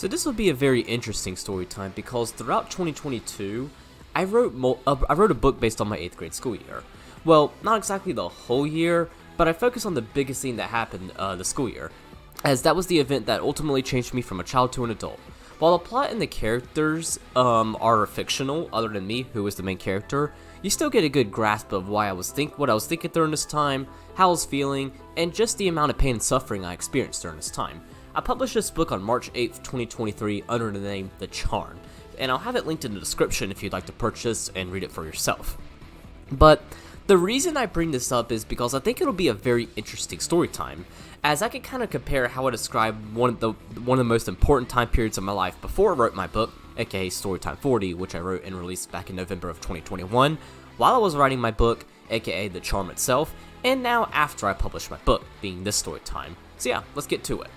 So this will be a very interesting story time because throughout 2022, I wrote a book based on my 8th grade school year. Well, not exactly the whole year, but I focused on the biggest thing that happened the school year, as that was the event that ultimately changed me from a child to an adult. While the plot and the characters are fictional, other than me, who is the main character, you still get a good grasp of what I was thinking during this time, how I was feeling, and just the amount of pain and suffering I experienced during this time. I published this book on March 8th, 2023 under the name The Charm, and I'll have it linked in the description if you'd like to purchase and read it for yourself. But the reason I bring this up is because I think it'll be a very interesting story time, as I can kind of compare how I describe one of the most important time periods of my life before I wrote my book, aka Storytime 40, which I wrote and released back in November of 2021, while I was writing my book, aka The Charm itself, and now after I published my book, being this story time. So yeah, let's get to it.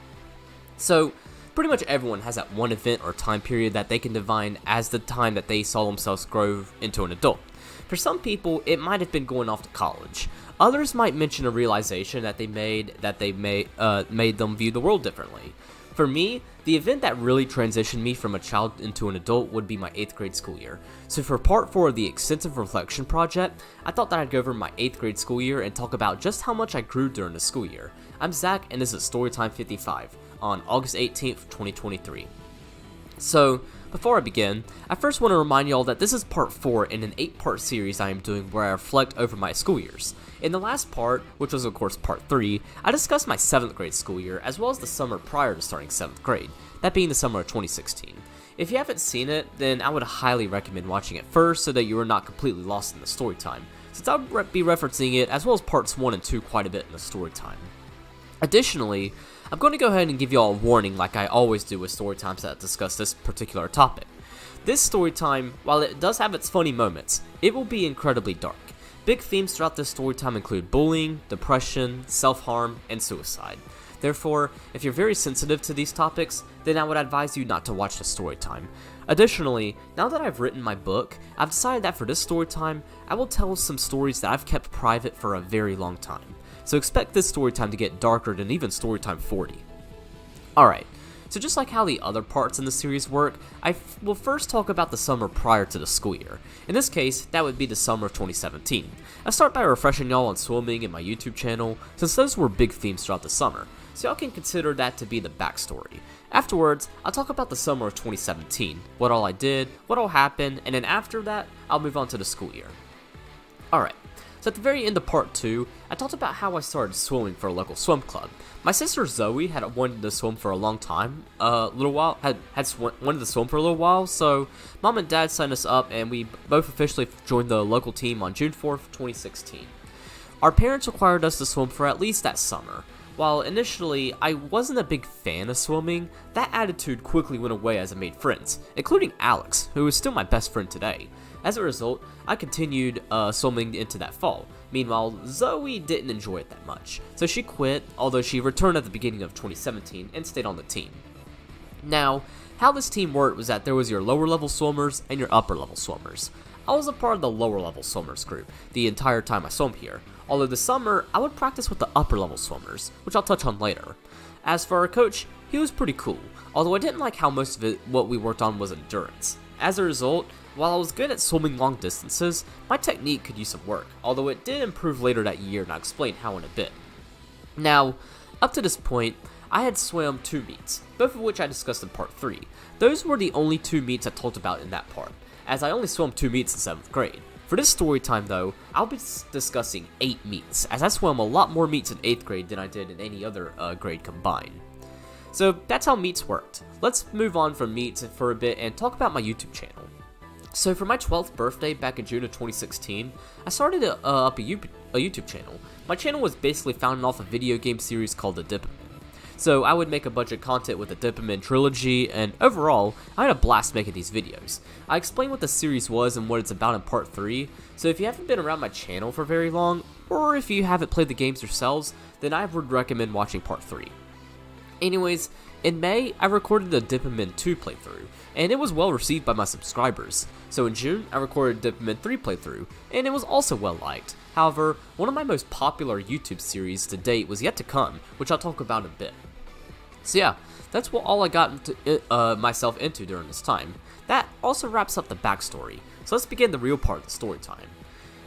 So, pretty much everyone has that one event or time period that they can define as the time that they saw themselves grow into an adult. For some people, it might have been going off to college. Others might mention a realization that made them view the world differently. For me, the event that really transitioned me from a child into an adult would be my 8th grade school year. So for part 4 of the extensive reflection project, I thought that I'd go over my 8th grade school year and talk about just how much I grew during the school year. I'm Zach, and this is Storytime 55 on August 18th, 2023. So, before I begin, I first want to remind y'all that this is part 4 in an 8-part series I am doing where I reflect over my school years. In the last part, which was of course part 3, I discussed my 7th grade school year as well as the summer prior to starting 7th grade, that being the summer of 2016. If you haven't seen it, then I would highly recommend watching it first so that you are not completely lost in the story time, since I'll be referencing it as well as parts 1 and 2 quite a bit in the story time. Additionally, I'm going to go ahead and give y'all a warning like I always do with story times that discuss this particular topic. This story time, while it does have its funny moments, it will be incredibly dark. Big themes throughout this story time include bullying, depression, self-harm, and suicide. Therefore, if you're very sensitive to these topics, then I would advise you not to watch the story time. Additionally, now that I've written my book, I've decided that for this story time, I will tell some stories that I've kept private for a very long time. So expect this story time to get darker than even Storytime 40. Alright, so just like how the other parts in the series work, I will first talk about the summer prior to the school year. In this case, that would be the summer of 2017. I start by refreshing y'all on swimming and my YouTube channel, since those were big themes throughout the summer, so y'all can consider that to be the backstory. Afterwards, I'll talk about the summer of 2017, what all I did, what all happened, and then after that, I'll move on to the school year. Alright. So at the very end of part 2, I talked about how I started swimming for a local swim club. My sister Zoe had wanted to swim for a long time, wanted to swim for a little while, so mom and dad signed us up and we both officially joined the local team on June 4th, 2016. Our parents required us to swim for at least that summer. While initially I wasn't a big fan of swimming, that attitude quickly went away as I made friends, including Alex, who is still my best friend today. As a result, I continued swimming into that fall. Meanwhile, Zoe didn't enjoy it that much, so she quit, although she returned at the beginning of 2017 and stayed on the team. Now, how this team worked was that there was your lower level swimmers and your upper level swimmers. I was a part of the lower level swimmers group the entire time I swam here, although this summer I would practice with the upper level swimmers, which I'll touch on later. As for our coach, he was pretty cool, although I didn't like how most of what we worked on was endurance. As a result, while I was good at swimming long distances, my technique could use some work, although it did improve later that year and I'll explain how in a bit. Now, up to this point, I had swam 2 meets, both of which I discussed in part 3. Those were the only 2 meets I talked about in that part, as I only swam 2 meets in 7th grade. For this story time though, I'll be discussing 8 meets, as I swam a lot more meets in 8th grade than I did in any other grade combined. So that's how meets worked. Let's move on from meets for a bit and talk about my YouTube channel. So for my 12th birthday back in June of 2016, I started up a YouTube channel. My channel was basically founded off a video game series called The Dipperman. So I would make a bunch of content with the Dipperman trilogy, and overall, I had a blast making these videos. I explained what the series was and what it's about in part 3, so if you haven't been around my channel for very long, or if you haven't played the games yourselves, then I would recommend watching part 3. Anyways, in May, I recorded the Dipperman 2 playthrough, and it was well received by my subscribers. So in June, I recorded Dipperman 3 playthrough, and it was also well liked. However, one of my most popular YouTube series to date was yet to come, which I'll talk about in a bit. So yeah, that's all I got myself into during this time. That also wraps up the backstory, so let's begin the real part of the story time.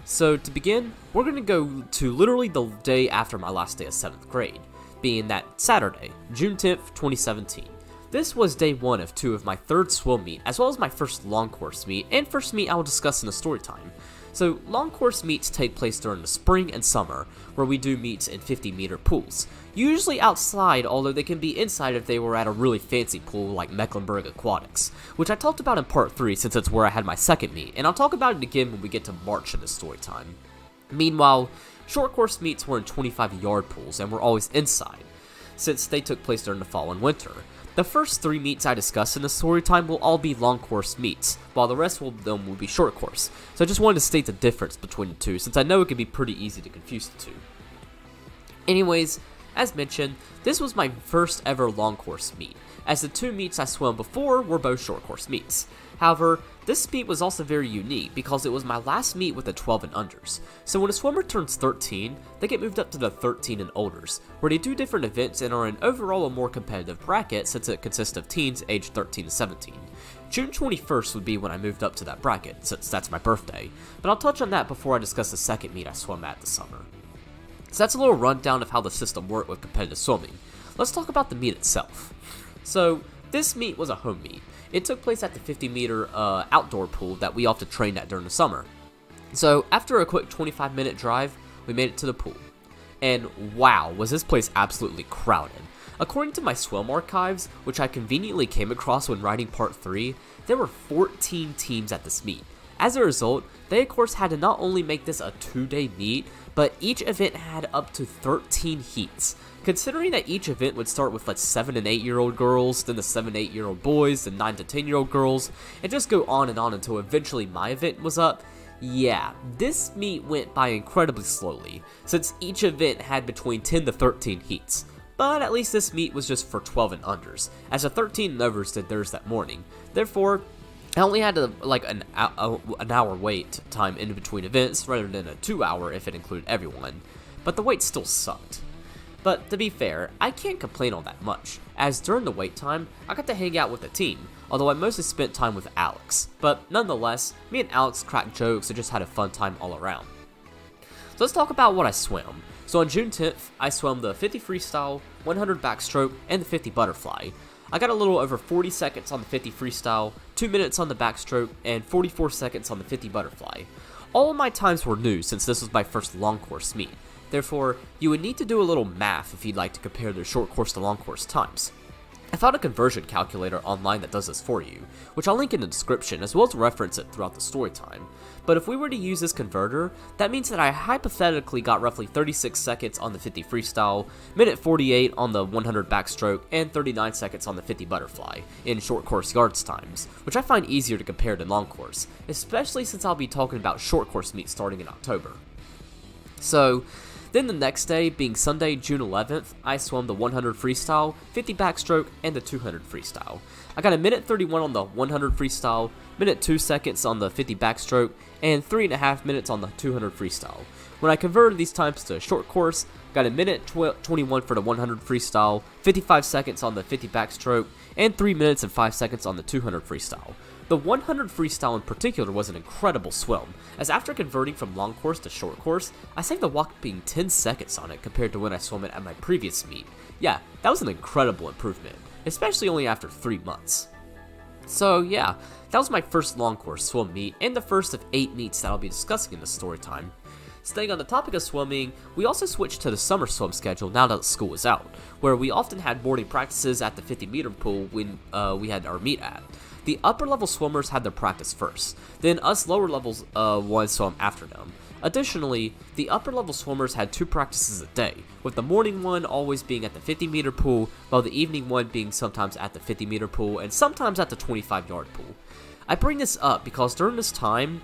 So to begin, we're going to go to literally the day after my last day of 7th grade, being that Saturday, June 10th, 2017. This was day 1 of 2 of my 3rd swim meet, as well as my first long course meet, and first meet I will discuss in the story time. So long course meets take place during the spring and summer, where we do meets in 50-meter pools. Usually outside, although they can be inside if they were at a really fancy pool like Mecklenburg Aquatics, which I talked about in part 3 since it's where I had my second meet, and I'll talk about it again when we get to March in the story time. Meanwhile, short course meets were in 25-yard pools and were always inside, since they took place during the fall and winter. The first 3 meets I discuss in the story time will all be long course meets, while the rest of them will be short course, so I just wanted to state the difference between the two, since I know it can be pretty easy to confuse the two. Anyways, as mentioned, this was my first ever long course meet, as the 2 meets I swam before were both short course meets. However, this meet was also very unique because it was my last meet with the 12 and unders. So when a swimmer turns 13, they get moved up to the 13 and olders, where they do different events and are in overall a more competitive bracket since it consists of teens aged 13 to 17. June 21st would be when I moved up to that bracket, since that's my birthday, but I'll touch on that before I discuss the second meet I swam at this summer. So that's a little rundown of how the system worked with competitive swimming. Let's talk about the meet itself. So, this meet was a home meet. It took place at the 50-meter outdoor pool that we often trained at during the summer. So, after a quick 25-minute drive, we made it to the pool. And wow, was this place absolutely crowded. According to my swim archives, which I conveniently came across when writing part 3, there were 14 teams at this meet. As a result, they of course had to not only make this a 2-day meet, but each event had up to 13 heats. Considering that each event would start with like 7 and 8-year-old girls, then the 7 and 8-year-old boys, then 9 to 10-year-old girls, and just go on and on until eventually my event was up, yeah, this meet went by incredibly slowly, since each event had between 10 to 13 heats. But at least this meet was just for 12 and unders, as the 13 and overs did theirs that morning. Therefore, I only had an hour wait time in between events rather than a 2-hour if it included everyone. But the wait still sucked. But to be fair, I can't complain all that much, as during the wait time, I got to hang out with the team, although I mostly spent time with Alex. But nonetheless, me and Alex cracked jokes and just had a fun time all around. So let's talk about what I swam. So on June 10th, I swam the 50 freestyle, 100 backstroke, and the 50 butterfly. I got a little over 40 seconds on the 50 freestyle, 2 minutes on the backstroke, and 44 seconds on the 50 butterfly. All of my times were new since this was my first long course meet. Therefore, you would need to do a little math if you'd like to compare their short course to long course times. I found a conversion calculator online that does this for you, which I'll link in the description as well as reference it throughout the story time. But if we were to use this converter, that means that I hypothetically got roughly 36 seconds on the 50 freestyle, minute 48 on the 100 backstroke, and 39 seconds on the 50 butterfly in short course yards times, which I find easier to compare to long course, especially since I'll be talking about short course meets starting in October. So, then the next day, being Sunday, June 11th, I swam the 100 freestyle, 50 backstroke, and the 200 freestyle. I got a minute 31 on the 100 freestyle, minute 2 seconds on the 50 backstroke, and 3.5 minutes on the 200 freestyle. When I converted these times to a short course, got a minute 21 for the 100 freestyle, 55 seconds on the 50 backstroke, and 3 minutes and 5 seconds on the 200 freestyle. The 100 freestyle in particular was an incredible swim, as after converting from long course to short course, I saved a whopping 10 seconds on it compared to when I swam it at my previous meet. Yeah, that was an incredible improvement, especially only after 3 months. So yeah, that was my first long course swim meet, and the first of 8 meets that I'll be discussing in this story time. Staying on the topic of swimming, we also switched to the summer swim schedule now that school was out, where we often had morning practices at the 50-meter pool when we had our meet at. The upper level swimmers had their practice first, then us lower levels ones swam after them. Additionally, the upper level swimmers had 2 practices a day, with the morning one always being at the 50-meter pool, while the evening one being sometimes at the 50-meter pool and sometimes at the 25-yard pool. I bring this up because during this time,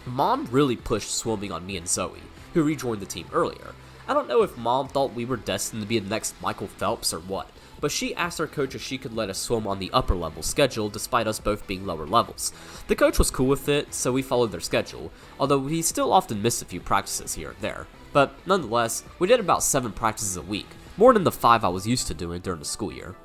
Mom really pushed swimming on me and Zoe, who rejoined the team earlier. I don't know if Mom thought we were destined to be the next Michael Phelps or what, but she asked our coach if she could let us swim on the upper level schedule despite us both being lower levels. The coach was cool with it, so we followed their schedule, although we still often missed a few practices here and there. But nonetheless, we did about 7 practices a week, more than the 5 I was used to doing during the school year.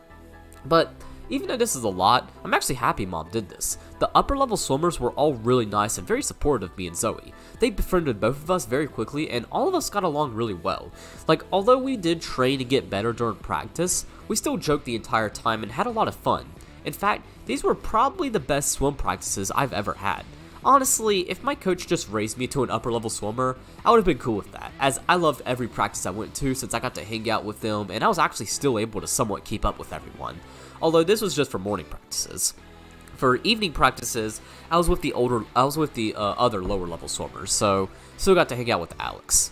But even though this is a lot, I'm actually happy Mom did this. The upper level swimmers were all really nice and very supportive of me and Zoe. They befriended both of us very quickly and all of us got along really well. Like, although we did train to get better during practice, we still joked the entire time and had a lot of fun. In fact, these were probably the best swim practices I've ever had. Honestly, if my coach just raised me to an upper level swimmer, I would have been cool with that, as I loved every practice I went to since I got to hang out with them and I was actually still able to somewhat keep up with everyone. Although this was just for morning practices. For evening practices, I was with the other lower level swimmers, so still got to hang out with Alex.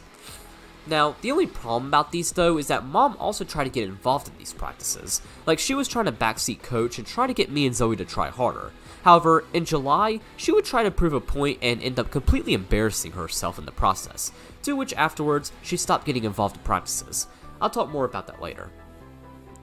Now, the only problem about these though is that Mom also tried to get involved in these practices. Like, she was trying to backseat coach and try to get me and Zoe to try harder. However, in July, she would try to prove a point and end up completely embarrassing herself in the process, to which afterwards, she stopped getting involved in practices. I'll talk more about that later.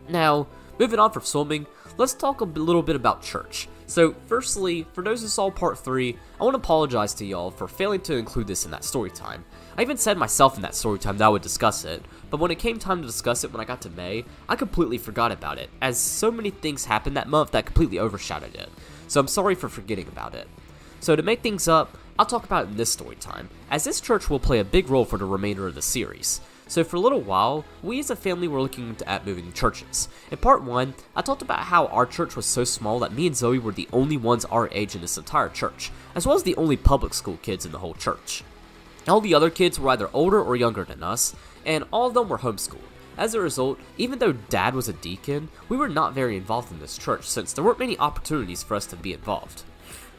Now, moving on from swimming, let's talk a little bit about church. So, firstly, for those who saw part 3, I want to apologize to y'all for failing to include this in that story time. I even said myself in that story time that I would discuss it, but when it came time to discuss it when I got to May, I completely forgot about it, as so many things happened that month that completely overshadowed it. So I'm sorry for forgetting about it. So to make things up, I'll talk about it in this story time, as this church will play a big role for the remainder of the series. So for a little while, we as a family were looking at moving churches. In part 1, I talked about how our church was so small that me and Zoe were the only ones our age in this entire church, as well as the only public school kids in the whole church. All the other kids were either older or younger than us, and all of them were homeschooled. As a result, even though Dad was a deacon, we were not very involved in this church since there weren't many opportunities for us to be involved.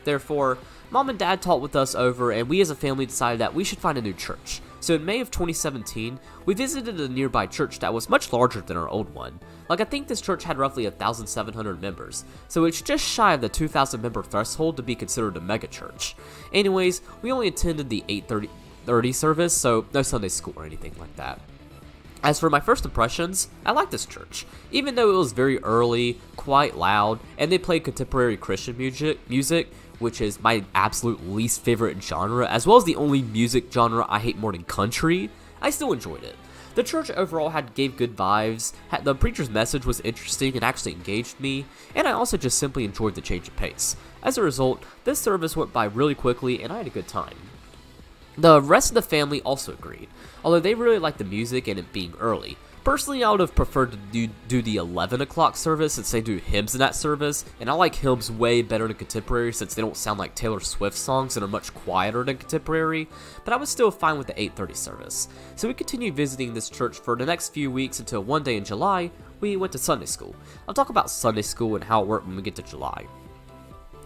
Therefore, Mom and Dad talked with us over and we as a family decided that we should find a new church. So in May of 2017, we visited a nearby church that was much larger than our old one. Like, I think this church had roughly 1,700 members, so it's just shy of the 2,000 member threshold to be considered a mega church. Anyways, we only attended the 8:30 service, so no Sunday school or anything like that. As for my first impressions, I liked this church, even though it was very early, quite loud, and they played contemporary Christian music, which is my absolute least favorite genre, as well as the only music genre I hate more than country. I still enjoyed it. The church overall gave good vibes, the preacher's message was interesting and actually engaged me, and I also just simply enjoyed the change of pace. As a result, this service went by really quickly and I had a good time. The rest of the family also agreed, although they really liked the music and it being early. Personally, I would have preferred to do the 11 o'clock service since they do hymns in that service, and I like hymns way better than contemporary since they don't sound like Taylor Swift songs and are much quieter than contemporary, but I was still fine with the 8:30 service. So we continued visiting this church for the next few weeks until one day in July, we went to Sunday school. I'll talk about Sunday school and how it worked when we get to July.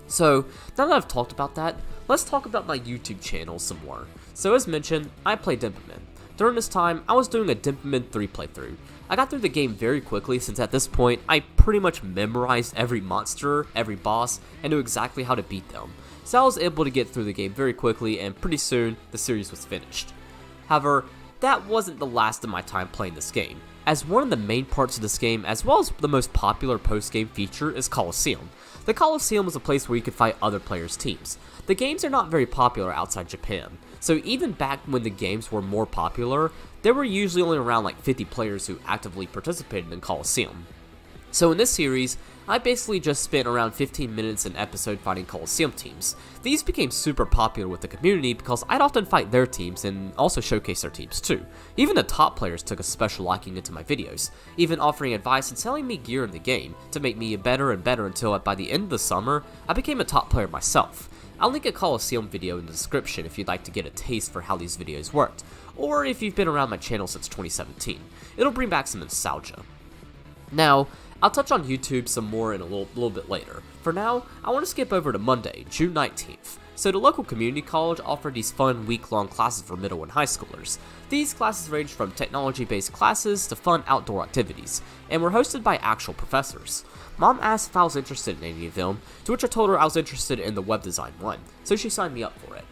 So, now that I've talked about that, let's talk about my YouTube channel some more. So as mentioned, I play Dimperman. During this time, I was doing a Dimperman 3 playthrough. I got through the game very quickly since at this point, I pretty much memorized every monster, every boss, and knew exactly how to beat them. So I was able to get through the game very quickly and pretty soon, the series was finished. However, that wasn't the last of my time playing this game, as one of the main parts of this game, as well as the most popular post-game feature, is Coliseum. The Coliseum is a place where you can fight other players' teams. The games are not very popular outside Japan, so even back when the games were more popular, there were usually only around like 50 players who actively participated in Coliseum. So in this series, I basically just spent around 15 minutes an episode fighting Coliseum teams. These became super popular with the community because I'd often fight their teams and also showcase their teams too. Even the top players took a special liking into my videos, even offering advice and selling me gear in the game to make me better and better until by the end of the summer, I became a top player myself. I'll link a Coliseum video in the description if you'd like to get a taste for how these videos worked, or if you've been around my channel since 2017. It'll bring back some nostalgia. Now, I'll touch on YouTube some more in a little bit later. For now, I want to skip over to Monday, June 19th. So the local community college offered these fun week-long classes for middle and high schoolers. These classes ranged from technology-based classes to fun outdoor activities, and were hosted by actual professors. Mom asked if I was interested in any of them, to which I told her I was interested in the web design one, so she signed me up for it.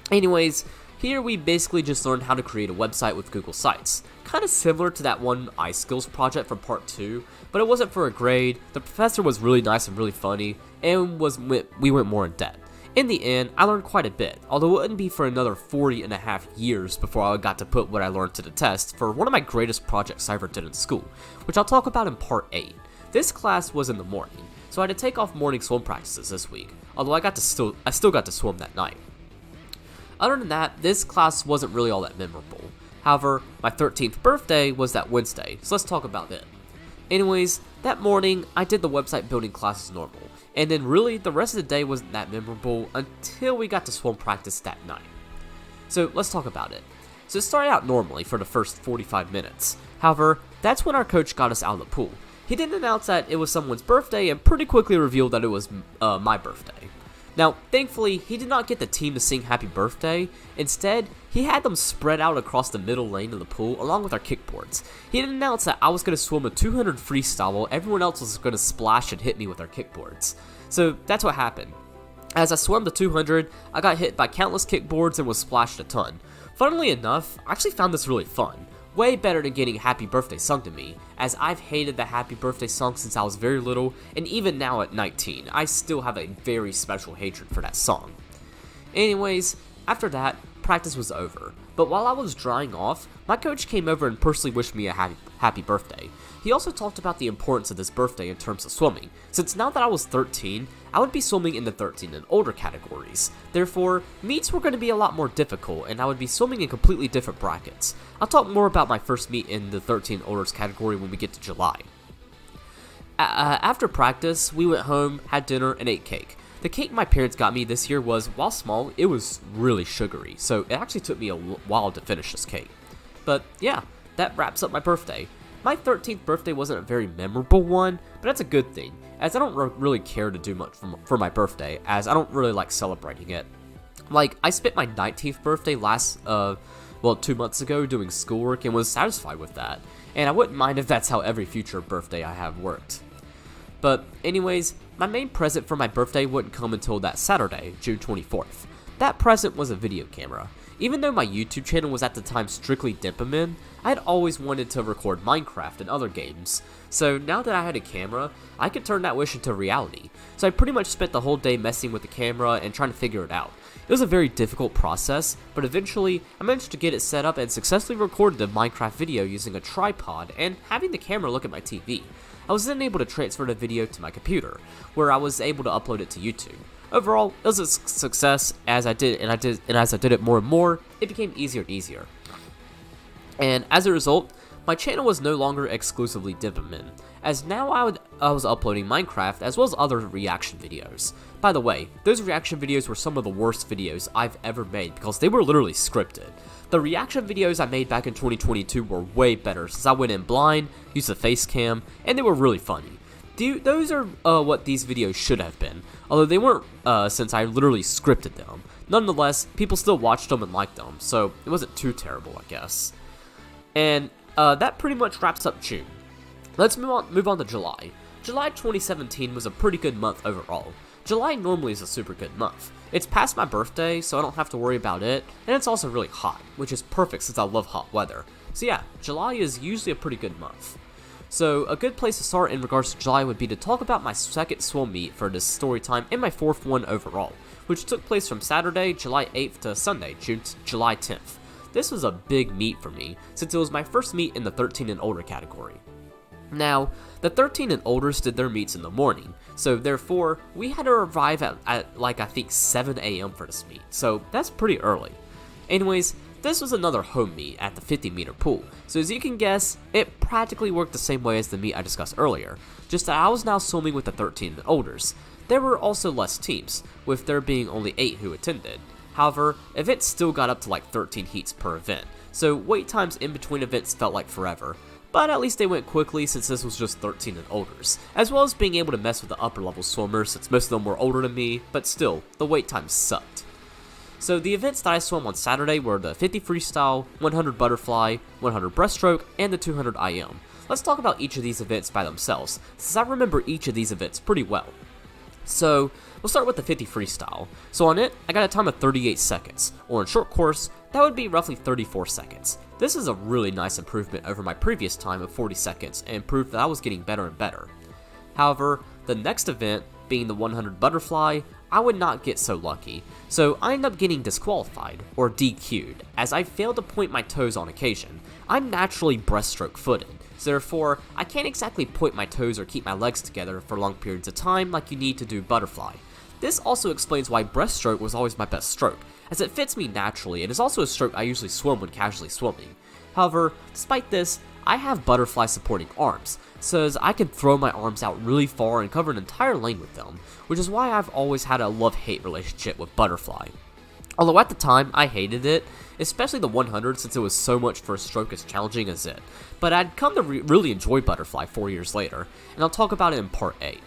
Anyways, here we basically just learned how to create a website with Google Sites. Kinda similar to that one iSkills project from part 2, but it wasn't for a grade, the professor was really nice and really funny, and we went more in depth. In the end, I learned quite a bit, although it wouldn't be for another 40.5 years before I got to put what I learned to the test for one of my greatest projects I ever did in school, which I'll talk about in part 8. this class was in the morning, so I had to take off morning swim practices this week, although I still got to swim that night. Other than that, this class wasn't really all that memorable. However, my 13th birthday was that Wednesday, so let's talk about it. Anyways, that morning, I did the website building class as normal, and then really, the rest of the day wasn't that memorable until we got to swim practice that night. So let's talk about it. So it started out normally for the first 45 minutes. However, that's when our coach got us out of the pool. He didn't announce that it was someone's birthday and pretty quickly revealed that it was my birthday. Now, thankfully, he did not get the team to sing happy birthday. Instead, he had them spread out across the middle lane of the pool along with our kickboards. He didn't announce that I was going to swim a 200 freestyle while everyone else was going to splash and hit me with our kickboards. So that's what happened. As I swam the 200, I got hit by countless kickboards and was splashed a ton. Funnily enough, I actually found this really fun. Way better than getting happy birthday sung to me, as I've hated the happy birthday song since I was very little, and even now at 19, I still have a very special hatred for that song. Anyways, after that, practice was over, but while I was drying off, my coach came over and personally wished me a happy birthday. He also talked about the importance of this birthday in terms of swimming, since now that I was 13, I would be swimming in the 13 and older categories. Therefore, meets were going to be a lot more difficult, and I would be swimming in completely different brackets. I'll talk more about my first meet in the 13 and older category when we get to July. After practice, we went home, had dinner, and ate cake. The cake my parents got me this year was, while small, it was really sugary, so it actually took me a while to finish this cake. But yeah, that wraps up my birthday. My 13th birthday wasn't a very memorable one, but that's a good thing, as I don't really care to do much for my birthday, as I don't really like celebrating it. Like, I spent my 19th birthday 2 months ago doing schoolwork and was satisfied with that, and I wouldn't mind if that's how every future birthday I have worked. But anyways, my main present for my birthday wouldn't come until that Saturday, June 24th. That present was a video camera. Even though my YouTube channel was at the time strictly Dimpamin, I had always wanted to record Minecraft and other games. So now that I had a camera, I could turn that wish into reality. So I pretty much spent the whole day messing with the camera and trying to figure it out. It was a very difficult process, but eventually I managed to get it set up and successfully recorded the Minecraft video using a tripod and having the camera look at my TV. I was then able to transfer the video to my computer, where I was able to upload it to YouTube. Overall, it was a success. As I did it more and more, it became easier and easier. And as a result, my channel was no longer exclusively Dimpamin, as now I was uploading Minecraft as well as other reaction videos. By the way, those reaction videos were some of the worst videos I've ever made because they were literally scripted. The reaction videos I made back in 2022 were way better since I went in blind, used the face cam, and they were really funny. Those are what these videos should have been, although they weren't since I literally scripted them. Nonetheless, people still watched them and liked them, so it wasn't too terrible, I guess. And that pretty much wraps up June. Let's move on to July. July 2017 was a pretty good month overall. July normally is a super good month. It's past my birthday, so I don't have to worry about it, and it's also really hot, which is perfect since I love hot weather. So yeah, July is usually a pretty good month. So a good place to start in regards to July would be to talk about my second swim meet for this story time and my fourth one overall, which took place from Saturday, July 8th to Sunday, July 10th. This was a big meet for me, since it was my first meet in the 13 and older category. Now, the 13 and olders did their meets in the morning, so therefore, we had to arrive at like I think 7 a.m. for this meet, so that's pretty early. Anyways, this was another home meet at the 50-meter pool, so as you can guess, it practically worked the same way as the meet I discussed earlier, just that I was now swimming with the 13 and olders. There were also less teams, with there being only 8 who attended. However, events still got up to like 13 heats per event, so wait times in between events felt like forever. But at least they went quickly since this was just 13 and olders, as well as being able to mess with the upper level swimmers since most of them were older than me, but still, the wait times sucked. So the events that I swam on Saturday were the 50 freestyle, 100 butterfly, 100 breaststroke, and the 200 IM. Let's talk about each of these events by themselves, since I remember each of these events pretty well. So, we'll start with the 50 freestyle. So on it, I got a time of 38 seconds, or in short course, that would be roughly 34 seconds. This is a really nice improvement over my previous time of 40 seconds, and proved that I was getting better and better. However, the next event, being the 100 butterfly, I would not get so lucky, so I ended up getting disqualified, or DQ'd, as I failed to point my toes on occasion. I'm naturally breaststroke footed, so therefore I can't exactly point my toes or keep my legs together for long periods of time like you need to do butterfly. This also explains why breaststroke was always my best stroke, as it fits me naturally and is also a stroke I usually swim when casually swimming. However, despite this, I have butterfly supporting arms, so as I can throw my arms out really far and cover an entire lane with them, which is why I've always had a love-hate relationship with butterfly. Although at the time, I hated it, especially the 100 since it was so much for a stroke as challenging as it, but I'd come to really enjoy butterfly 4 years later, and I'll talk about it in part 8.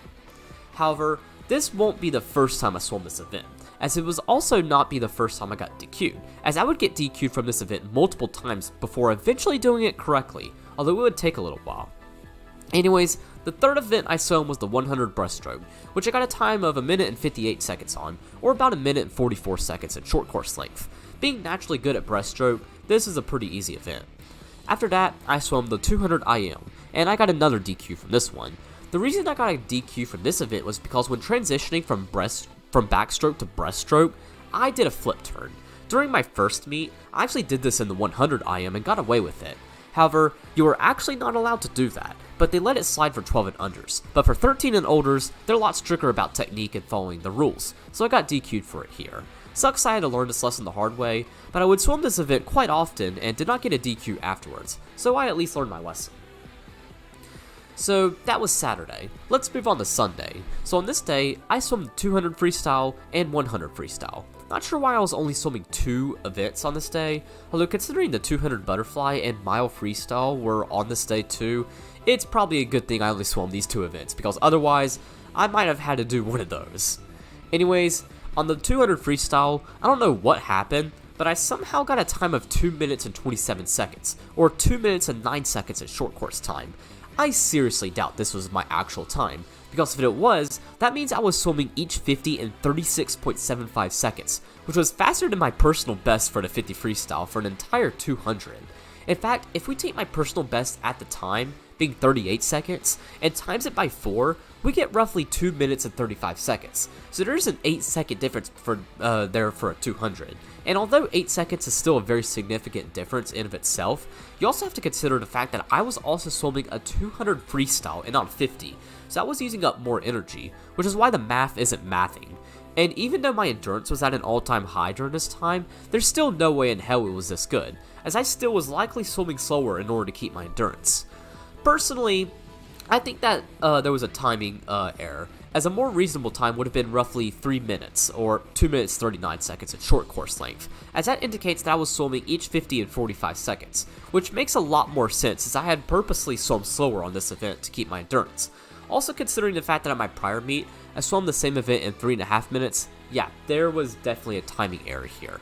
However, this won't be the first time I swam this event, as it was also not be the first time I got DQ'd, as I would get DQ'd from this event multiple times before eventually doing it correctly, although it would take a little while. Anyways, the third event I swam was the 100 breaststroke, which I got a time of 1 minute and 58 seconds on, or about 1 minute and 44 seconds at short course length. Being naturally good at breaststroke, this is a pretty easy event. After that, I swam the 200 IM, and I got another DQ from this one. The reason I got a DQ from this event was because when transitioning from backstroke to breaststroke, I did a flip turn. During my first meet, I actually did this in the 100 IM and got away with it. However, you are actually not allowed to do that, but they let it slide for 12 and unders. But for 13 and olders, they're a lot stricter about technique and following the rules, so I got DQ'd for it here. Sucks I had to learn this lesson the hard way, but I would swim this event quite often and did not get a DQ afterwards, so I at least learned my lesson. So that was Saturday. Let's move on to Sunday. So on this day, I swam the 200 freestyle and 100 freestyle. Not sure why I was only swimming 2 events on this day, although considering the 200 butterfly and mile freestyle were on this day too, it's probably a good thing I only swam these 2 events, because otherwise, I might have had to do one of those. Anyways, on the 200 freestyle, I don't know what happened, but I somehow got a time of 2 minutes and 27 seconds, or 2 minutes and 9 seconds at short course time. I seriously doubt this was my actual time, because if it was, that means I was swimming each 50 in 36.75 seconds, which was faster than my personal best for the 50 freestyle for an entire 200. In fact, if we take my personal best at the time, being 38 seconds, and times it by 4, we get roughly 2 minutes and 35 seconds. So there's an 8-second difference there for a 200. And although 8 seconds is still a very significant difference in of itself, you also have to consider the fact that I was also swimming a 200 freestyle and not 50, so I was using up more energy, which is why the math isn't mathing. And even though my endurance was at an all-time high during this time, there's still no way in hell it was this good, as I still was likely swimming slower in order to keep my endurance. Personally, I think that there was a timing error, as a more reasonable time would have been roughly 3 minutes, or 2 minutes 39 seconds at short course length, as that indicates that I was swimming each 50 in 45 seconds, which makes a lot more sense as I had purposely swum slower on this event to keep my endurance. Also considering the fact that at my prior meet, I swam the same event in 3.5 minutes, yeah, there was definitely a timing error here.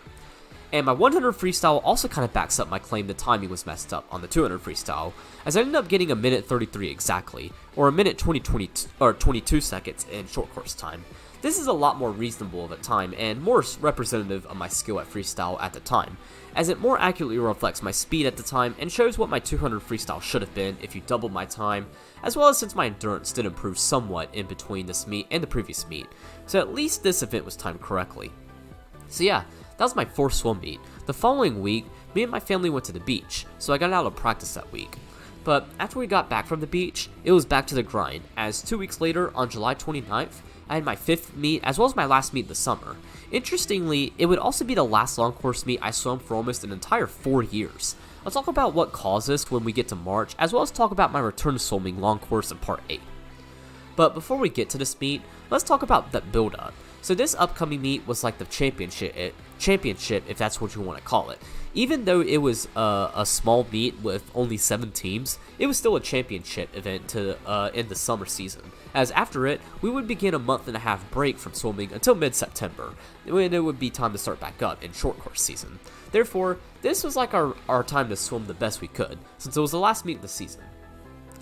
And my 100 freestyle also kind of backs up my claim the timing was messed up on the 200 freestyle, as I ended up getting 1 minute 33 exactly, or 1 minute 22 seconds in short course time. This is a lot more reasonable of a time and more representative of my skill at freestyle at the time, as it more accurately reflects my speed at the time and shows what my 200 freestyle should have been if you doubled my time, as well as since my endurance did improve somewhat in between this meet and the previous meet, so at least this event was timed correctly. So yeah, that was my 4th swim meet. The following week, me and my family went to the beach, so I got out of practice that week. But after we got back from the beach, it was back to the grind, as 2 weeks later, on July 29th, I had my 5th meet as well as my last meet of the summer. Interestingly, it would also be the last long course meet I swam for almost an entire 4 years. I'll talk about what caused this when we get to March, as well as talk about my return to swimming long course in part 8. But before we get to this meet, let's talk about that build up. So this upcoming meet was like the championship if that's what you want to call it. Even though it was a small meet with only 7 teams, it was still a championship event to end the summer season, as after it, we would begin a 1.5-month break from swimming until mid-September, when it would be time to start back up in short course season. Therefore, this was like our time to swim the best we could, since it was the last meet of the season.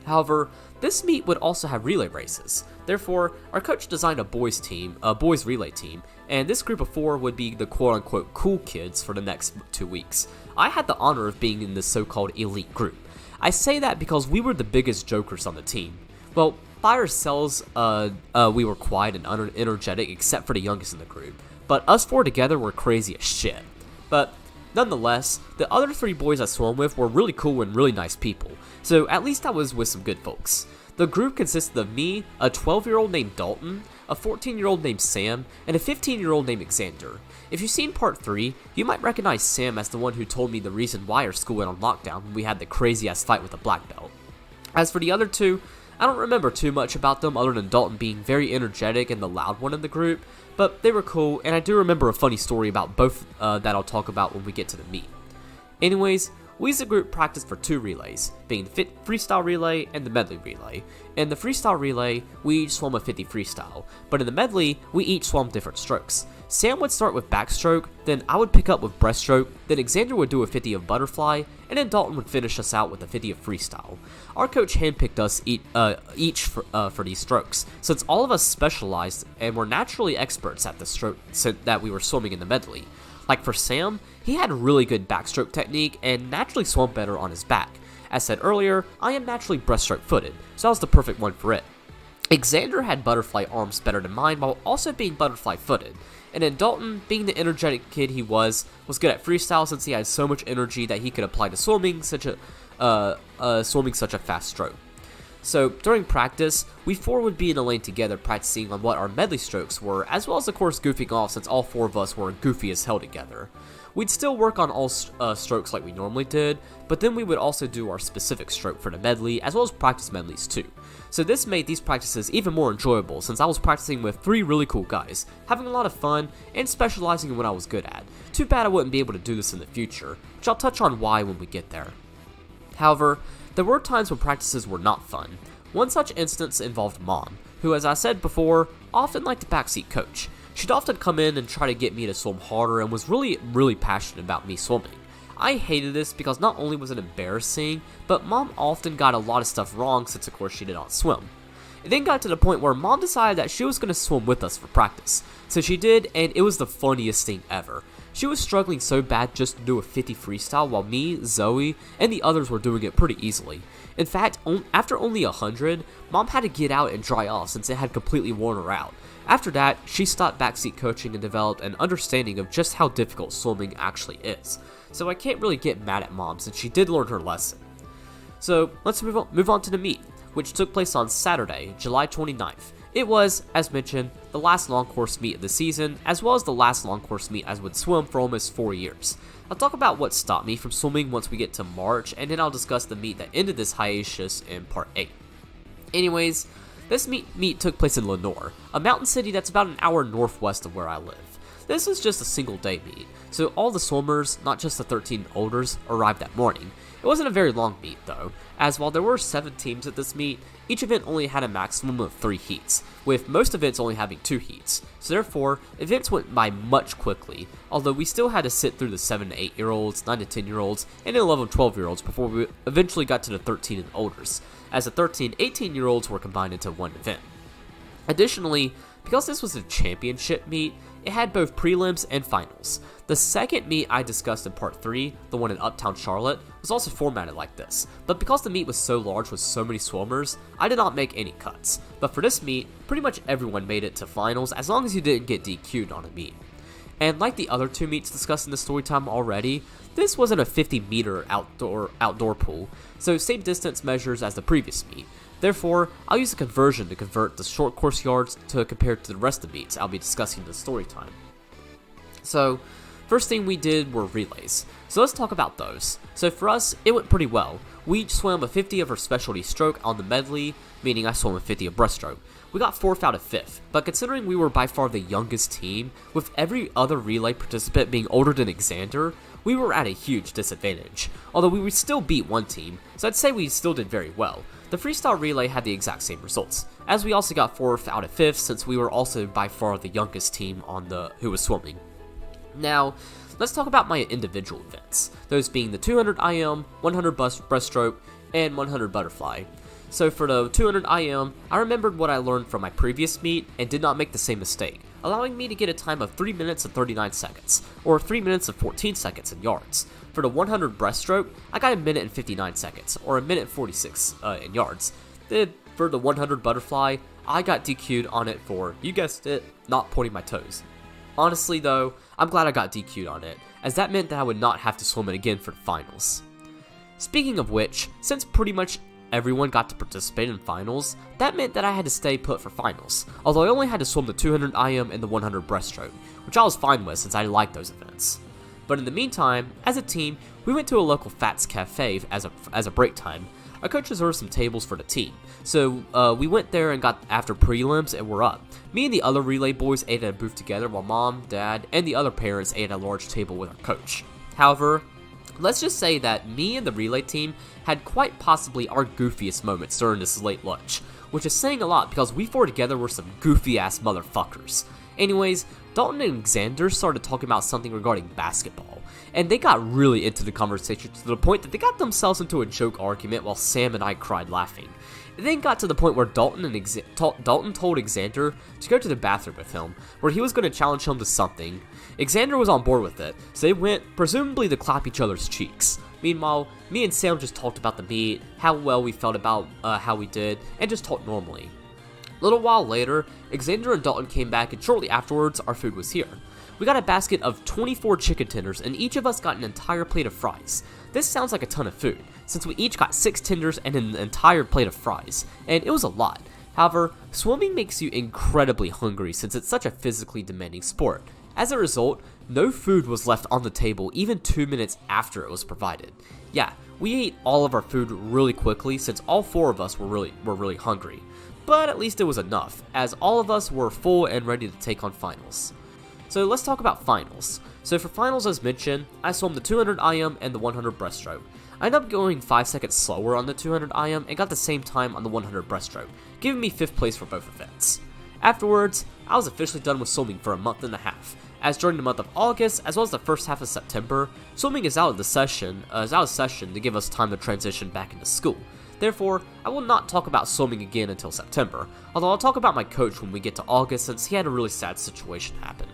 However, this meet would also have relay races. Therefore, our coach designed a boys relay team, and this group of 4 would be the quote-unquote cool kids for the next 2 weeks. I had the honor of being in this so-called elite group. I say that because we were the biggest jokers on the team. Well, by ourselves, we were quiet and energetic except for the youngest in the group, but us 4 together were crazy as shit. But Nonetheless, the other 3 boys I swam with were really cool and really nice people, so at least I was with some good folks. The group consisted of me, a 12-year-old named Dalton, a 14-year-old named Sam, and a 15-year-old named Xander. If you've seen part 3, you might recognize Sam as the one who told me the reason why our school went on lockdown when we had the crazy-ass fight with a black belt. As for the other 2, I don't remember too much about them other than Dalton being very energetic and the loud one in the group, but they were cool, and I do remember a funny story about both that I'll talk about when we get to the meet. Anyways, we as a group practiced for 2 relays, being the freestyle relay and the medley relay. In the freestyle relay, we each swam a 50 freestyle, but in the medley, we each swam different strokes. Sam would start with backstroke, then I would pick up with breaststroke, then Xander would do a 50 of butterfly, and then Dalton would finish us out with a 50 of freestyle. Our coach handpicked us each for these strokes, since all of us specialized and were naturally experts at the stroke that we were swimming in the medley. Like for Sam, he had really good backstroke technique and naturally swam better on his back. As said earlier, I am naturally breaststroke footed, so I was the perfect one for it. Xander had butterfly arms better than mine while also being butterfly footed. And then Dalton, being the energetic kid he was good at freestyle since he had so much energy that he could apply to swimming such a fast stroke. So during practice, we 4 would be in a lane together practicing on what our medley strokes were, as well as of course goofing off since all 4 of us were goofy as hell together. We'd still work on all strokes like we normally did, but then we would also do our specific stroke for the medley, as well as practice medleys too. So this made these practices even more enjoyable since I was practicing with 3 really cool guys, having a lot of fun, and specializing in what I was good at. Too bad I wouldn't be able to do this in the future, which I'll touch on why when we get there. However, there were times when practices were not fun. One such instance involved Mom, who, as I said before, often liked to backseat coach. She'd often come in and try to get me to swim harder and was really passionate about me swimming. I hated this because not only was it embarrassing, but Mom often got a lot of stuff wrong since of course she did not swim. It then got to the point where Mom decided that she was going to swim with us for practice. So she did, and it was the funniest thing ever. She was struggling so bad just to do a 50 freestyle while me, Zoe, and the others were doing it pretty easily. In fact, after only 100, Mom had to get out and dry off since it had completely worn her out. After that, she stopped backseat coaching and developed an understanding of just how difficult swimming actually is. So I can't really get mad at Mom since she did learn her lesson. So let's move on to the meet, which took place on Saturday, July 29th. It was, as mentioned, the last long course meet of the season, as well as the last long course meet I would swim for almost 4 years. I'll talk about what stopped me from swimming once we get to March, and then I'll discuss the meet that ended this hiatus in part 8. Anyways, this meet took place in Lenore, a mountain city that's about an hour northwest of where I live. This was just a single day meet, so all the swimmers, not just the 13 olders, arrived that morning. It wasn't a very long meet though, as while there were 7 teams at this meet, each event only had a maximum of 3 heats, with most events only having 2 heats, so therefore, events went by much quickly, although we still had to sit through the 7 to 8 year olds, 9 to 10 year olds, and 11 to 12 year olds before we eventually got to the 13 and olders, as the 13 18 year olds were combined into one event. Additionally, because this was a championship meet, it had both prelims and finals. The second meet I discussed in part 3, the one in Uptown Charlotte, was also formatted like this, but because the meet was so large with so many swimmers, I did not make any cuts. But for this meet, pretty much everyone made it to finals as long as you didn't get DQ'd on a meet. And like the other 2 meets discussed in the Storytime already, this wasn't a 50-meter outdoor pool, so same distance measures as the previous meet. Therefore, I'll use a conversion to convert the short course yards to compare to the rest of the meets I'll be discussing in the story time. So, first thing we did were relays. So let's talk about those. So for us, it went pretty well. We each swam a 50 of our specialty stroke on the medley, meaning I swam a 50 of breaststroke. We got 4th out of 5th, but considering we were by far the youngest team, with every other relay participant being older than Xander, we were at a huge disadvantage. Although we would still beat one team, so I'd say we still did very well. The freestyle relay had the exact same results, as we also got 4th out of 5th since we were also by far the youngest team who was swimming. Now, let's talk about my individual events, those being the 200 IM, 100 breaststroke, and 100 butterfly. So for the 200 IM, I remembered what I learned from my previous meet and did not make the same mistake, allowing me to get a time of 3 minutes and 39 seconds, or 3 minutes and 14 seconds in yards. For the 100 breaststroke, I got a minute and 59 seconds, or a minute and 46 in yards. Then for the 100 butterfly, I got DQ'd on it for, you guessed it, not pointing my toes. Honestly though, I'm glad I got DQ'd on it, as that meant that I would not have to swim it again for the finals. Speaking of which, since pretty much everyone got to participate in finals, that meant that I had to stay put for finals, although I only had to swim the 200 IM and the 100 breaststroke, which I was fine with since I liked those events. But in the meantime, as a team, we went to a local Fats Cafe as a break time. Our coach reserved some tables for the team, so we went there and got after prelims and we're up. Me and the other relay boys ate at a booth together while mom, dad, and the other parents ate at a large table with our coach. However, let's just say that me and the relay team had quite possibly our goofiest moments during this late lunch, which is saying a lot because we four together were some goofy ass motherfuckers. Anyways, Dalton and Xander started talking about something regarding basketball, and they got really into the conversation to the point that they got themselves into a joke argument while Sam and I cried laughing. It then got to the point where Dalton told Xander to go to the bathroom with him, where he was going to challenge him to something. Xander was on board with it, so they went, presumably to clap each other's cheeks. Meanwhile, me and Sam just talked about the meet, how well we felt about how we did, and just talked normally. A little while later, Xander and Dalton came back, and shortly afterwards, our food was here. We got a basket of 24 chicken tenders, and each of us got an entire plate of fries. This sounds like a ton of food, since we each got 6 tenders and an entire plate of fries, and it was a lot. However, swimming makes you incredibly hungry since it's such a physically demanding sport. As a result, no food was left on the table even 2 minutes after it was provided. Yeah, we ate all of our food really quickly since all 4 of us were really hungry. But at least it was enough, as all of us were full and ready to take on finals. So let's talk about finals. So for finals, as mentioned, I swam the 200 IM and the 100 breaststroke. I ended up going 5 seconds slower on the 200 IM and got the same time on the 100 breaststroke, giving me 5th place for both events. Afterwards, I was officially done with swimming for a month and a half, as during the month of August, as well as the first half of September, swimming is out of session to give us time to transition back into school. Therefore, I will not talk about swimming again until September, although I'll talk about my coach when we get to August since he had a really sad situation happen.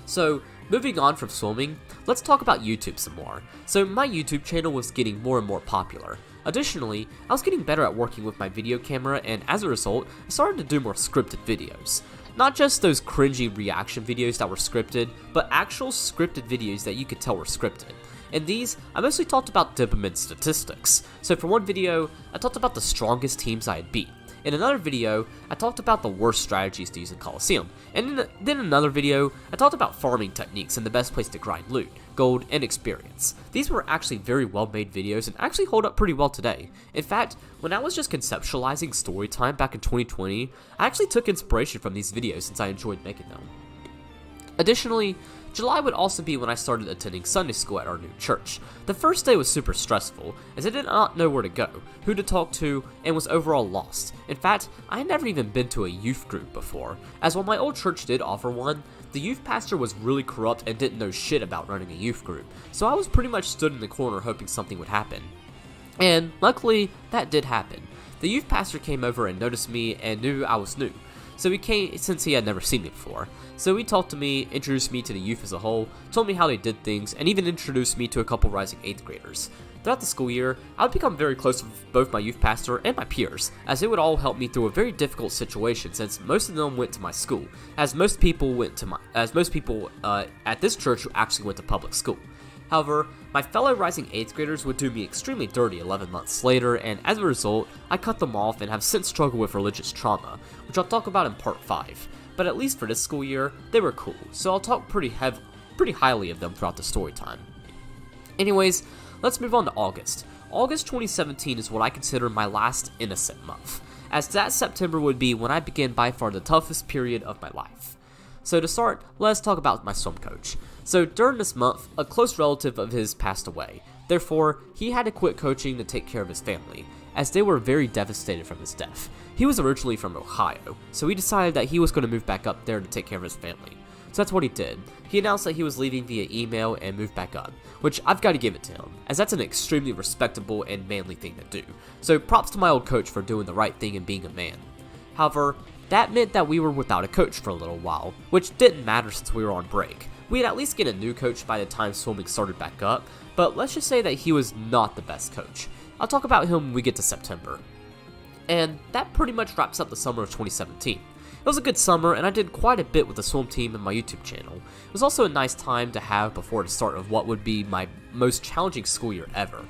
So, moving on from swimming, let's talk about YouTube some more. So my YouTube channel was getting more and more popular. Additionally, I was getting better at working with my video camera, and as a result, I started to do more scripted videos. Not just those cringy reaction videos that were scripted, but actual scripted videos that you could tell were scripted. In these, I mostly talked about Dipperman statistics. So for one video, I talked about the strongest teams I had beat. In another video, I talked about the worst strategies to use in Coliseum. And then in another video, I talked about farming techniques and the best place to grind loot, gold, and experience. These were actually very well made videos and actually hold up pretty well today. In fact, when I was just conceptualizing Storytime back in 2020, I actually took inspiration from these videos since I enjoyed making them. Additionally, July would also be when I started attending Sunday school at our new church. The first day was super stressful, as I did not know where to go, who to talk to, and was overall lost. In fact, I had never even been to a youth group before, as while my old church did offer one, the youth pastor was really corrupt and didn't know shit about running a youth group, so I was pretty much stood in the corner hoping something would happen. And luckily, that did happen. The youth pastor came over and noticed me and knew I was new. So he came since he had never seen me before. So he talked to me, introduced me to the youth as a whole, told me how they did things, and even introduced me to a couple rising 8th graders. Throughout the school year, I would become very close with both my youth pastor and my peers, as they would all help me through a very difficult situation since most of them went to my school, as most people at this church actually went to public school. However, my fellow rising 8th graders would do me extremely dirty 11 months later, and as a result, I cut them off and have since struggled with religious trauma, which I'll talk about in part 5. But at least for this school year, they were cool, so I'll talk pretty highly of them throughout the story time. Anyways, let's move on to August. August 2017 is what I consider my last innocent month, as that September would be when I began by far the toughest period of my life. So to start, let's talk about my swim coach. So during this month, a close relative of his passed away. Therefore, he had to quit coaching to take care of his family, as they were very devastated from his death. He was originally from Ohio, so he decided that he was going to move back up there to take care of his family. So that's what he did. He announced that he was leaving via email and moved back up, which I've got to give it to him, as that's an extremely respectable and manly thing to do. So props to my old coach for doing the right thing and being a man. However, that meant that we were without a coach for a little while, which didn't matter since we were on break. We'd at least get a new coach by the time swimming started back up, but let's just say that he was not the best coach. I'll talk about him when we get to September. And that pretty much wraps up the summer of 2017. It was a good summer, and I did quite a bit with the swim team and my YouTube channel. It was also a nice time to have before the start of what would be my most challenging school year ever.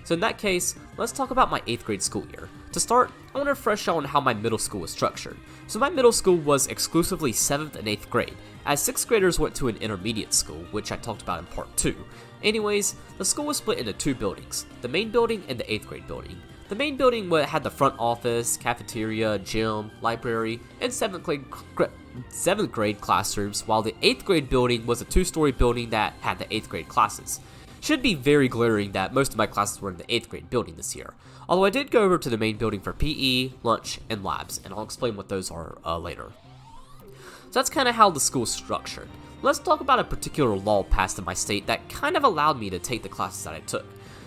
So in that case, let's talk about my 8th grade school year. To start, I want to refresh on how my middle school was structured. So my middle school was exclusively 7th and 8th grade, as 6th graders went to an intermediate school, which I talked about in part 2. Anyways, the school was split into 2 buildings, the main building and the 8th grade building. The main building had the front office, cafeteria, gym, library, and 7th grade classrooms, while the 8th grade building was a 2-story building that had the 8th grade classes. Should be very glaring that most of my classes were in the 8th grade building this year, although I did go over to the main building for PE, lunch, and labs, and I'll explain what those are later. So that's kind of how the school is structured. Let's talk about a particular law passed in my state that kind of allowed me to take the classes that I took.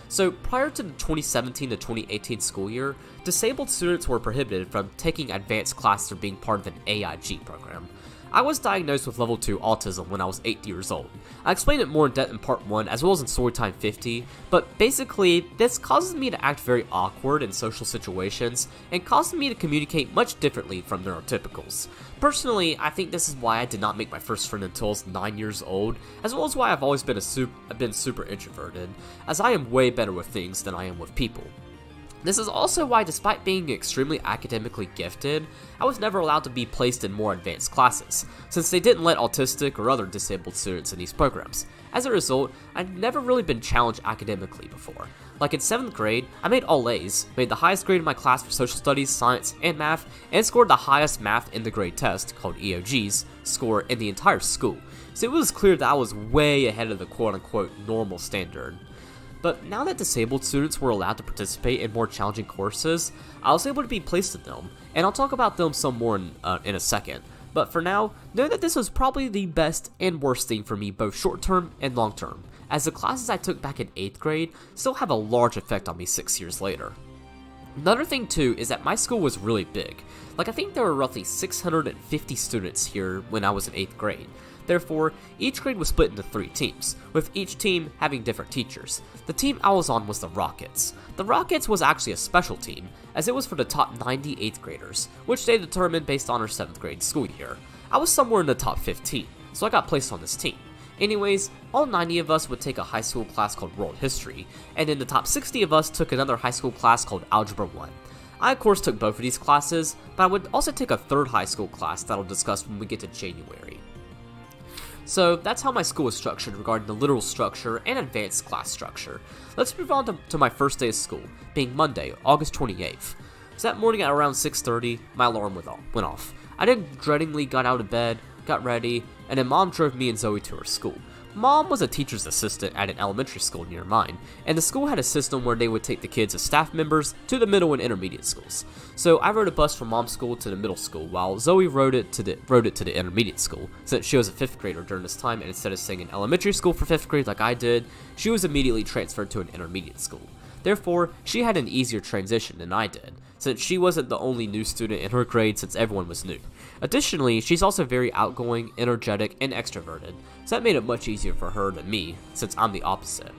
So prior to the 2017 to 2018 school year, disabled students were prohibited from taking advanced classes or being part of an AIG program. I was diagnosed with level 2 autism when I was 8 years old. I explained it more in depth in part 1 as well as in Storytime 50, but basically, this causes me to act very awkward in social situations and causes me to communicate much differently from neurotypicals. Personally, I think this is why I did not make my first friend until I was 9 years old, as well as why I've always been super introverted, as I am way better with things than I am with people. This is also why, despite being extremely academically gifted, I was never allowed to be placed in more advanced classes, since they didn't let autistic or other disabled students in these programs. As a result, I'd never really been challenged academically before. Like in 7th grade, I made all A's, made the highest grade in my class for social studies, science, and math, and scored the highest math in the grade test, called EOG's, score in the entire school. So it was clear that I was way ahead of the quote-unquote normal standard. But now that disabled students were allowed to participate in more challenging courses, I was able to be placed in them, and I'll talk about them some more in a second. But for now, know that this was probably the best and worst thing for me both short-term and long-term, as the classes I took back in 8th grade still have a large effect on me 6 years later. Another thing too is that my school was really big. Like I think there were roughly 650 students here when I was in 8th grade. Therefore, each grade was split into 3 teams, with each team having different teachers. The team I was on was the Rockets. The Rockets was actually a special team, as it was for the top 90 8th graders, which they determined based on our 7th grade school year. I was somewhere in the top 15, so I got placed on this team. Anyways, all 90 of us would take a high school class called World History, and then the top 60 of us took another high school class called Algebra 1. I of course took both of these classes, but I would also take a third high school class that I'll discuss when we get to January. So that's how my school is structured regarding the literal structure and advanced class structure. Let's move on to my first day of school, being Monday, August 28th. So that morning at around 6:30, my alarm went off. I then dreadingly got out of bed, got ready, and then Mom drove me and Zoe to her school. Mom was a teacher's assistant at an elementary school near mine, and the school had a system where they would take the kids as staff members to the middle and intermediate schools. So I rode a bus from Mom's school to the middle school, while Zoe rode it to the intermediate school, since she was a 5th grader during this time, and instead of staying in elementary school for 5th grade like I did, she was immediately transferred to an intermediate school. Therefore, she had an easier transition than I did, since she wasn't the only new student in her grade since everyone was new. Additionally, she's also very outgoing, energetic, and extroverted, so that made it much easier for her than me, since I'm the opposite.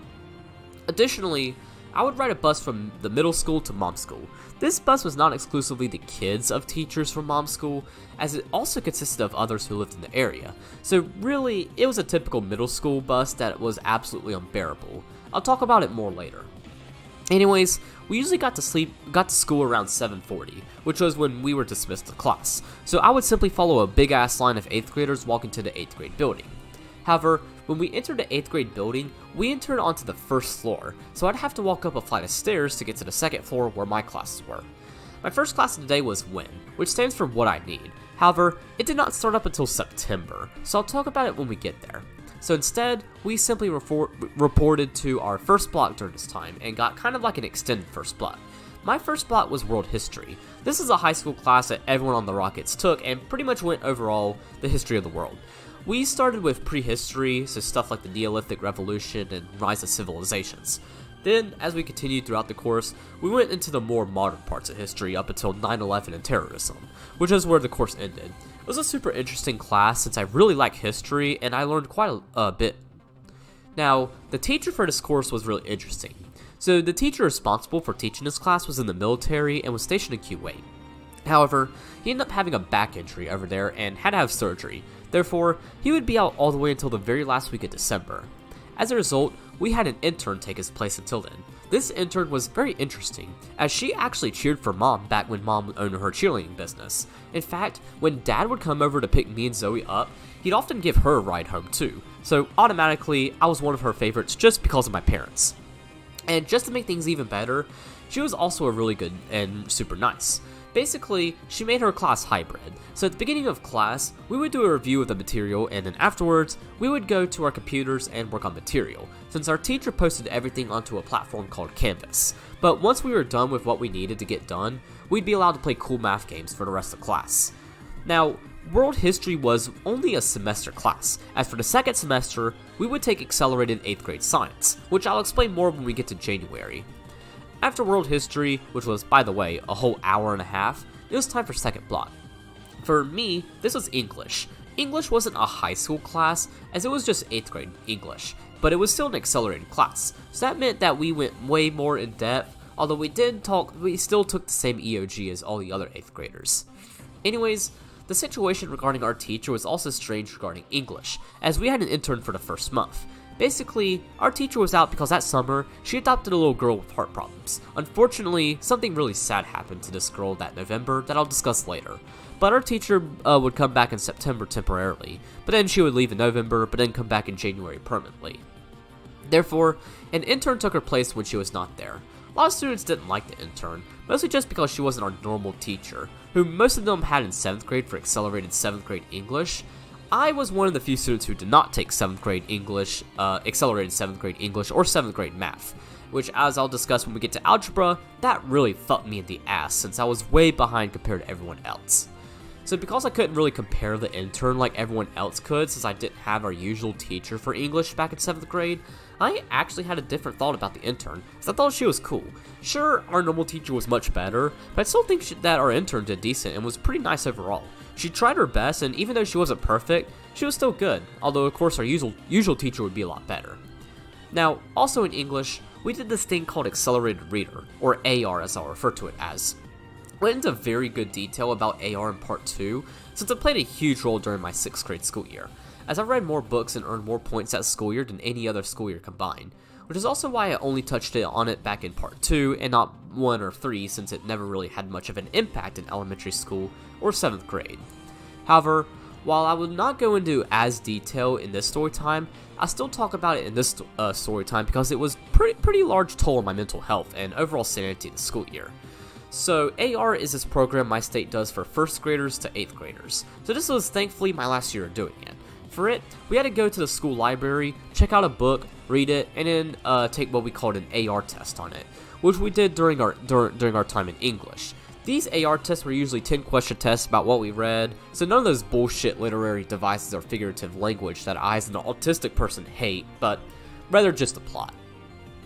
Additionally, I would ride a bus from the middle school to Mom's school. This bus was not exclusively the kids of teachers from Mom's school, as it also consisted of others who lived in the area. So really, it was a typical middle school bus that was absolutely unbearable. I'll talk about it more later. Anyways, we usually got to school around 7:40, which was when we were dismissed to class, so I would simply follow a big ass line of 8th graders walking to the 8th grade building. However, when we entered the 8th grade building, we entered onto the first floor, so I'd have to walk up a flight of stairs to get to the 2nd floor where my classes were. My first class of the day was WIN, which stands for What I Need. However, it did not start up until September, so I'll talk about it when we get there. So instead, we simply reported to our first block during this time, and got kind of like an extended first block. My first block was World History. This is a high school class that everyone on the Rockets took, and pretty much went over the history of the world. We started with prehistory, so stuff like the Neolithic Revolution and rise of civilizations. Then, as we continued throughout the course, we went into the more modern parts of history up until 9/11 and terrorism, which is where the course ended. It was a super interesting class since I really like history and I learned quite a bit. Now, the teacher for this course was really interesting. So the teacher responsible for teaching this class was in the military and was stationed in Kuwait. However, he ended up having a back injury over there and had to have surgery. Therefore, he would be out all the way until the very last week of December. As a result, we had an intern take his place until then. This intern was very interesting, as she actually cheered for Mom back when Mom owned her cheerleading business. In fact, when Dad would come over to pick me and Zoe up, he'd often give her a ride home too. So automatically, I was one of her favorites just because of my parents. And just to make things even better, she was also a really good and super nice. Basically, she made her class hybrid, so at the beginning of class, we would do a review of the material, and then afterwards, we would go to our computers and work on material, since our teacher posted everything onto a platform called Canvas. But once we were done with what we needed to get done, we'd be allowed to play cool math games for the rest of class. Now, World History was only a semester class. As for the second semester, we would take accelerated 8th grade science, which I'll explain more when we get to January. After World History, which was, by the way, a whole hour and a half, it was time for second block. For me, this was English. English wasn't a high school class, as it was just 8th grade English, but it was still an accelerated class, so that meant that we went way more in depth, although we still took the same EOG as all the other 8th graders. Anyways, the situation regarding our teacher was also strange regarding English, as we had an intern for the first month. Basically, our teacher was out because that summer, she adopted a little girl with heart problems. Unfortunately, something really sad happened to this girl that November that I'll discuss later. But our teacher would come back in September temporarily, but then she would leave in November, but then come back in January permanently. Therefore, an intern took her place when she was not there. A lot of students didn't like the intern, mostly just because she wasn't our normal teacher, who most of them had in 7th grade for accelerated 7th grade English. I was one of the few students who did not take 7th grade English, accelerated 7th grade English, or 7th grade math, which, as I'll discuss when we get to algebra, that really fucked me in the ass since I was way behind compared to everyone else. So because I couldn't really compare the intern like everyone else could since I didn't have our usual teacher for English back in 7th grade, I actually had a different thought about the intern, because I thought she was cool. Sure, our normal teacher was much better, but I still think that our intern did decent and was pretty nice overall. She tried her best, and even though she wasn't perfect, she was still good, although of course our usual teacher would be a lot better. Now, also in English, we did this thing called Accelerated Reader, or AR as I'll refer to it as. Went into very good detail about AR in part 2, since it played a huge role during my 6th grade school year, as I read more books and earned more points that school year than any other school year combined, which is also why I only touched on it back in part 2 and not 1 or 3 since it never really had much of an impact in elementary school or 7th grade. However, while I will not go into as detail in this story time, I'll still talk about it in this story time because it was pretty large toll on my mental health and overall sanity in the school year. So AR is this program my state does for 1st graders to 8th graders. So this was thankfully my last year of doing it. For it, we had to go to the school library, check out a book, read it, and then take what we called an AR test on it, which we did during our time in English. These AR tests were usually 10-question tests about what we read, so none of those bullshit literary devices or figurative language that I as an autistic person hate, but rather just the plot.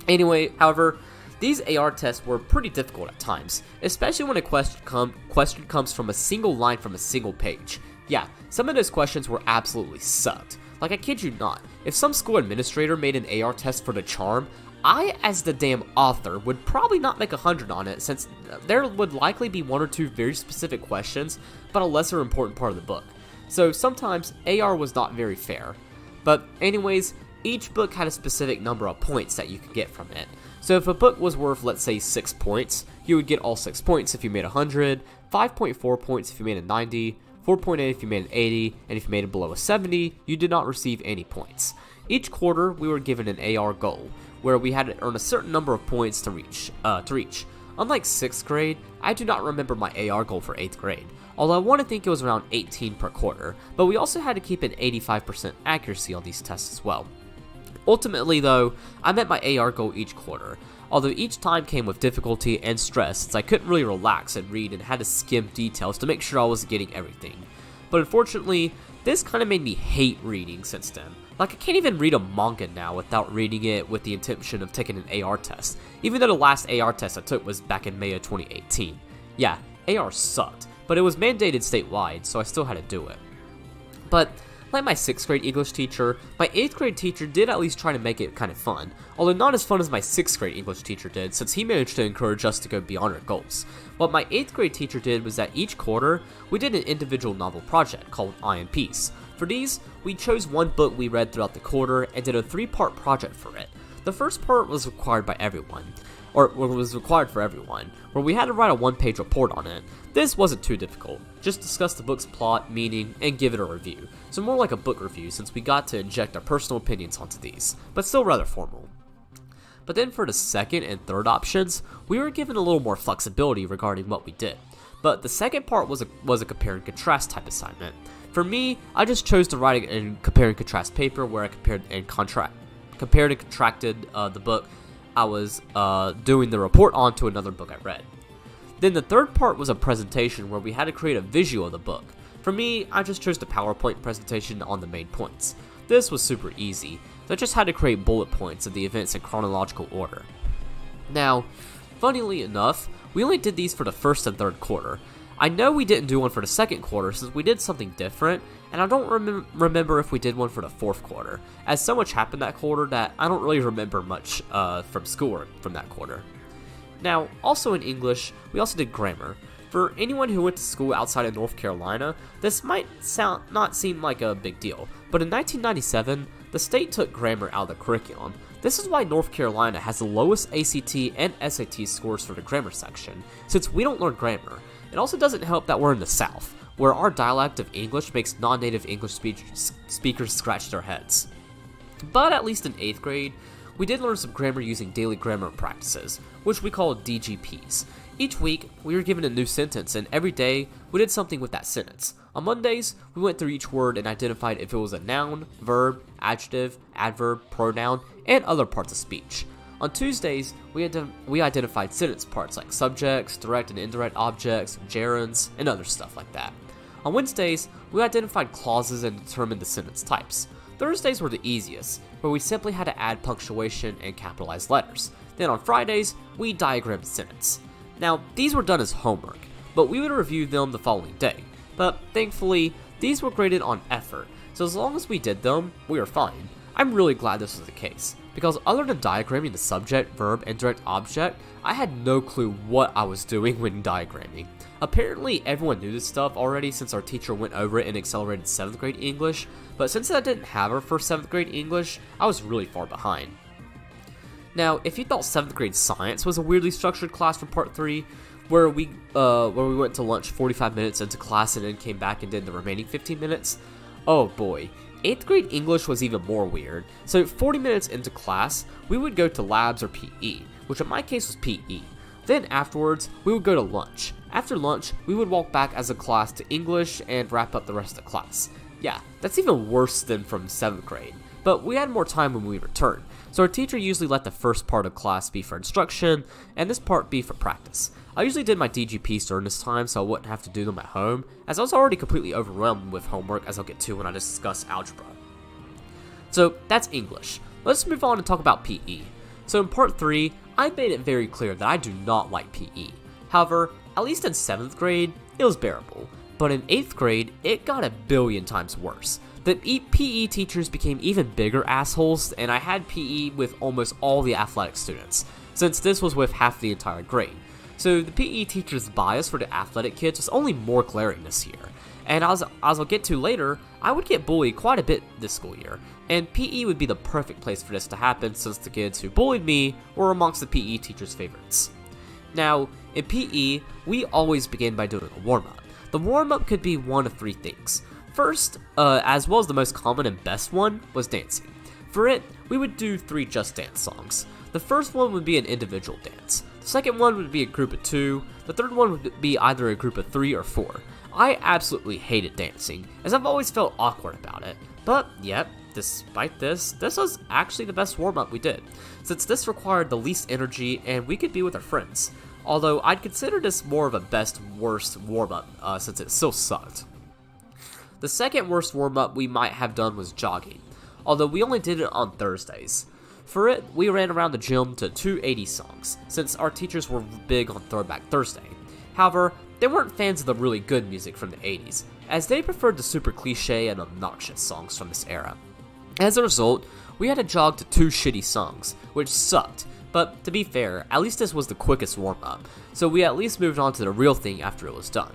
Anyway, however, these AR tests were pretty difficult at times, especially when a question comes from a single line from a single page. Yeah, some of those questions were absolutely sucked. Like, I kid you not, if some school administrator made an AR test for the charm, I, as the damn author, would probably not make 100 on it, since there would likely be 1 or 2 very specific questions, but a lesser important part of the book. So sometimes, AR was not very fair. But anyways, each book had a specific number of points that you could get from it. So if a book was worth, let's say, 6 points, you would get all 6 points if you made 100, 5.4 points if you made a 90, 4.8 if you made an 80, and if you made it below a 70, you did not receive any points. Each quarter, we were given an AR goal, where we had to earn a certain number of points to reach. Unlike 6th grade, I do not remember my AR goal for 8th grade, although I want to think it was around 18 per quarter, but we also had to keep an 85% accuracy on these tests as well. Ultimately though, I met my AR goal each quarter, although each time came with difficulty and stress since I couldn't really relax and read and had to skim details to make sure I was getting everything. But unfortunately, this kind of made me hate reading since then. Like, I can't even read a manga now without reading it with the intention of taking an AR test, even though the last AR test I took was back in May of 2018. Yeah, AR sucked, but it was mandated statewide, so I still had to do it. But Like my 6th grade English teacher, my 8th grade teacher did at least try to make it kind of fun, although not as fun as my 6th grade English teacher did, since he managed to encourage us to go beyond our goals. What my 8th grade teacher did was that each quarter, we did an individual novel project called IMPs. For these, we chose one book we read throughout the quarter and did a 3-part project for it. The first part was required by everyone, where we had to write a 1-page report on it. This wasn't too difficult, just discuss the book's plot, meaning, and give it a review. So more like a book review since we got to inject our personal opinions onto these, but still rather formal. But then for the second and third options, we were given a little more flexibility regarding what we did. But the second part was a compare and contrast type assignment. For me, I just chose to write a compare and contrast paper where I compared and contracted the book I was doing the report on to another book I read. Then the third part was a presentation where we had to create a visual of the book. For me, I just chose the PowerPoint presentation on the main points. This was super easy, so I just had to create bullet points of the events in chronological order. Now, funnily enough, we only did these for the first and third quarter. I know we didn't do one for the second quarter since we did something different, and I don't remember if we did one for the fourth quarter, as so much happened that quarter that I don't really remember much from schoolwork from that quarter. Now, also in English, we also did grammar. For anyone who went to school outside of North Carolina, this might not seem like a big deal, but in 1997, the state took grammar out of the curriculum. This is why North Carolina has the lowest ACT and SAT scores for the grammar section, since we don't learn grammar. It also doesn't help that we're in the South, where our dialect of English makes non-native English speakers scratch their heads. But at least in 8th grade, we did learn some grammar using daily grammar practices, which we call DGPs. Each week, we were given a new sentence, and every day, we did something with that sentence. On Mondays, we went through each word and identified if it was a noun, verb, adjective, adverb, pronoun, and other parts of speech. On Tuesdays, we identified sentence parts like subjects, direct and indirect objects, gerunds, and other stuff like that. On Wednesdays, we identified clauses and determined the sentence types. Thursdays were the easiest, where we simply had to add punctuation and capitalized letters. Then on Fridays, we diagrammed the sentence. Now, these were done as homework, but we would review them the following day. But thankfully, these were graded on effort, so as long as we did them, we were fine. I'm really glad this was the case, because other than diagramming the subject, verb, and direct object, I had no clue what I was doing when diagramming. Apparently, everyone knew this stuff already since our teacher went over it in accelerated 7th grade English, but since I didn't have her for 7th grade English, I was really far behind. Now, if you thought 7th grade science was a weirdly structured class for part 3, where we went to lunch 45 minutes into class and then came back and did the remaining 15 minutes, oh boy. 8th grade English was even more weird. So 40 minutes into class, we would go to labs or PE, which in my case was PE. Then afterwards, we would go to lunch. After lunch, we would walk back as a class to English and wrap up the rest of the class. Yeah, that's even worse than from 7th grade. But we had more time when we returned, so our teacher usually let the first part of class be for instruction, and this part be for practice. I usually did my DGPs during this time so I wouldn't have to do them at home, as I was already completely overwhelmed with homework, as I'll get to when I discuss algebra. So that's English. Let's move on and talk about PE. So in part 3, I made it very clear that I do not like PE. However, at least in 7th grade, it was bearable. But in 8th grade, it got a billion times worse. The PE teachers became even bigger assholes, and I had PE with almost all the athletic students, since this was with half the entire grade. So the PE teacher's bias for the athletic kids was only more glaring this year. And as I'll get to later, I would get bullied quite a bit this school year, and PE would be the perfect place for this to happen since the kids who bullied me were amongst the PE teacher's favorites. Now, in PE, we always begin by doing a warm-up. The warm-up could be one of 3 things. First, as well as the most common and best one, was dancing. For it, we would do 3 Just Dance songs. The first one would be an individual dance. The second one would be a group of 2. The third one would be either a group of 3 or 4. I absolutely hated dancing, as I've always felt awkward about it. But yet, despite this was actually the best warm-up we did, since this required the least energy and we could be with our friends. Although I'd consider this more of a best-worst warm-up, since it still sucked. The second worst warm-up we might have done was jogging, although we only did it on Thursdays. For it, we ran around the gym to 2 80s songs, since our teachers were big on Throwback Thursday. However, they weren't fans of the really good music from the 80s, as they preferred the super cliche and obnoxious songs from this era. As a result, we had to jog to 2 shitty songs, which sucked, but to be fair, at least this was the quickest warm-up, so we at least moved on to the real thing after it was done.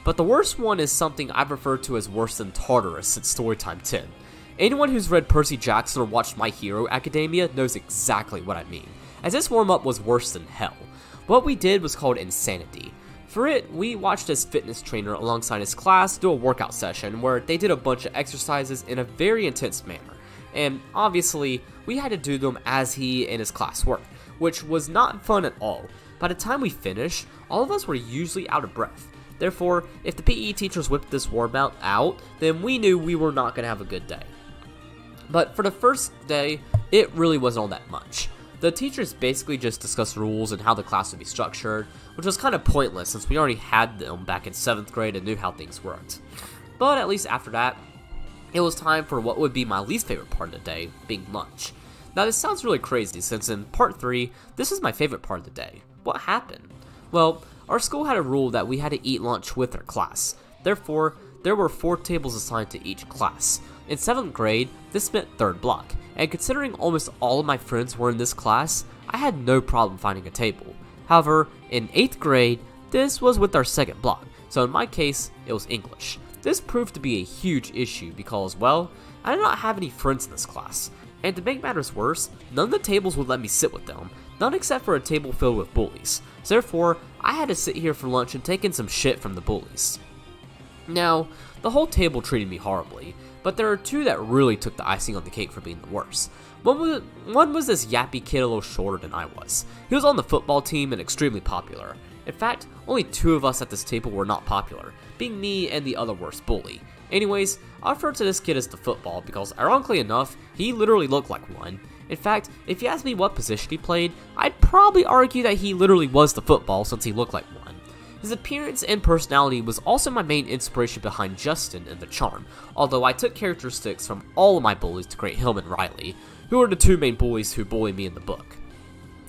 But the worst one is something I've referred to as worse than Tartarus since Storytime 10. Anyone who's read Percy Jackson or watched My Hero Academia knows exactly what I mean, as this warm-up was worse than hell. What we did was called Insanity. For it, we watched his fitness trainer alongside his class do a workout session where they did a bunch of exercises in a very intense manner, and obviously, we had to do them as he and his class worked, which was not fun at all. By the time we finished, all of us were usually out of breath. Therefore, if the PE teachers whipped this warm-up out, then we knew we were not going to have a good day. But for the first day, it really wasn't all that much. The teachers basically just discussed rules and how the class would be structured, which was kind of pointless since we already had them back in 7th grade and knew how things worked. But at least after that, it was time for what would be my least favorite part of the day, being lunch. Now this sounds really crazy since in part 3, this is my favorite part of the day. What happened? Well, our school had a rule that we had to eat lunch with our class. Therefore, there were 4 tables assigned to each class. In 7th grade, this meant 3rd block, and considering almost all of my friends were in this class, I had no problem finding a table. However, in 8th grade, this was with our 2nd block, so in my case, it was English. This proved to be a huge issue because, well, I did not have any friends in this class, and to make matters worse, none of the tables would let me sit with them, none except for a table filled with bullies. So therefore, I had to sit here for lunch and take in some shit from the bullies. Now, the whole table treated me horribly, but there are 2 that really took the icing on the cake for being the worst. One was this yappy kid a little shorter than I was. He was on the football team and extremely popular. In fact, only 2 of us at this table were not popular, being me and the other worst bully. Anyways, I refer to this kid as the football because, ironically enough, he literally looked like one. In fact, if you asked me what position he played, I'd probably argue that he literally was the football since he looked like one. His appearance and personality was also my main inspiration behind Justin and the Charm, although I took characteristics from all of my bullies to create him and Riley, who are the 2 main bullies who bully me in the book.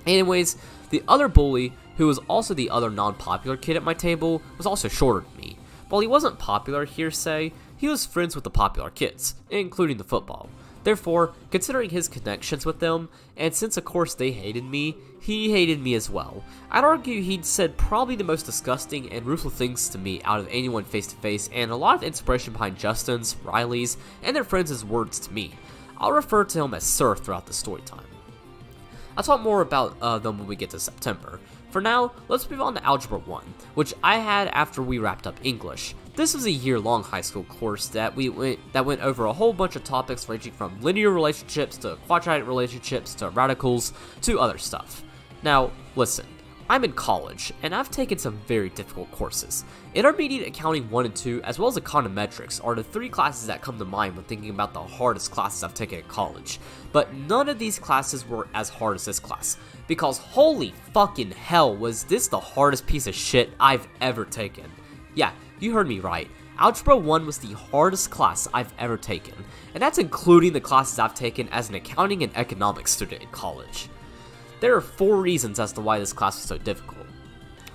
Anyways, the other bully, who was also the other non-popular kid at my table, was also shorter than me. While he wasn't popular, hearsay, he was friends with the popular kids, including the football. Therefore, considering his connections with them, and since of course they hated me, he hated me as well. I'd argue he'd said probably the most disgusting and ruthless things to me out of anyone face to face, and a lot of inspiration behind Justin's, Riley's, and their friends' words to me. I'll refer to him as Sir throughout the story time. I'll talk more about them when we get to September. For now, let's move on to Algebra 1, which I had after we wrapped up English. This was a year-long high school course that went over a whole bunch of topics ranging from linear relationships to quadratic relationships to radicals to other stuff. Now, listen, I'm in college, and I've taken some very difficult courses. Intermediate Accounting 1 and 2, as well as Econometrics, are the 3 classes that come to mind when thinking about the hardest classes I've taken in college. But none of these classes were as hard as this class, because holy fucking hell was this the hardest piece of shit I've ever taken. Yeah, you heard me right. Algebra 1 was the hardest class I've ever taken, and that's including the classes I've taken as an accounting and economics student in college. There are 4 reasons as to why this class was so difficult.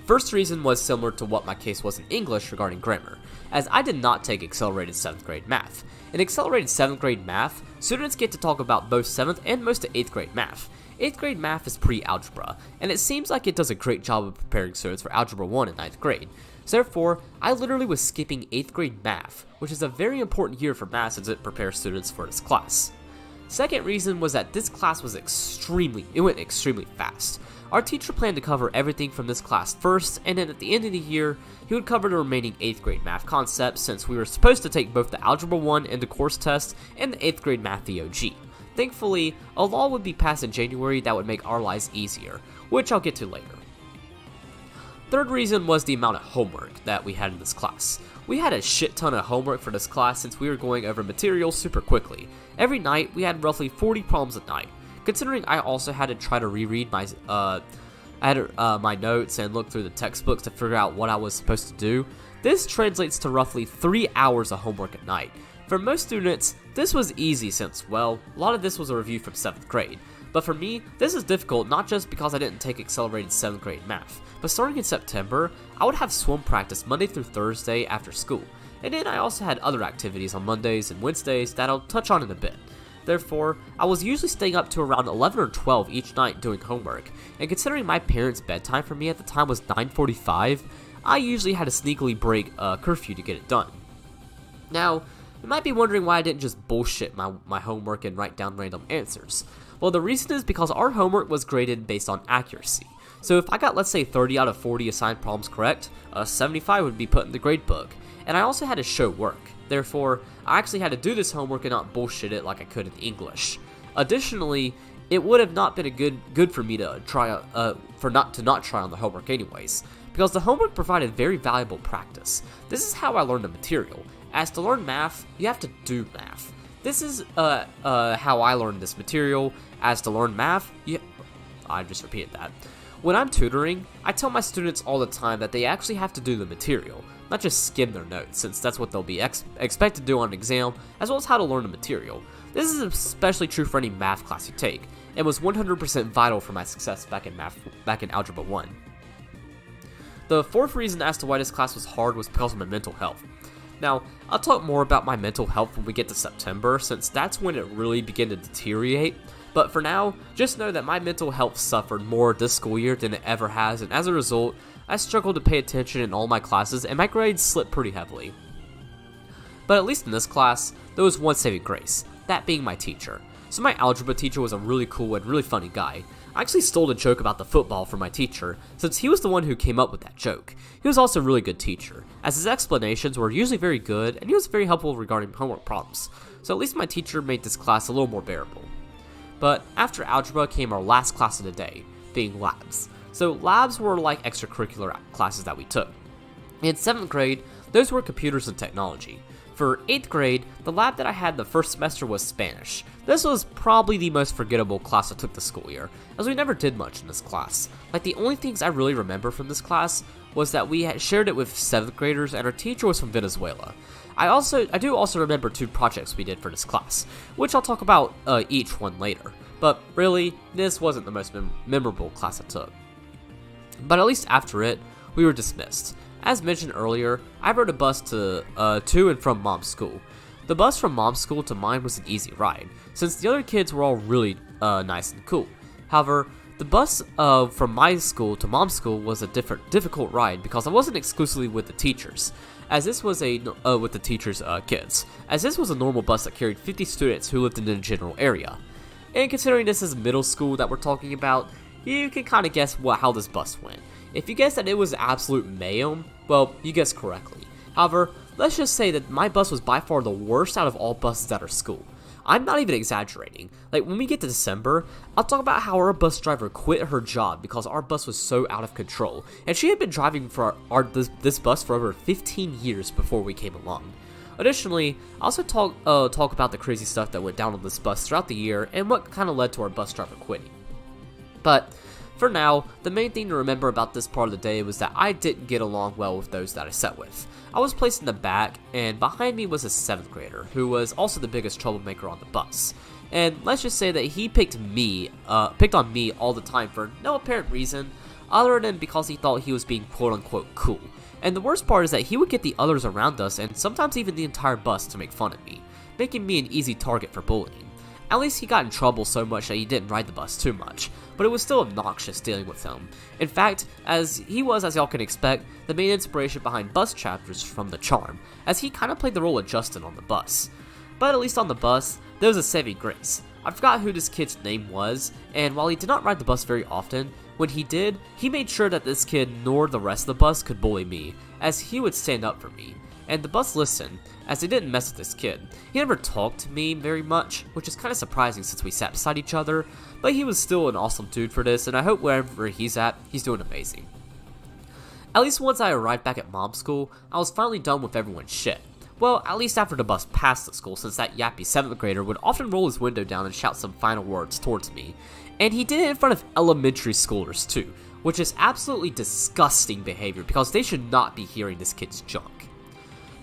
First reason was similar to what my case was in English regarding grammar, as I did not take accelerated 7th grade math. In accelerated 7th grade math, students get to talk about both 7th and most of 8th grade math. 8th grade math is pre-algebra, and it seems like it does a great job of preparing students for Algebra 1 in 9th grade. So therefore, I literally was skipping 8th grade math, which is a very important year for math since it prepares students for this class. Second reason was that this class was went extremely fast. Our teacher planned to cover everything from this class first, and then at the end of the year, he would cover the remaining 8th grade math concepts since we were supposed to take both the Algebra 1 end of course test and the 8th grade math VOG. Thankfully, a law would be passed in January that would make our lives easier, which I'll get to later. Third reason was the amount of homework that we had in this class. We had a shit ton of homework for this class since we were going over material super quickly. Every night, we had roughly 40 problems a night. Considering I also had to try to reread my notes and look through the textbooks to figure out what I was supposed to do, this translates to roughly 3 hours of homework at night. For most students, this was easy since, well, a lot of this was a review from 7th grade. But for me, this is difficult not just because I didn't take accelerated 7th grade math, but starting in September, I would have swim practice Monday through Thursday after school, and then I also had other activities on Mondays and Wednesdays that I'll touch on in a bit. Therefore, I was usually staying up to around 11 or 12 each night doing homework, and considering my parents' bedtime for me at the time was 9:45, I usually had to sneakily break a curfew to get it done. Now, you might be wondering why I didn't just bullshit my homework and write down random answers. Well, the reason is because our homework was graded based on accuracy. So if I got, let's say, 30 out of 40 assigned problems correct, 75 would be put in the grade book. And I also had to show work. Therefore, I actually had to do this homework and not bullshit it like I could in English. Additionally, it would have not been good for me to try not try on the homework anyways, because the homework provided very valuable practice. This is how I learned the material. As to learn math, you have to do math. This is how I learned this material. As to learn math, I just repeated that. When I'm tutoring, I tell my students all the time that they actually have to do the material, not just skim their notes, since that's what they'll be expected to do on an exam, as well as how to learn the material. This is especially true for any math class you take, and was 100% vital for my success back in Algebra 1. The fourth reason as to why this class was hard was because of my mental health. Now, I'll talk more about my mental health when we get to September, since that's when it really began to deteriorate. But for now, just know that my mental health suffered more this school year than it ever has, and as a result, I struggled to pay attention in all my classes, and my grades slipped pretty heavily. But at least in this class, there was one saving grace, that being my teacher. So my algebra teacher was a really cool and really funny guy. I actually stole a joke about the football from my teacher, since he was the one who came up with that joke. He was also a really good teacher, as his explanations were usually very good, and he was very helpful regarding homework problems. So at least my teacher made this class a little more bearable. But after algebra came our last class of the day, being labs. So labs were like extracurricular classes that we took. In 7th grade, those were computers and technology. For 8th grade, the lab that I had the first semester was Spanish. This was probably the most forgettable class I took this school year, as we never did much in this class. Like, the only things I really remember from this class was that we had shared it with 7th graders and our teacher was from Venezuela. I do also remember 2 projects we did for this class, which I'll talk about each one later. But really, this wasn't the most memorable class I took. But at least after it, we were dismissed. As mentioned earlier, I rode a bus to and from mom's school. The bus from mom's school to mine was an easy ride, since the other kids were all really nice and cool. However, the bus from my school to mom's school was a difficult ride because I wasn't exclusively with the teachers, as this was with the teachers' kids, as this was a normal bus that carried 50 students who lived in the general area. And considering this is middle school that we're talking about, you can kind of guess how this bus went. If you guessed that it was absolute mayhem, well, you guessed correctly. However, let's just say that my bus was by far the worst out of all buses at our school. I'm not even exaggerating. Like, when we get to December, I'll talk about how our bus driver quit her job because our bus was so out of control, and she had been driving for this bus for over 15 years before we came along. Additionally, I also talk about the crazy stuff that went down on this bus throughout the year and what kind of led to our bus driver quitting. But for now, the main thing to remember about this part of the day was that I didn't get along well with those that I sat with. I was placed in the back, and behind me was a 7th grader, who was also the biggest troublemaker on the bus. And let's just say that he picked on me all the time for no apparent reason, other than because he thought he was being quote-unquote cool. And the worst part is that he would get the others around us, and sometimes even the entire bus, to make fun of me, making me an easy target for bullying. At least he got in trouble so much that he didn't ride the bus too much, but it was still obnoxious dealing with him. In fact, as he was, as y'all can expect, the main inspiration behind bus chapters from The Charm, as he kind of played the role of Justin on the bus. But at least on the bus, there was a saving grace. I forgot who this kid's name was, and while he did not ride the bus very often, when he did, he made sure that this kid nor the rest of the bus could bully me, as he would stand up for me. And the bus listened, as they didn't mess with this kid. He never talked to me very much, which is kind of surprising since we sat beside each other, but he was still an awesome dude for this, and I hope wherever he's at, he's doing amazing. At least once I arrived back at mom's school, I was finally done with everyone's shit. Well, at least after the bus passed the school, since that yappy 7th grader would often roll his window down and shout some final words towards me. And he did it in front of elementary schoolers too, which is absolutely disgusting behavior because they should not be hearing this kid's junk.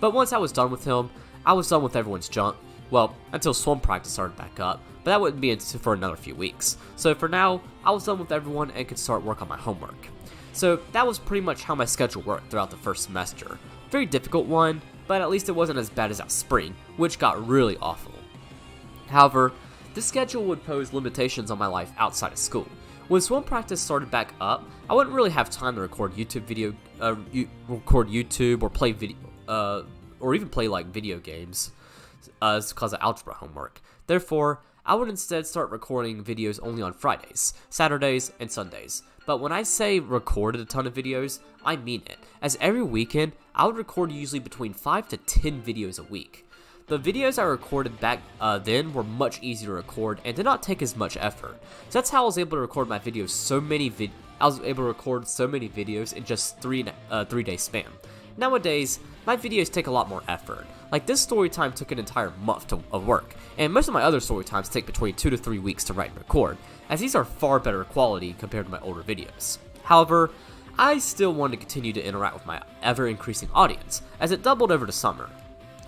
But once I was done with him, I was done with everyone's junk, Well, until swim practice started back up, but that wouldn't be until for another few weeks. So for now, I was done with everyone and could start work on my homework. So that was pretty much how my schedule worked throughout the first semester. Very difficult one, but at least it wasn't as bad as that spring, which got really awful. However, this schedule would pose limitations on my life outside of school. When swim practice started back up, I wouldn't really have time to record YouTube or play video, or even play like video games, because of algebra homework. Therefore, I would instead start recording videos only on Fridays, Saturdays, and Sundays. But when I say recorded a ton of videos, I mean it, as every weekend, I would record usually between 5 to 10 videos a week. The videos I recorded back then were much easier to record and did not take as much effort. So that's how I was able to record my videos I was able to record so many videos in just 3-day span. Nowadays, my videos take a lot more effort. Like this story time took an entire month of work, and most of my other story times take between 2 to 3 weeks to write and record, as these are far better quality compared to my older videos. However, I still wanted to continue to interact with my ever-increasing audience, as it doubled over the summer.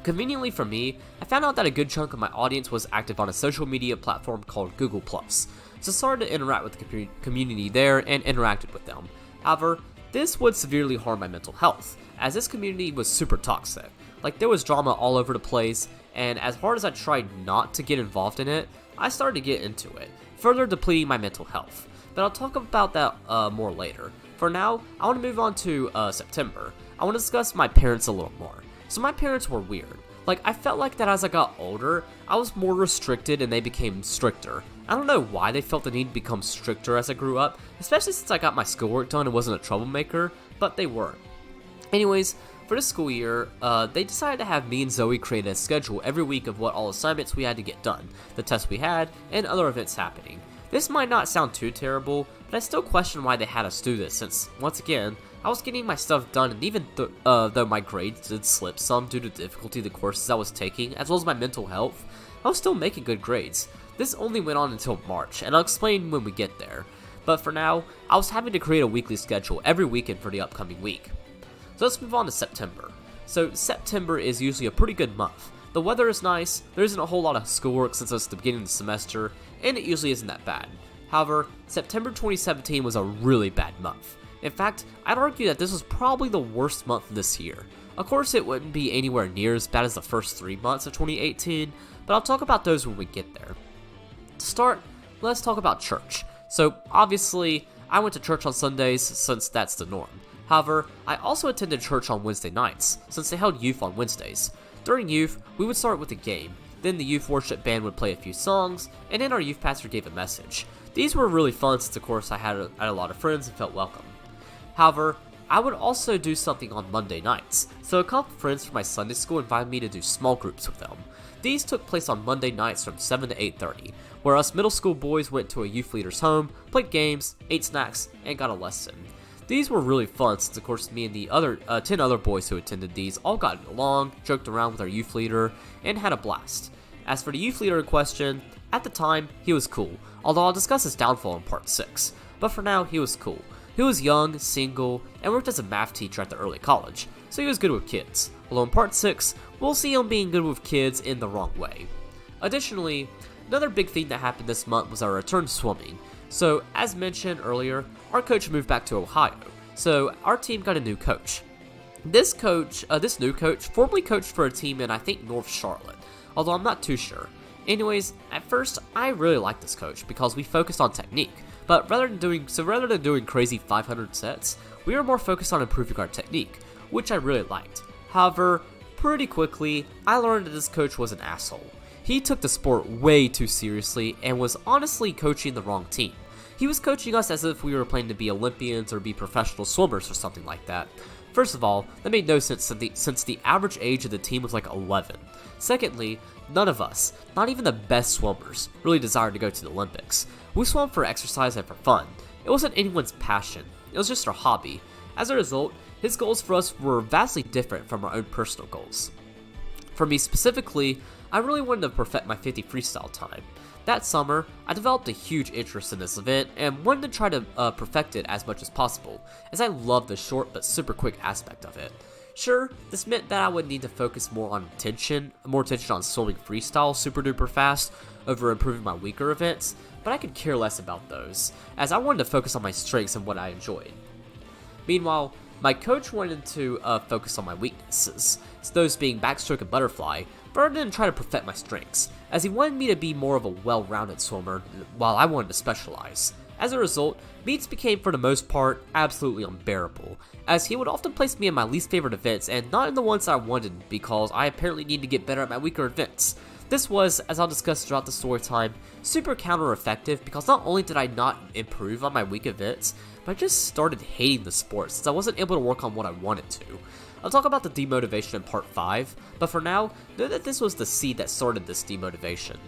Conveniently for me, I found out that a good chunk of my audience was active on a social media platform called Google+, so I started to interact with the community there and interacted with them. However, this would severely harm my mental health, as this community was super toxic. Like, there was drama all over the place, and as hard as I tried not to get involved in it, I started to get into it, further depleting my mental health. But I'll talk about that more later. For now, I want to move on to September. I want to discuss my parents a little more. So my parents were weird. Like, I felt like that as I got older, I was more restricted and they became stricter. I don't know why they felt the need to become stricter as I grew up, especially since I got my schoolwork done and wasn't a troublemaker, but they were. Anyways, for this school year, they decided to have me and Zoe create a schedule every week of what all assignments we had to get done, the tests we had, and other events happening. This might not sound too terrible, but I still question why they had us do this, since, once again, I was getting my stuff done, and even though my grades did slip some due to the difficulty of the courses I was taking, as well as my mental health, I was still making good grades. This only went on until March, and I'll explain when we get there. But for now, I was having to create a weekly schedule every weekend for the upcoming week. So let's move on to September. So September is usually a pretty good month. The weather is nice, there isn't a whole lot of schoolwork since it's the beginning of the semester, and it usually isn't that bad. However, September 2017 was a really bad month. In fact, I'd argue that this was probably the worst month this year. Of course, it wouldn't be anywhere near as bad as the first 3 months of 2018, but I'll talk about those when we get there. To start, let's talk about church. So, obviously, I went to church on Sundays since that's the norm. However, I also attended church on Wednesday nights, since they held youth on Wednesdays. During youth, we would start with a game, then the youth worship band would play a few songs, and then our youth pastor gave a message. These were really fun since of course I had a lot of friends and felt welcome. However, I would also do something on Monday nights, so a couple friends from my Sunday school invited me to do small groups with them. These took place on Monday nights from 7 to 8:30, where us middle school boys went to a youth leader's home, played games, ate snacks, and got a lesson. These were really fun since of course me and the other 10 other boys who attended these all got along, joked around with our youth leader, and had a blast. As for the youth leader in question, at the time, he was cool, although I'll discuss his downfall in part 6, but for now, he was cool. He was young, single, and worked as a math teacher at the early college, so he was good with kids, although in part 6, we'll see him being good with kids in the wrong way. Additionally, another big thing that happened this month was our return to swimming. So, as mentioned earlier, our coach moved back to Ohio, so our team got a new coach. This new coach formerly coached for a team in, I think, North Charlotte, although I'm not too sure. Anyways, at first, I really liked this coach because we focused on technique, but rather than doing crazy 500 sets, we were more focused on improving our technique, which I really liked. However, pretty quickly, I learned that this coach was an asshole. He took the sport way too seriously and was honestly coaching the wrong team. He was coaching us as if we were planning to be Olympians or be professional swimmers or something like that. First of all, that made no sense since the average age of the team was like 11. Secondly, none of us, not even the best swimmers, really desired to go to the Olympics. We swam for exercise and for fun. It wasn't anyone's passion, it was just our hobby. As a result, his goals for us were vastly different from our own personal goals. For me specifically, I really wanted to perfect my 50 freestyle time. That summer, I developed a huge interest in this event and wanted to try to perfect it as much as possible, as I love the short but super quick aspect of it. Sure, this meant that I would need to focus more attention on swimming freestyle super duper fast over improving my weaker events, but I could care less about those, as I wanted to focus on my strengths and what I enjoyed. Meanwhile, my coach wanted to focus on my weaknesses, those being backstroke and butterfly, but I didn't try to perfect my strengths, as he wanted me to be more of a well-rounded swimmer, while I wanted to specialize. As a result, meets became for the most part absolutely unbearable, as he would often place me in my least favorite events and not in the ones I wanted because I apparently need to get better at my weaker events. This was, as I'll discuss throughout the story time, super counter-effective because not only did I not improve on my weak events, but I just started hating the sport since I wasn't able to work on what I wanted to. I'll talk about the demotivation in part 5, but for now, know that this was the seed that started this demotivation.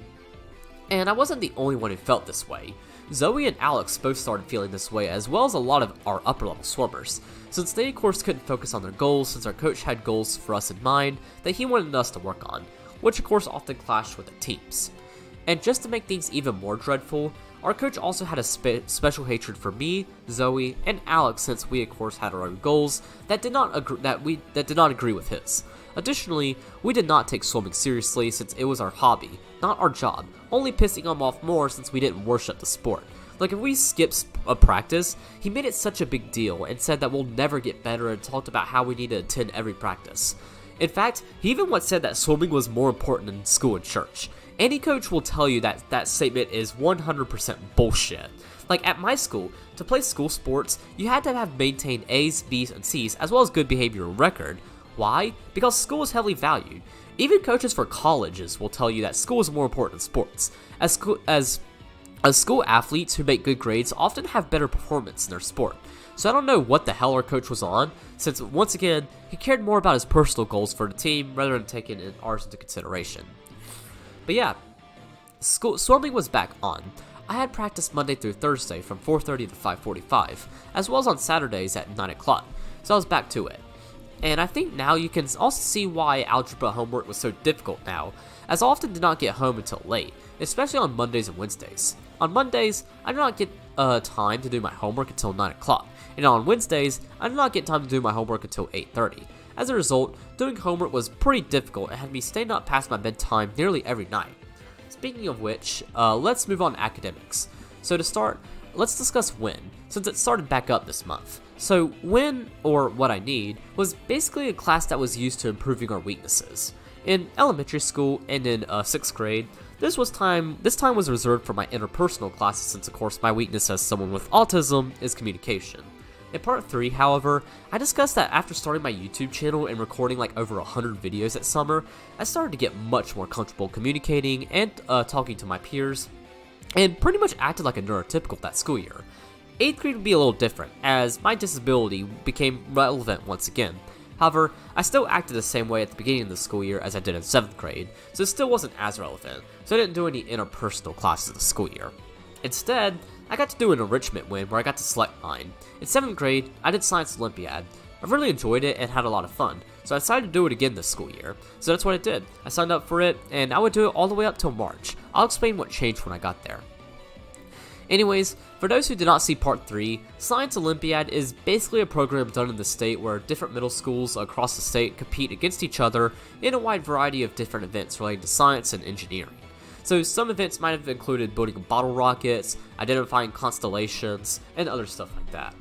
And I wasn't the only one who felt this way. Zoe and Alex both started feeling this way, as well as a lot of our upper level swimmers, since they of course couldn't focus on their goals since our coach had goals for us in mind that he wanted us to work on, which of course often clashed with the teams. And just to make things even more dreadful, our coach also had a special hatred for me, Zoe, and Alex since we of course had our own goals that did not agree with his. Additionally, we did not take swimming seriously since it was our hobby, not our job, only pissing him off more since we didn't worship the sport. Like if we skipped a practice, he made it such a big deal and said that we'll never get better and talked about how we need to attend every practice. In fact, he even once said that swimming was more important than school and church. Any coach will tell you that that statement is 100% bullshit. Like at my school, to play school sports, you had to have maintained A's, B's, and C's, as well as good behavioral record. Why? Because school is heavily valued. Even coaches for colleges will tell you that school is more important than sports, as school athletes who make good grades often have better performance in their sport. So I don't know what the hell our coach was on, since once again, he cared more about his personal goals for the team rather than taking ours into consideration. But yeah, swimming was back on. I had practice Monday through Thursday from 4:30 to 5:45, as well as on Saturdays at 9 o'clock, so I was back to it. And I think now you can also see why algebra homework was so difficult now, as I often did not get home until late, especially on Mondays and Wednesdays. On Mondays, I did not get time to do my homework until 9 o'clock, and on Wednesdays, I did not get time to do my homework until 8:30. As a result, doing homework was pretty difficult and had me staying up past my bedtime nearly every night. Speaking of which, let's move on to academics. So to start, let's discuss WIN, since it started back up this month. So WIN, or What I Need, was basically a class that was used to improving our weaknesses. In elementary school and in 6th grade, this time was reserved for my interpersonal classes since of course my weakness as someone with autism is communication. In part 3, however, I discussed that after starting my YouTube channel and recording like over 100 videos that summer, I started to get much more comfortable communicating and talking to my peers, and pretty much acted like a neurotypical that school year. 8th grade would be a little different, as my disability became relevant once again. However, I still acted the same way at the beginning of the school year as I did in 7th grade, so it still wasn't as relevant, so I didn't do any interpersonal classes this school year. Instead, I got to do an enrichment win where I got to select mine. In 7th grade, I did Science Olympiad. I really enjoyed it and had a lot of fun, so I decided to do it again this school year. So that's what I did. I signed up for it, and I would do it all the way up till March. I'll explain what changed when I got there. Anyways, for those who did not see part 3, Science Olympiad is basically a program done in the state where different middle schools across the state compete against each other in a wide variety of different events related to science and engineering. So some events might have included building bottle rockets, identifying constellations, and other stuff like that.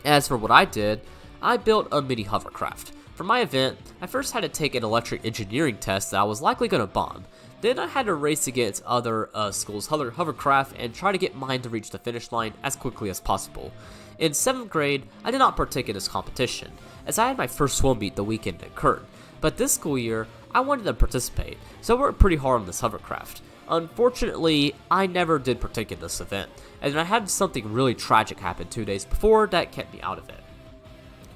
As for what I did, I built a mini hovercraft. For my event, I first had to take an electric engineering test that I was likely going to bomb. Then I had to race against other schools' hovercraft and try to get mine to reach the finish line as quickly as possible. In 7th grade, I did not partake in this competition, as I had my first swim meet the weekend it occurred. But this school year, I wanted to participate, so I worked pretty hard on this hovercraft. Unfortunately, I never did partake in this event, and I had something really tragic happen 2 days before that kept me out of it.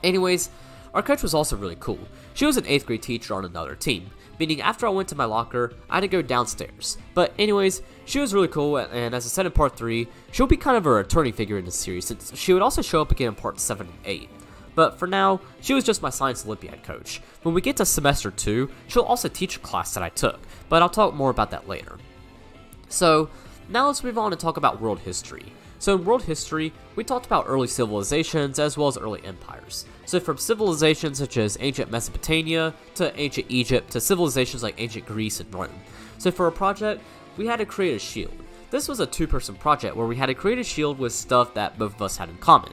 Anyways, our coach was also really cool. She was an 8th grade teacher on another team, meaning after I went to my locker, I had to go downstairs. But anyways, she was really cool, and as I said in part 3, she'll be kind of a returning figure in this series, since she would also show up again in part 7 and 8. But for now, she was just my Science Olympiad coach. When we get to semester 2, she'll also teach a class that I took, but I'll talk more about that later. So, now let's move on and talk about world history. So in world history, we talked about early civilizations as well as early empires. So from civilizations such as ancient Mesopotamia to ancient Egypt to civilizations like ancient Greece and Rome. So for a project, we had to create a shield. This was a two-person project where we had to create a shield with stuff that both of us had in common.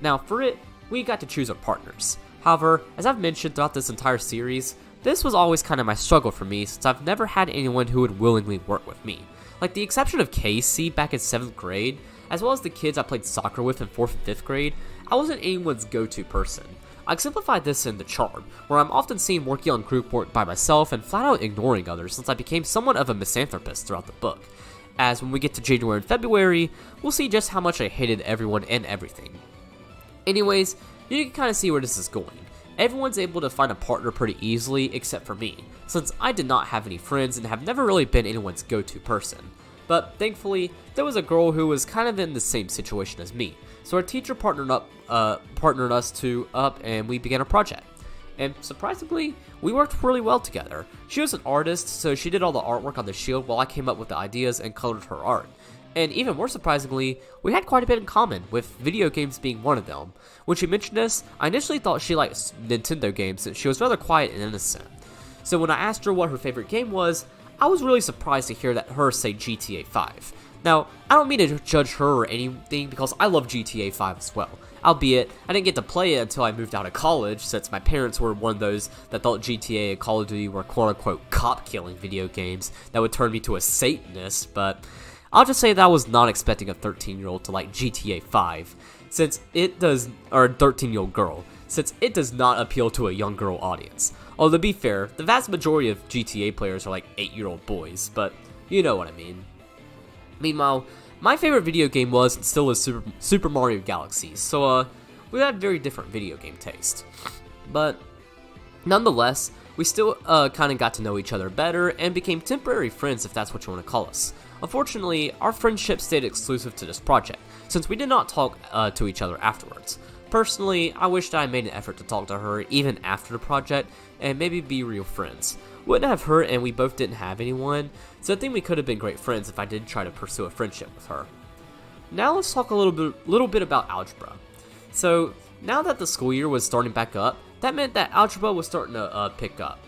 Now for it, we got to choose our partners. However, as I've mentioned throughout this entire series, this was always kind of my struggle for me since I've never had anyone who would willingly work with me. Like the exception of Casey back in 7th grade, as well as the kids I played soccer with in 4th and 5th grade, I wasn't anyone's go-to person. I exemplified this in The Charm, where I'm often seen working on group work by myself and flat out ignoring others since I became somewhat of a misanthropist throughout the book. As when we get to January and February, we'll see just how much I hated everyone and everything. Anyways, you can kind of see where this is going. Everyone's able to find a partner pretty easily except for me, since I did not have any friends and have never really been anyone's go-to person. But thankfully, there was a girl who was kind of in the same situation as me, so our teacher partnered us two up and we began a project. And surprisingly, we worked really well together. She was an artist, so she did all the artwork on the shield while I came up with the ideas and colored her art. And even more surprisingly, we had quite a bit in common, with video games being one of them. When she mentioned this, I initially thought she liked Nintendo games since she was rather quiet and innocent. So when I asked her what her favorite game was, I was really surprised to hear her say GTA 5. Now, I don't mean to judge her or anything because I love GTA 5 as well. Albeit, I didn't get to play it until I moved out of college since my parents were one of those that thought GTA and Call of Duty were quote-unquote cop-killing video games that would turn me to a Satanist, but I'll just say that I was not expecting a 13-year-old to like GTA 5, since it does, or a 13-year-old girl, since it does not appeal to a young girl audience. Although to be fair, the vast majority of GTA players are like 8-year-old boys, but you know what I mean. Meanwhile, my favorite video game was and still is Super Mario Galaxy, so we had very different video game taste. But nonetheless, we still kind of got to know each other better and became temporary friends if that's what you want to call us. Unfortunately, our friendship stayed exclusive to this project, since we did not talk to each other afterwards. Personally, I wished I made an effort to talk to her even after the project and maybe be real friends. Wouldn't have hurt, and we both didn't have anyone, so I think we could have been great friends if I did try to pursue a friendship with her. Now let's talk a little bit about algebra. So now that the school year was starting back up, that meant that algebra was starting to pick up.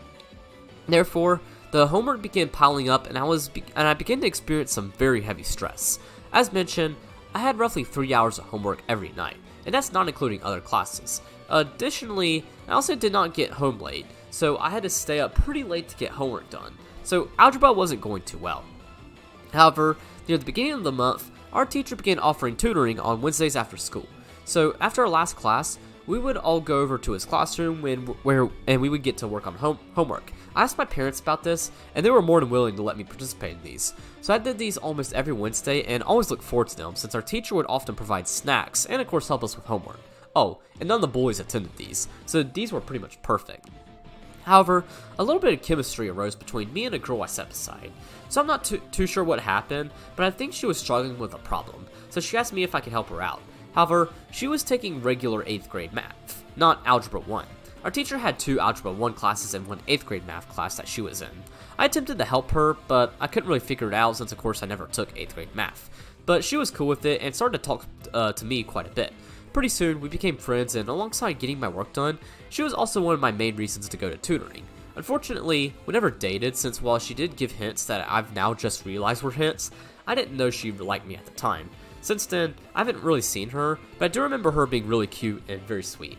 Therefore, the homework began piling up, and I began to experience some very heavy stress. As mentioned, I had roughly 3 hours of homework every night, and that's not including other classes. Additionally, I also did not get home late, so I had to stay up pretty late to get homework done. So algebra wasn't going too well. However, near the beginning of the month, our teacher began offering tutoring on Wednesdays after school. So after our last class, we would all go over to his classroom and we would get to work on homework. I asked my parents about this, and they were more than willing to let me participate in these. So I did these almost every Wednesday and always looked forward to them since our teacher would often provide snacks and of course help us with homework. Oh, and none of the boys attended these, so these were pretty much perfect. However, a little bit of chemistry arose between me and a girl I set beside. So I'm not too sure what happened, but I think she was struggling with a problem, so she asked me if I could help her out. However, she was taking regular 8th grade math, not Algebra 1. Our teacher had 2 Algebra 1 classes and 1 8th grade math class that she was in. I attempted to help her, but I couldn't really figure it out since of course I never took 8th grade math. But she was cool with it and started to talk to me quite a bit. Pretty soon, we became friends, and alongside getting my work done, she was also one of my main reasons to go to tutoring. Unfortunately, we never dated since while she did give hints that I've now just realized were hints, I didn't know she liked me at the time. Since then, I haven't really seen her, but I do remember her being really cute and very sweet.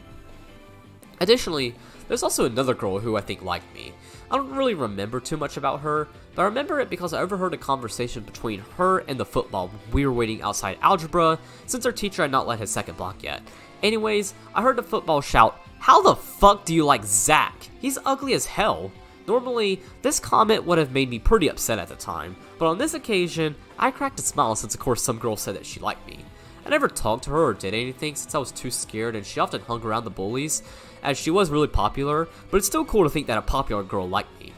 Additionally, there's also another girl who I think liked me. I don't really remember too much about her, but I remember it because I overheard a conversation between her and the football when we were waiting outside algebra, since our teacher had not let his second block yet. Anyways, I heard the football shout, "How the fuck do you like Zach? He's ugly as hell." Normally, this comment would have made me pretty upset at the time, but on this occasion, I cracked a smile since of course some girl said that she liked me. I never talked to her or did anything since I was too scared, and she often hung around the bullies, as she was really popular, but it's still cool to think that a popular girl liked me.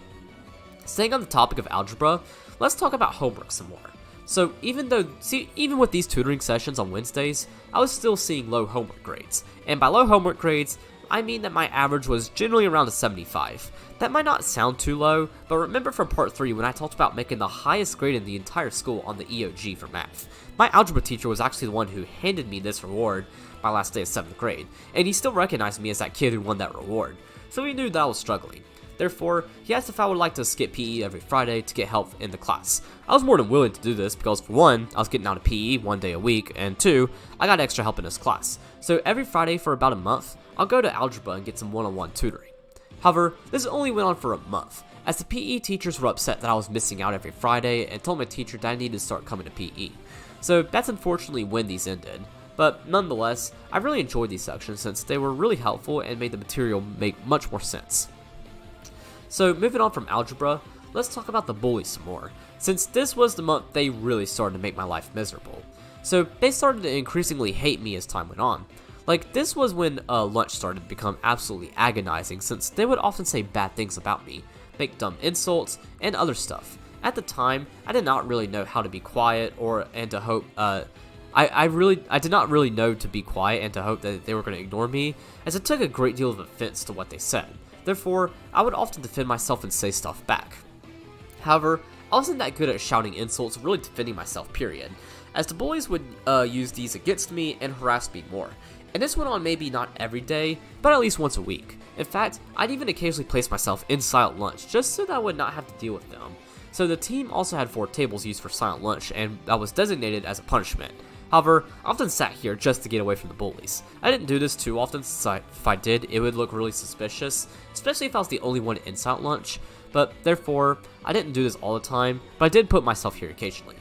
Staying on the topic of algebra, let's talk about homework some more. So even with these tutoring sessions on Wednesdays, I was still seeing low homework grades, and by low homework grades, I mean that my average was generally around a 75. That might not sound too low, but remember from part 3 when I talked about making the highest grade in the entire school on the EOG for math. My algebra teacher was actually the one who handed me this reward my last day of 7th grade, and he still recognized me as that kid who won that reward, so he knew that I was struggling. Therefore, he asked if I would like to skip PE every Friday to get help in the class. I was more than willing to do this because, for one, I was getting out of PE 1 day a week, and 2, I got extra help in this class. So every Friday for about a month, I'll go to algebra and get some one-on-one tutoring. However, this only went on for a month, as the PE teachers were upset that I was missing out every Friday and told my teacher that I needed to start coming to PE. So that's unfortunately when these ended. But nonetheless, I really enjoyed these sections since they were really helpful and made the material make much more sense. So moving on from algebra, let's talk about the bullies some more, since this was the month they really started to make my life miserable. So they started to increasingly hate me as time went on. Like, this was when lunch started to become absolutely agonizing, since they would often say bad things about me, make dumb insults, and other stuff. At the time, I did not really know how to be quiet and to hope, I did not really know to be quiet and to hope that they were going to ignore me, as it took a great deal of offense to what they said. Therefore, I would often defend myself and say stuff back. However, I wasn't that good at shouting insults or really defending myself, period, as the bullies would use these against me and harass me more. And this went on maybe not every day, but at least once a week. In fact, I'd even occasionally place myself in silent lunch just so that I would not have to deal with them. So the team also had 4 tables used for silent lunch, and that was designated as a punishment. However, I often sat here just to get away from the bullies. I didn't do this too often since if I did, it would look really suspicious, especially if I was the only one in silent lunch, but therefore, I didn't do this all the time, but I did put myself here occasionally.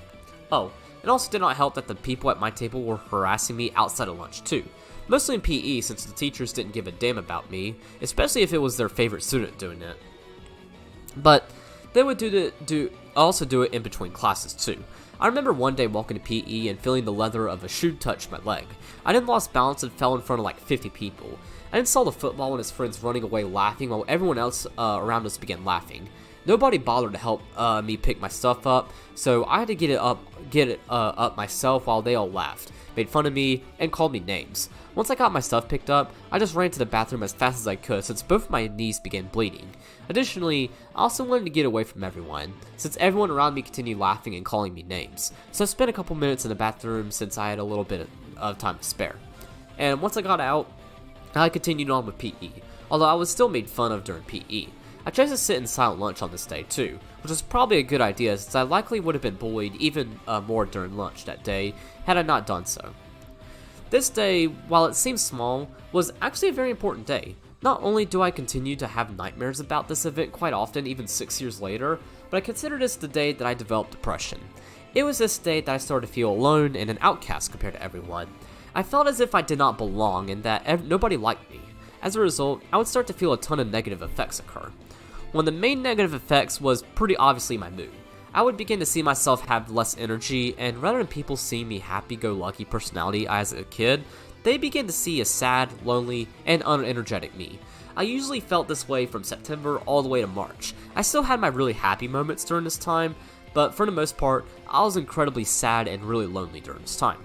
Oh, it also did not help that the people at my table were harassing me outside of lunch too. Mostly in PE since the teachers didn't give a damn about me, especially if it was their favorite student doing it. But they would also do it in between classes too. I remember one day walking to PE and feeling the leather of a shoe touch my leg. I then lost balance and fell in front of like 50 people. I then saw the football and his friends running away laughing while everyone else around us began laughing. Nobody bothered to help me pick my stuff up, so I had to get it up myself while they all laughed, made fun of me, and called me names. Once I got my stuff picked up, I just ran to the bathroom as fast as I could since both of my knees began bleeding. Additionally, I also wanted to get away from everyone, since everyone around me continued laughing and calling me names. So I spent a couple minutes in the bathroom since I had a little bit of time to spare. And once I got out, I continued on with PE, although I was still made fun of during PE. I chose to sit in silent lunch on this day too, which was probably a good idea since I likely would have been bullied even more during lunch that day had I not done so. This day, while it seems small, was actually a very important day. Not only do I continue to have nightmares about this event quite often, even 6 years later, but I consider this the day that I developed depression. It was this day that I started to feel alone and an outcast compared to everyone. I felt as if I did not belong and that nobody liked me. As a result, I would start to feel a ton of negative effects occur. One of the main negative effects was pretty obviously my mood. I would begin to see myself have less energy, and rather than people seeing me happy-go-lucky personality as a kid, they began to see a sad, lonely, and unenergetic me. I usually felt this way from September all the way to March. I still had my really happy moments during this time, but for the most part, I was incredibly sad and really lonely during this time.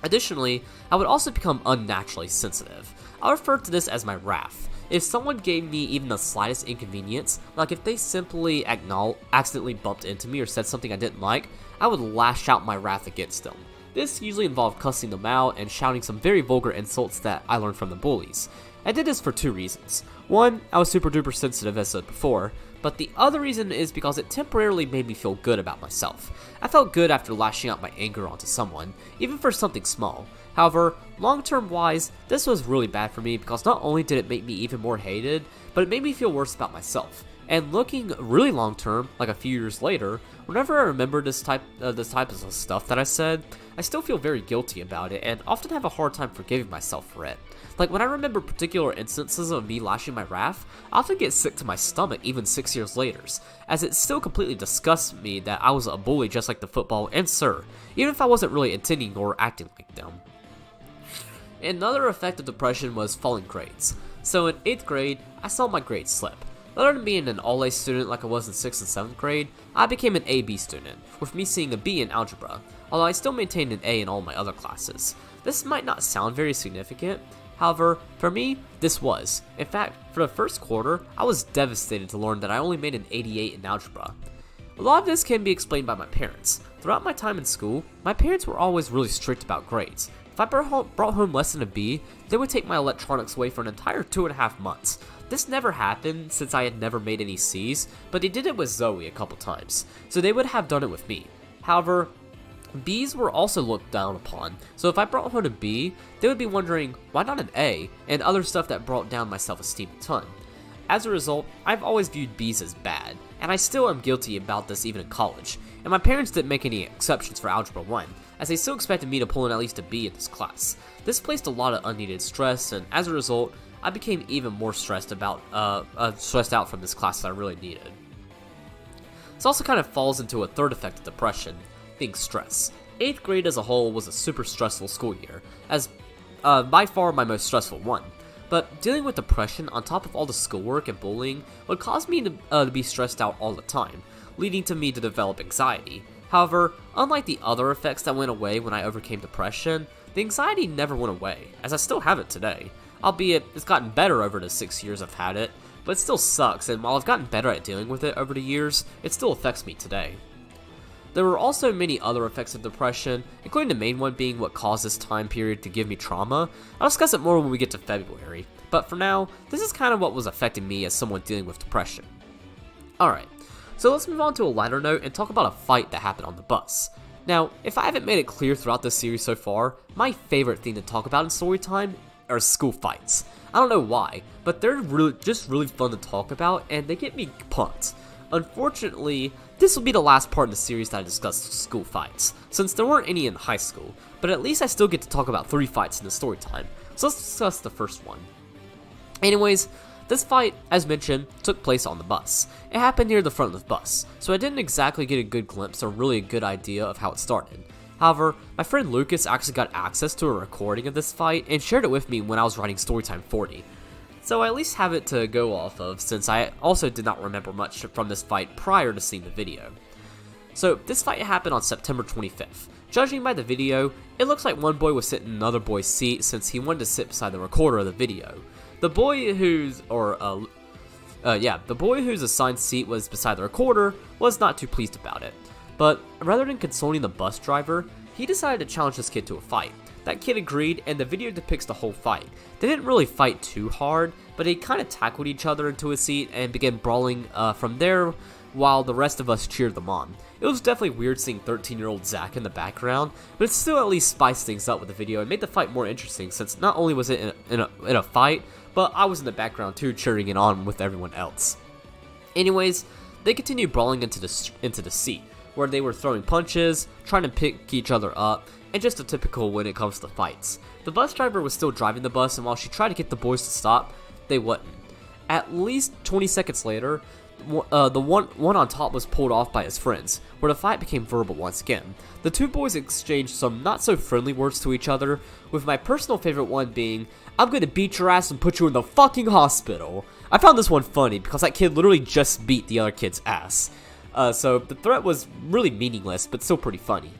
Additionally, I would also become unnaturally sensitive. I refer to this as my wrath. If someone gave me even the slightest inconvenience, like if they simply accidentally bumped into me or said something I didn't like, I would lash out my wrath against them. This usually involved cussing them out and shouting some very vulgar insults that I learned from the bullies. I did this for 2 reasons. One, I was super duper sensitive as I said before, but the other reason is because it temporarily made me feel good about myself. I felt good after lashing out my anger onto someone, even for something small. However, long-term wise, this was really bad for me because not only did it make me even more hated, but it made me feel worse about myself. And looking really long-term, like a few years later, whenever I remember this type of stuff that I said, I still feel very guilty about it and often have a hard time forgiving myself for it. Like when I remember particular instances of me lashing my wrath, I often get sick to my stomach even 6 years later, as it still completely disgusts me that I was a bully just like the football and sir, even if I wasn't really intending or acting like them. Another effect of depression was falling grades. So in 8th grade, I saw my grades slip. Rather than being an all-A student like I was in 6th and 7th grade, I became an AB student, with me seeing a B in algebra, although I still maintained an A in all my other classes. This might not sound very significant, However, for me, this was. In fact, for the first quarter, I was devastated to learn that I only made an 88 in algebra. A lot of this can be explained by my parents. Throughout my time in school, my parents were always really strict about grades. If I brought home less than a B, they would take my electronics away for an entire 2.5 months. This never happened since I had never made any C's, but they did it with Zoe a couple times, so they would have done it with me. However, B's were also looked down upon, so if I brought home a B, they would be wondering, why not an A, and other stuff that brought down my self-esteem a ton. As a result, I've always viewed B's as bad, and I still am guilty about this even in college, and my parents didn't make any exceptions for Algebra 1, as they still expected me to pull in at least a B in this class. This placed a lot of unneeded stress, and as a result, I became even more stressed out from this class that I really needed. This also kind of falls into a third effect of depression, being stress. 8th grade as a whole was a super stressful school year, as by far my most stressful one. But dealing with depression on top of all the schoolwork and bullying would cause me to be stressed out all the time, leading to me to develop anxiety. However, unlike the other effects that went away when I overcame depression, the anxiety never went away, as I still have it today. Albeit, it's gotten better over the 6 years I've had it, but it still sucks, and while I've gotten better at dealing with it over the years, it still affects me today. There were also many other effects of depression, including the main one being what caused this time period to give me trauma. I'll discuss it more when we get to February, but for now, this is kind of what was affecting me as someone dealing with depression. Alright, so let's move on to a lighter note and talk about a fight that happened on the bus. Now, if I haven't made it clear throughout this series so far, my favorite thing to talk about in Storytime are school fights. I don't know why, but they're really fun to talk about, and they get me pumped. Unfortunately, this will be the last part in the series that I discuss school fights, since there weren't any in high school, but at least I still get to talk about 3 fights in the story time, so let's discuss the first one. Anyways, this fight, as mentioned, took place on the bus. It happened near the front of the bus, so I didn't exactly get a good glimpse or really a good idea of how it started. However, my friend Lucas actually got access to a recording of this fight and shared it with me when I was writing Storytime 40. So I at least have it to go off of, since I also did not remember much from this fight prior to seeing the video. So this fight happened on September 25th. Judging by the video, it looks like one boy was sitting in another boy's seat since he wanted to sit beside the recorder of the video. The boy whose assigned seat was beside the recorder was not too pleased about it. But rather than consoling the bus driver, he decided to challenge this kid to a fight. That kid agreed, and the video depicts the whole fight. They didn't really fight too hard, but they kind of tackled each other into a seat and began brawling from there while the rest of us cheered them on. It was definitely weird seeing 13-year-old Zach in the background, but it still at least spiced things up with the video and made the fight more interesting, since not only was it in a fight, but I was in the background too, cheering it on with everyone else. Anyways, they continued brawling into the seat, where they were throwing punches, trying to pick each other up, and just a typical when it comes to fights. The bus driver was still driving the bus, and while she tried to get the boys to stop, they wouldn't. At least 20 seconds later, the one on top was pulled off by his friends, where the fight became verbal once again. The two boys exchanged some not so friendly words to each other, with my personal favorite one being, "I'm gonna beat your ass and put you in the fucking hospital." I found this one funny because that kid literally just beat the other kid's ass. So the threat was really meaningless, but still pretty funny.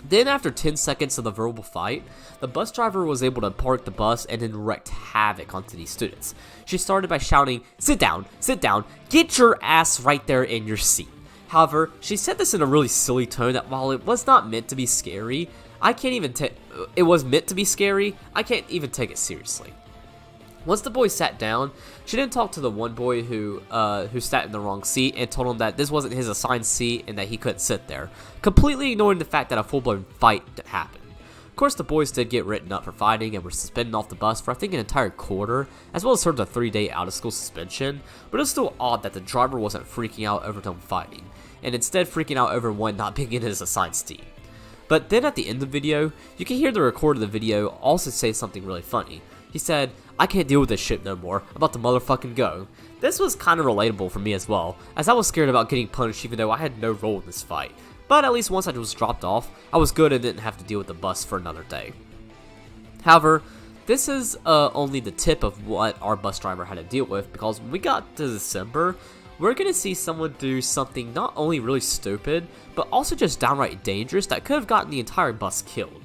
Then after 10 seconds of the verbal fight, the bus driver was able to park the bus and then wreaked havoc onto these students. She started by shouting, sit down, get your ass right there in your seat." However, she said this in a really silly tone that while it was not meant to be scary, it was meant to be scary, I can't even take it seriously. Once the boy sat down, she then talked to the one boy who sat in the wrong seat and told him that this wasn't his assigned seat and that he couldn't sit there, completely ignoring the fact that a full-blown fight happened. Of course, the boys did get written up for fighting and were suspended off the bus for I think an entire quarter, as well as served a 3-day out-of-school suspension, but it was still odd that the driver wasn't freaking out over them fighting, and instead freaking out over one not being in his assigned seat. But then at the end of the video, you can hear the recorder of the video also say something really funny. He said, "I can't deal with this shit no more, I'm about to motherfucking go." This was kind of relatable for me as well, as I was scared about getting punished even though I had no role in this fight. But at least once I was dropped off, I was good and didn't have to deal with the bus for another day. However, this is only the tip of what our bus driver had to deal with, because when we got to December, we're going to see someone do something not only really stupid, but also just downright dangerous that could have gotten the entire bus killed.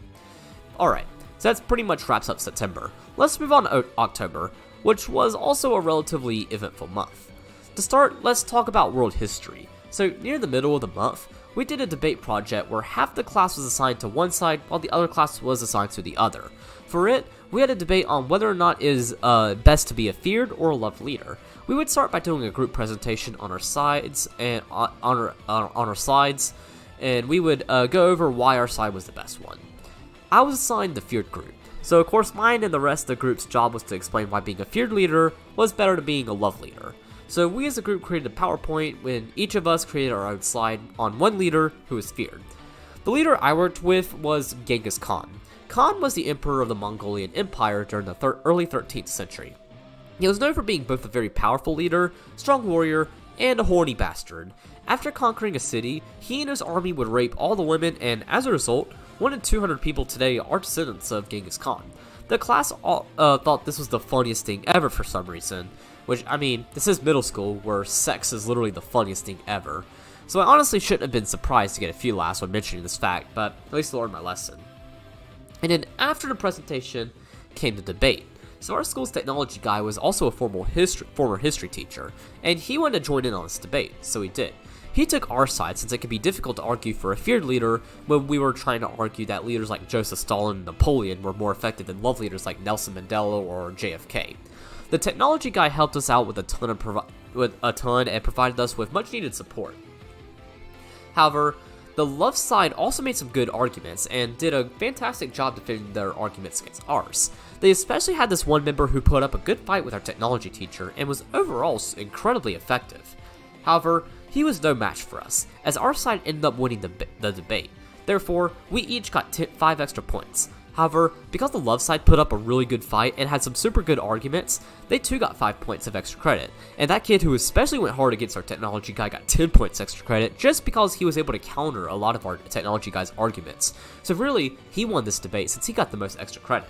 Alright, So that's pretty much wraps up September. Let's move on to October, which was also a relatively eventful month. To start, let's talk about world history. So near the middle of the month, we did a debate project where half the class was assigned to one side while the other class was assigned to the other. For it, we had a debate on whether or not it is best to be a feared or a loved leader. We would start by doing a group presentation on our sides and on our slides, and we would go over why our side was the best one. I was assigned the feared group, so of course mine and the rest of the group's job was to explain why being a feared leader was better than being a loved leader. So we as a group created a PowerPoint when each of us created our own slide on one leader who was feared. The leader I worked with was Genghis Khan. Khan was the emperor of the Mongolian Empire during the early 13th century. He was known for being both a very powerful leader, strong warrior, and a horny bastard. After conquering a city, he and his army would rape all the women, and as a result, 1 in 200 people today are descendants of Genghis Khan. The class thought this was the funniest thing ever for some reason, which, I mean, this is middle school where sex is literally the funniest thing ever. So I honestly shouldn't have been surprised to get a few laughs when mentioning this fact, but at least I learned my lesson. And then after the presentation came the debate. So our school's technology guy was also a former history teacher, and he wanted to join in on this debate, so he did. He took our side since it could be difficult to argue for a feared leader when we were trying to argue that leaders like Joseph Stalin and Napoleon were more effective than love leaders like Nelson Mandela or JFK. The technology guy helped us out with a ton and provided us with much needed support. However, the love side also made some good arguments and did a fantastic job defending their arguments against ours. They especially had this one member who put up a good fight with our technology teacher and was overall incredibly effective. However, he was no match for us, as our side ended up winning the debate. Therefore, we each got 5 extra points. However, because the love side put up a really good fight and had some super good arguments, they too got 5 points of extra credit. And that kid who especially went hard against our technology guy got 10 points extra credit just because he was able to counter a lot of our technology guy's arguments. So really, he won this debate since he got the most extra credit.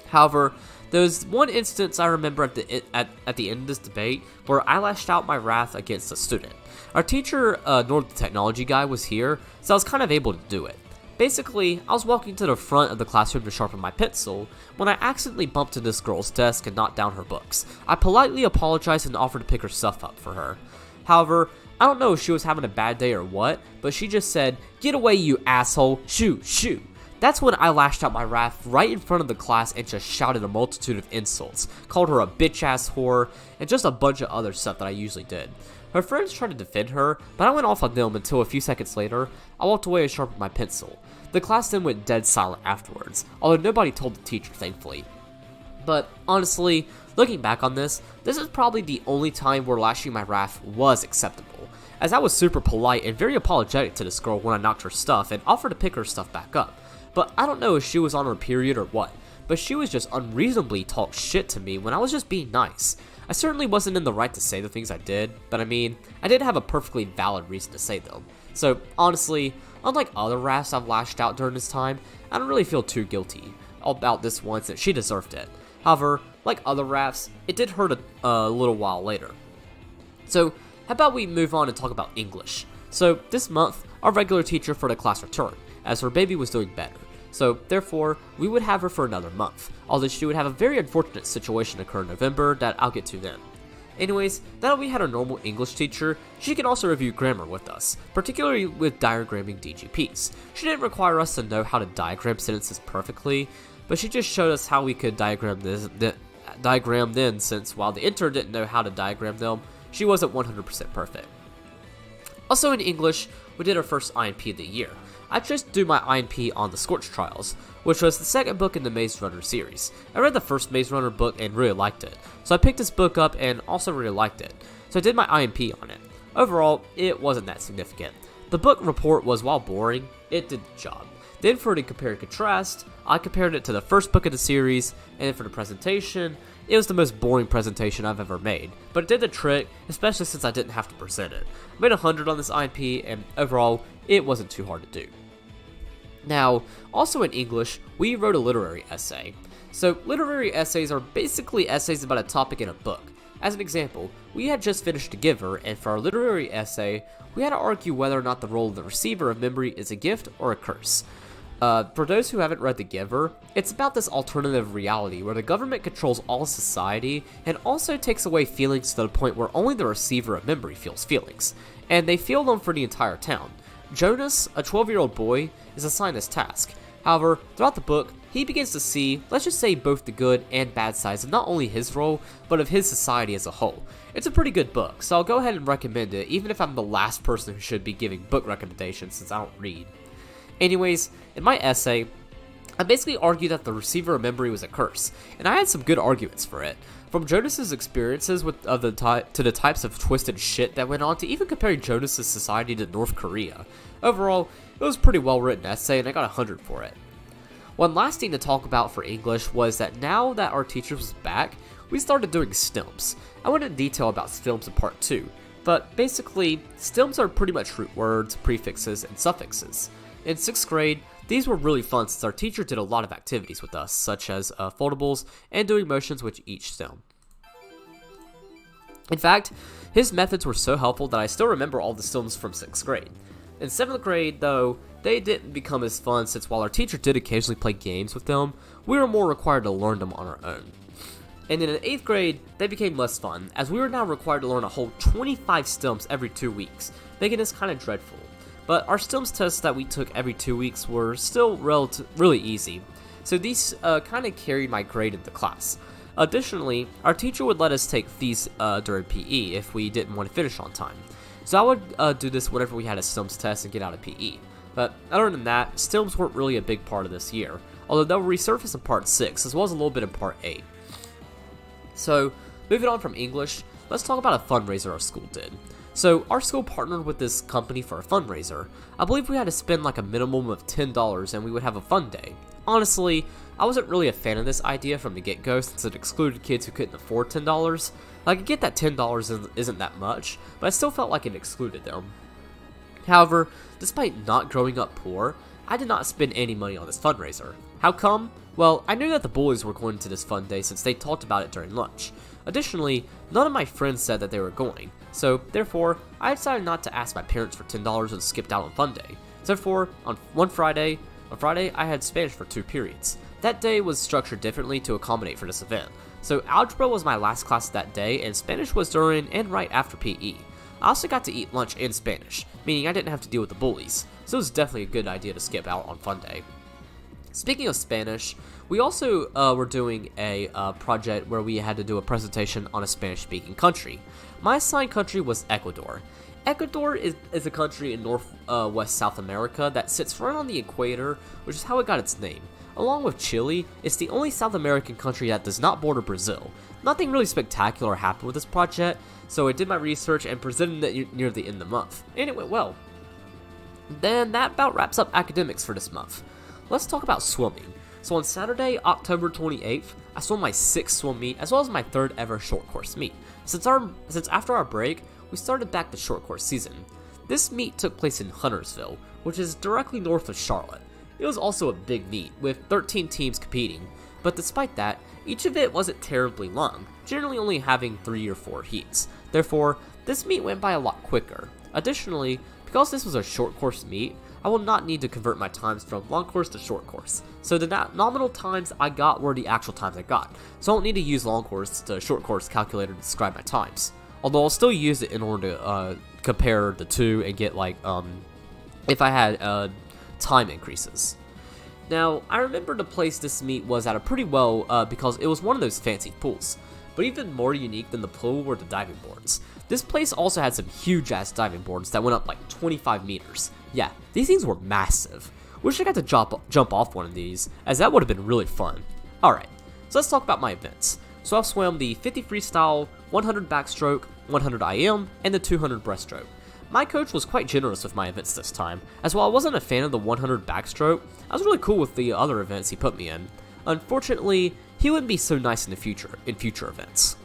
However, there was one instance I remember at the end of this debate where I lashed out my wrath against a student. Our teacher, nor the technology guy, was here, so I was kind of able to do it. Basically, I was walking to the front of the classroom to sharpen my pencil when I accidentally bumped into this girl's desk and knocked down her books. I politely apologized and offered to pick her stuff up for her. However, I don't know if she was having a bad day or what, but she just said, "Get away, you asshole, shoo, shoo." That's when I lashed out my wrath right in front of the class and just shouted a multitude of insults, called her a bitch-ass whore, and just a bunch of other stuff that I usually did. Her friends tried to defend her, but I went off on them until a few seconds later, I walked away and sharpened my pencil. The class then went dead silent afterwards, although nobody told the teacher, thankfully. But honestly, looking back on this is probably the only time where lashing my wrath was acceptable, as I was super polite and very apologetic to this girl when I knocked her stuff and offered to pick her stuff back up. But I don't know if she was on her period or what, but she was just unreasonably talk shit to me when I was just being nice. I certainly wasn't in the right to say the things I did, but I mean, I did have a perfectly valid reason to say them. So honestly, unlike other wraths I've lashed out during this time, I don't really feel too guilty about this one since she deserved it. However, like other wraths, it did hurt a little while later. So how about we move on and talk about English? So this month, our regular teacher for the class returned, as her baby was doing better. So, therefore, we would have her for another month, although she would have a very unfortunate situation occur in November that I'll get to then. Anyways, now that we had a normal English teacher, she could also review grammar with us, particularly with diagramming DGPs. She didn't require us to know how to diagram sentences perfectly, but she just showed us how we could diagram then, since while the intern didn't know how to diagram them, she wasn't 100% perfect. Also in English, we did our first INP of the year. I just do my INP on the Scorch Trials, which was the second book in the Maze Runner series. I read the first Maze Runner book and really liked it, so I picked this book up and also really liked it, so I did my INP on it. Overall, it wasn't that significant. The book report was, while boring, it did the job. Then for the compare and contrast, I compared it to the first book of the series, and then for the presentation, it was the most boring presentation I've ever made, but it did the trick, especially since I didn't have to present it. I made 100 on this INP, and overall, it wasn't too hard to do. Now, also in English, we wrote a literary essay. So, literary essays are basically essays about a topic in a book. As an example, we had just finished The Giver, and for our literary essay, we had to argue whether or not the role of the receiver of memory is a gift or a curse. For those who haven't read The Giver, it's about this alternative reality where the government controls all society and also takes away feelings to the point where only the receiver of memory feels feelings, and they feel them for the entire town. Jonas, a 12-year-old boy, is assigned this task. However, throughout the book, he begins to see, let's just say, both the good and bad sides of not only his role, but of his society as a whole. It's a pretty good book, so I'll go ahead and recommend it, even if I'm the last person who should be giving book recommendations since I don't read. Anyways, in my essay, I basically argued that the receiver of memory was a curse, and I had some good arguments for it. From Jonas's experiences with to the types of twisted shit that went on, to even comparing Jonas's society to North Korea. Overall, it was a pretty well written essay, and I got 100 for it. One last thing to talk about for English was that now that our teacher was back, we started doing stems. I went into detail about stems in part 2, but basically, stems are pretty much root words, prefixes, and suffixes. In 6th grade, these were really fun since our teacher did a lot of activities with us, such as foldables and doing motions with each stem. In fact, his methods were so helpful that I still remember all the stems from 6th grade. In 7th grade, though, they didn't become as fun since while our teacher did occasionally play games with them, we were more required to learn them on our own. And in 8th grade, they became less fun, as we were now required to learn a whole 25 stems every 2 weeks, making this kind of dreadful. But our stems tests that we took every 2 weeks were still really easy, so these kind of carried my grade into class. Additionally, our teacher would let us take these during PE if we didn't want to finish on time. So I would do this whenever we had a stems test and get out of PE. But other than that, stems weren't really a big part of this year, although they'll resurface in part 6 as well as a little bit in part 8. So, moving on from English, let's talk about a fundraiser our school did. So, our school partnered with this company for a fundraiser. I believe we had to spend like a minimum of $10 and we would have a fun day. Honestly, I wasn't really a fan of this idea from the get-go since it excluded kids who couldn't afford $10. Like, I get that $10 isn't that much, but I still felt like it excluded them. However, despite not growing up poor, I did not spend any money on this fundraiser. How come? Well, I knew that the bullies were going to this fun day since they talked about it during lunch. Additionally, none of my friends said that they were going, so therefore, I decided not to ask my parents for $10 and skipped out on fun day. Therefore, on Friday, I had Spanish for 2 periods. That day was structured differently to accommodate for this event. So algebra was my last class that day, and Spanish was during and right after PE. I also got to eat lunch in Spanish, meaning I didn't have to deal with the bullies, so it was definitely a good idea to skip out on fun day. Speaking of Spanish, we also were doing a project where we had to do a presentation on a Spanish-speaking country. My assigned country was Ecuador. Ecuador is a country in northwest South America that sits right on the equator, which is how it got its name. Along with Chile, it's the only South American country that does not border Brazil. Nothing really spectacular happened with this project, so I did my research and presented it near the end of the month, and it went well. Then that about wraps up academics for this month. Let's talk about swimming. So on Saturday, October 28th, I swam my 6th swim meet as well as my 3rd ever short course meet. Since after our break, we started back the short course season. This meet took place in Huntersville, which is directly north of Charlotte. It was also a big meet, with 13 teams competing, but despite that, each of it wasn't terribly long, generally only having 3 or 4 heats. Therefore, this meet went by a lot quicker. Additionally, because this was a short course meet, I will not need to convert my times from long course to short course. So the nominal times I got were the actual times I got, so I don't need to use long course to short course calculator to describe my times. Although I'll still use it in order to compare the two and get like, if I had time increases. Now, I remember the place this meet was at a pretty well because it was one of those fancy pools. But even more unique than the pool were the diving boards. This place also had some huge ass diving boards that went up like 25 meters. Yeah, these things were massive. Wish I got to jump off one of these, as that would have been really fun. Alright, so let's talk about my events. So I've swam the 50 freestyle, 100 backstroke, 100 IM, and the 200 breaststroke. My coach was quite generous with my events this time, as while I wasn't a fan of the 100 backstroke, I was really cool with the other events he put me in. Unfortunately, he wouldn't be so nice in the future events.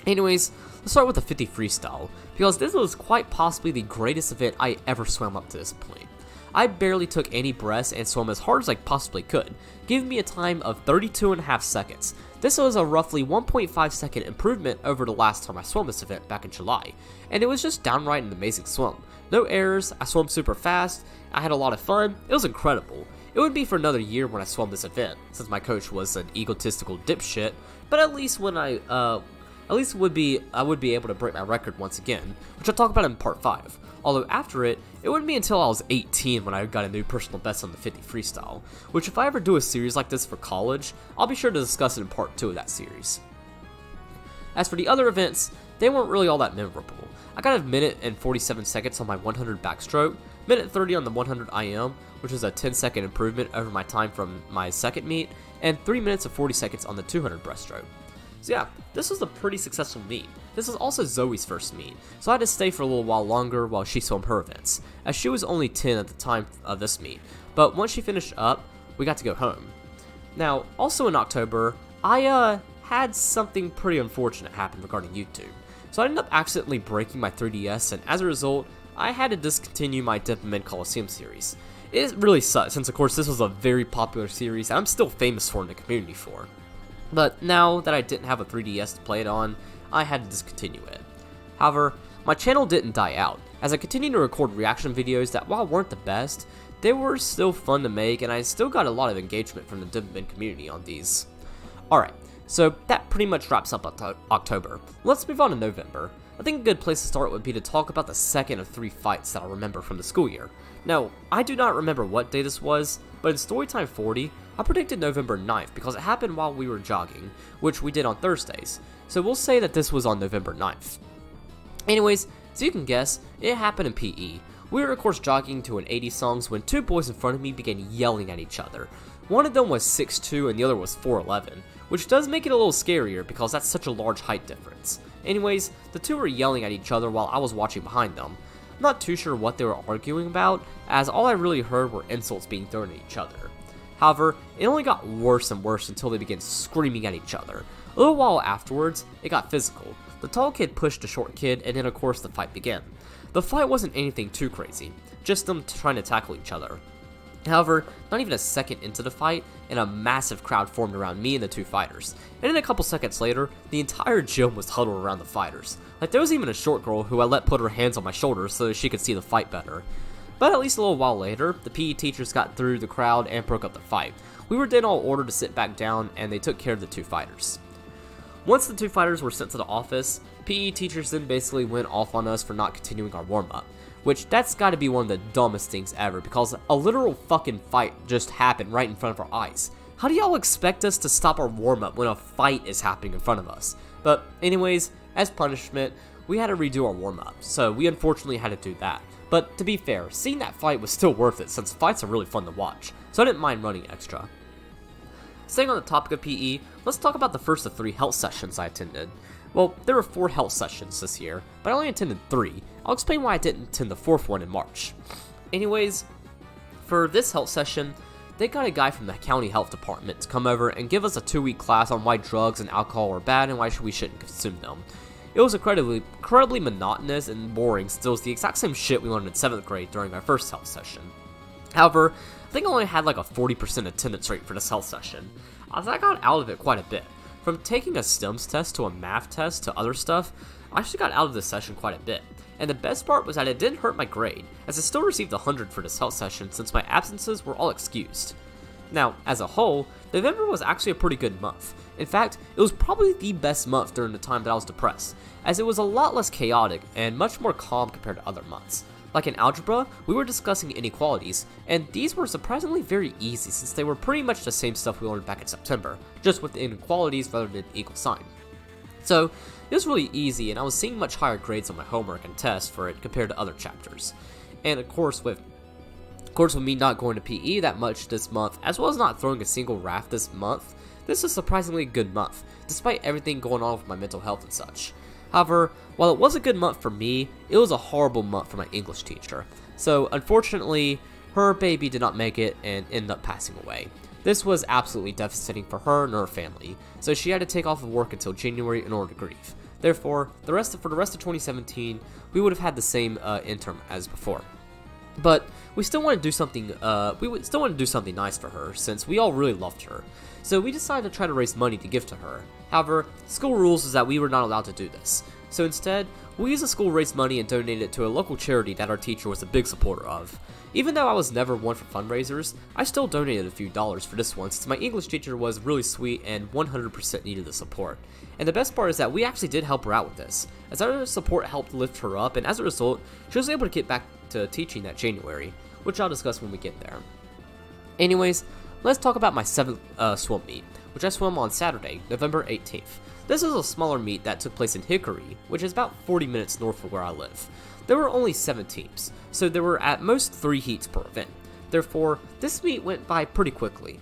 Anyways, let's start with the 50 freestyle, because this was quite possibly the greatest event I ever swam up to this point. I barely took any breaths and swam as hard as I possibly could, giving me a time of 32.5 seconds. This was a roughly 1.5 second improvement over the last time I swam this event back in July, and it was just downright an amazing swim. No errors, I swam super fast, I had a lot of fun, it was incredible. It would be for another year when I swum this event, since my coach was an egotistical dipshit, but at least I would be able to break my record once again, which I'll talk about in part 5. Although after it wouldn't be until I was 18 when I got a new personal best on the 50 freestyle, which if I ever do a series like this for college, I'll be sure to discuss it in part 2 of that series. As for the other events, they weren't really all that memorable. I got a minute and 47 seconds on my 100 backstroke, minute 30 on the 100 IM, which is a 10-second improvement over my time from my second meet, and 3 minutes and 40 seconds on the 200 breaststroke. So yeah, this was a pretty successful meet. This was also Zoe's first meet, so I had to stay for a little while longer while she swam her events, as she was only 10 at the time of this meet, but once she finished up, we got to go home. Now, also in October, I had something pretty unfortunate happen regarding YouTube. So I ended up accidentally breaking my 3DS, and as a result, I had to discontinue my Deadman Coliseum series. It really sucks, since of course this was a very popular series, and I'm still famous for in the community for. But now that I didn't have a 3DS to play it on, I had to discontinue it. However, my channel didn't die out, as I continued to record reaction videos that while weren't the best, they were still fun to make, and I still got a lot of engagement from the Deadman community on these. Alright, so that pretty much wraps up October. Let's move on to November. I think a good place to start would be to talk about the second of 3 fights that I remember from the school year. Now, I do not remember what day this was, but in Storytime 40, I predicted November 9th because it happened while we were jogging, which we did on Thursdays, so we'll say that this was on November 9th. Anyways, as you can guess, it happened in PE. We were of course jogging to an 80s songs when 2 boys in front of me began yelling at each other. One of them was 6'2" and the other was 4'11", which does make it a little scarier because that's such a large height difference. Anyways, the 2 were yelling at each other while I was watching behind them. I'm not too sure what they were arguing about, as all I really heard were insults being thrown at each other. However, it only got worse and worse until they began screaming at each other. A little while afterwards, it got physical. The tall kid pushed the short kid, and then of course the fight began. The fight wasn't anything too crazy, just them trying to tackle each other. However, not even a second into the fight, and a massive crowd formed around me and the 2 fighters. And then a couple seconds later, the entire gym was huddled around the fighters. Like there was even a short girl who I let put her hands on my shoulders so that she could see the fight better. But at least a little while later, the PE teachers got through the crowd and broke up the fight. We were then all ordered to sit back down, and they took care of the 2 fighters. Once the 2 fighters were sent to the office, PE teachers then basically went off on us for not continuing our warm-up. Which, that's gotta be one of the dumbest things ever, because a literal fucking fight just happened right in front of our eyes. How do y'all expect us to stop our warm-up when a fight is happening in front of us? But anyways, as punishment, we had to redo our warm-up, so we unfortunately had to do that. But to be fair, seeing that fight was still worth it since fights are really fun to watch, so I didn't mind running extra. Staying on the topic of PE, let's talk about the first of 3 health sessions I attended. Well, there were 4 health sessions this year, but I only attended 3. I'll explain why I didn't attend the 4th one in March. Anyways, for this health session, they got a guy from the county health department to come over and give us a 2-week class on why drugs and alcohol are bad and why we shouldn't consume them. It was incredibly monotonous and boring, since it was the exact same shit we learned in 7th grade during my first health session. However, I think I only had like a 40% attendance rate for this health session, as I got out of it quite a bit. From taking a STEMS test to a math test to other stuff, I actually got out of this session quite a bit. And the best part was that it didn't hurt my grade, as I still received 100 for this health session since my absences were all excused. Now, as a whole, November was actually a pretty good month. In fact, it was probably the best month during the time that I was depressed, as it was a lot less chaotic and much more calm compared to other months. Like in algebra, we were discussing inequalities, and these were surprisingly very easy since they were pretty much the same stuff we learned back in September, just with the inequalities rather than equal sign. So, it was really easy, and I was seeing much higher grades on my homework and tests for it compared to other chapters. And of course, with me not going to PE that much this month, as well as not throwing a single raft this month, this is a surprisingly good month, despite everything going on with my mental health and such. However, while it was a good month for me, it was a horrible month for my English teacher. So, unfortunately, her baby did not make it and ended up passing away. This was absolutely devastating for her and her family, so she had to take off of work until January in order to grieve. Therefore, for the rest of 2017, we would have had the same interim as before. But we still want to do something. Nice for her, since we all really loved her. So we decided to try to raise money to give to her. However, school rules is that we were not allowed to do this. So instead, we used the school raise money and donated it to a local charity that our teacher was a big supporter of. Even though I was never one for fundraisers, I still donated a few dollars for this one since my English teacher was really sweet and 100% needed the support. And the best part is that we actually did help her out with this, as our support helped lift her up, and as a result, she was able to get back to teaching that January, which I'll discuss when we get there. Anyways, let's talk about my 7th swim meet, which I swam on Saturday, November 18th. This is a smaller meet that took place in Hickory, which is about 40 minutes north of where I live. There were only 7 teams, so there were at most 3 heats per event. Therefore, this meet went by pretty quickly.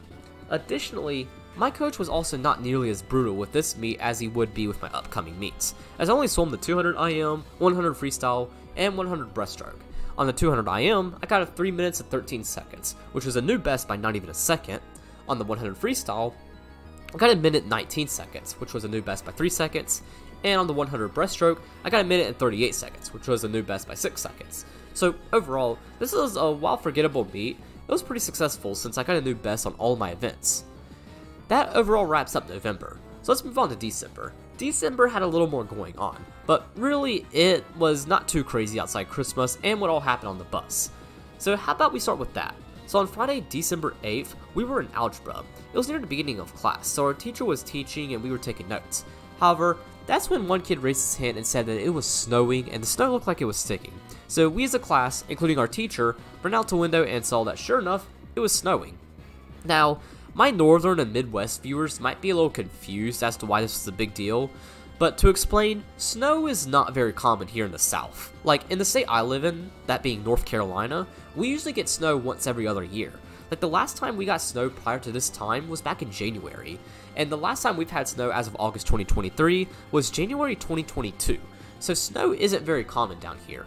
Additionally, my coach was also not nearly as brutal with this meet as he would be with my upcoming meets, as I only swam the 200 IM, 100 freestyle, and 100 breaststroke. On the 200 IM, I got a 3 minutes and 13 seconds, which was a new best by not even a second. On the 100 freestyle, I got a minute 19 seconds, which was a new best by 3 seconds. And on the 100 breaststroke, I got a minute and 38 seconds, which was a new best by 6 seconds. So overall, this was a while forgettable meet. It was pretty successful since I got a new best on all of my events. That overall wraps up November, so let's move on to December. December had a little more going on, but really it was not too crazy outside Christmas and what all happened on the bus. So how about we start with that? So on Friday, December 8th, we were in algebra. It was near the beginning of class, so our teacher was teaching and we were taking notes. However, that's when one kid raised his hand and said that it was snowing and the snow looked like it was sticking. So we as a class, including our teacher, ran out the window and saw that sure enough, it was snowing. Now, my northern and Midwest viewers might be a little confused as to why this was a big deal, but to explain, snow is not very common here in the South. Like, in the state I live in, that being North Carolina, we usually get snow once every other year. Like, the last time we got snow prior to this time was back in January, and the last time we've had snow as of August 2023 was January 2022, so snow isn't very common down here.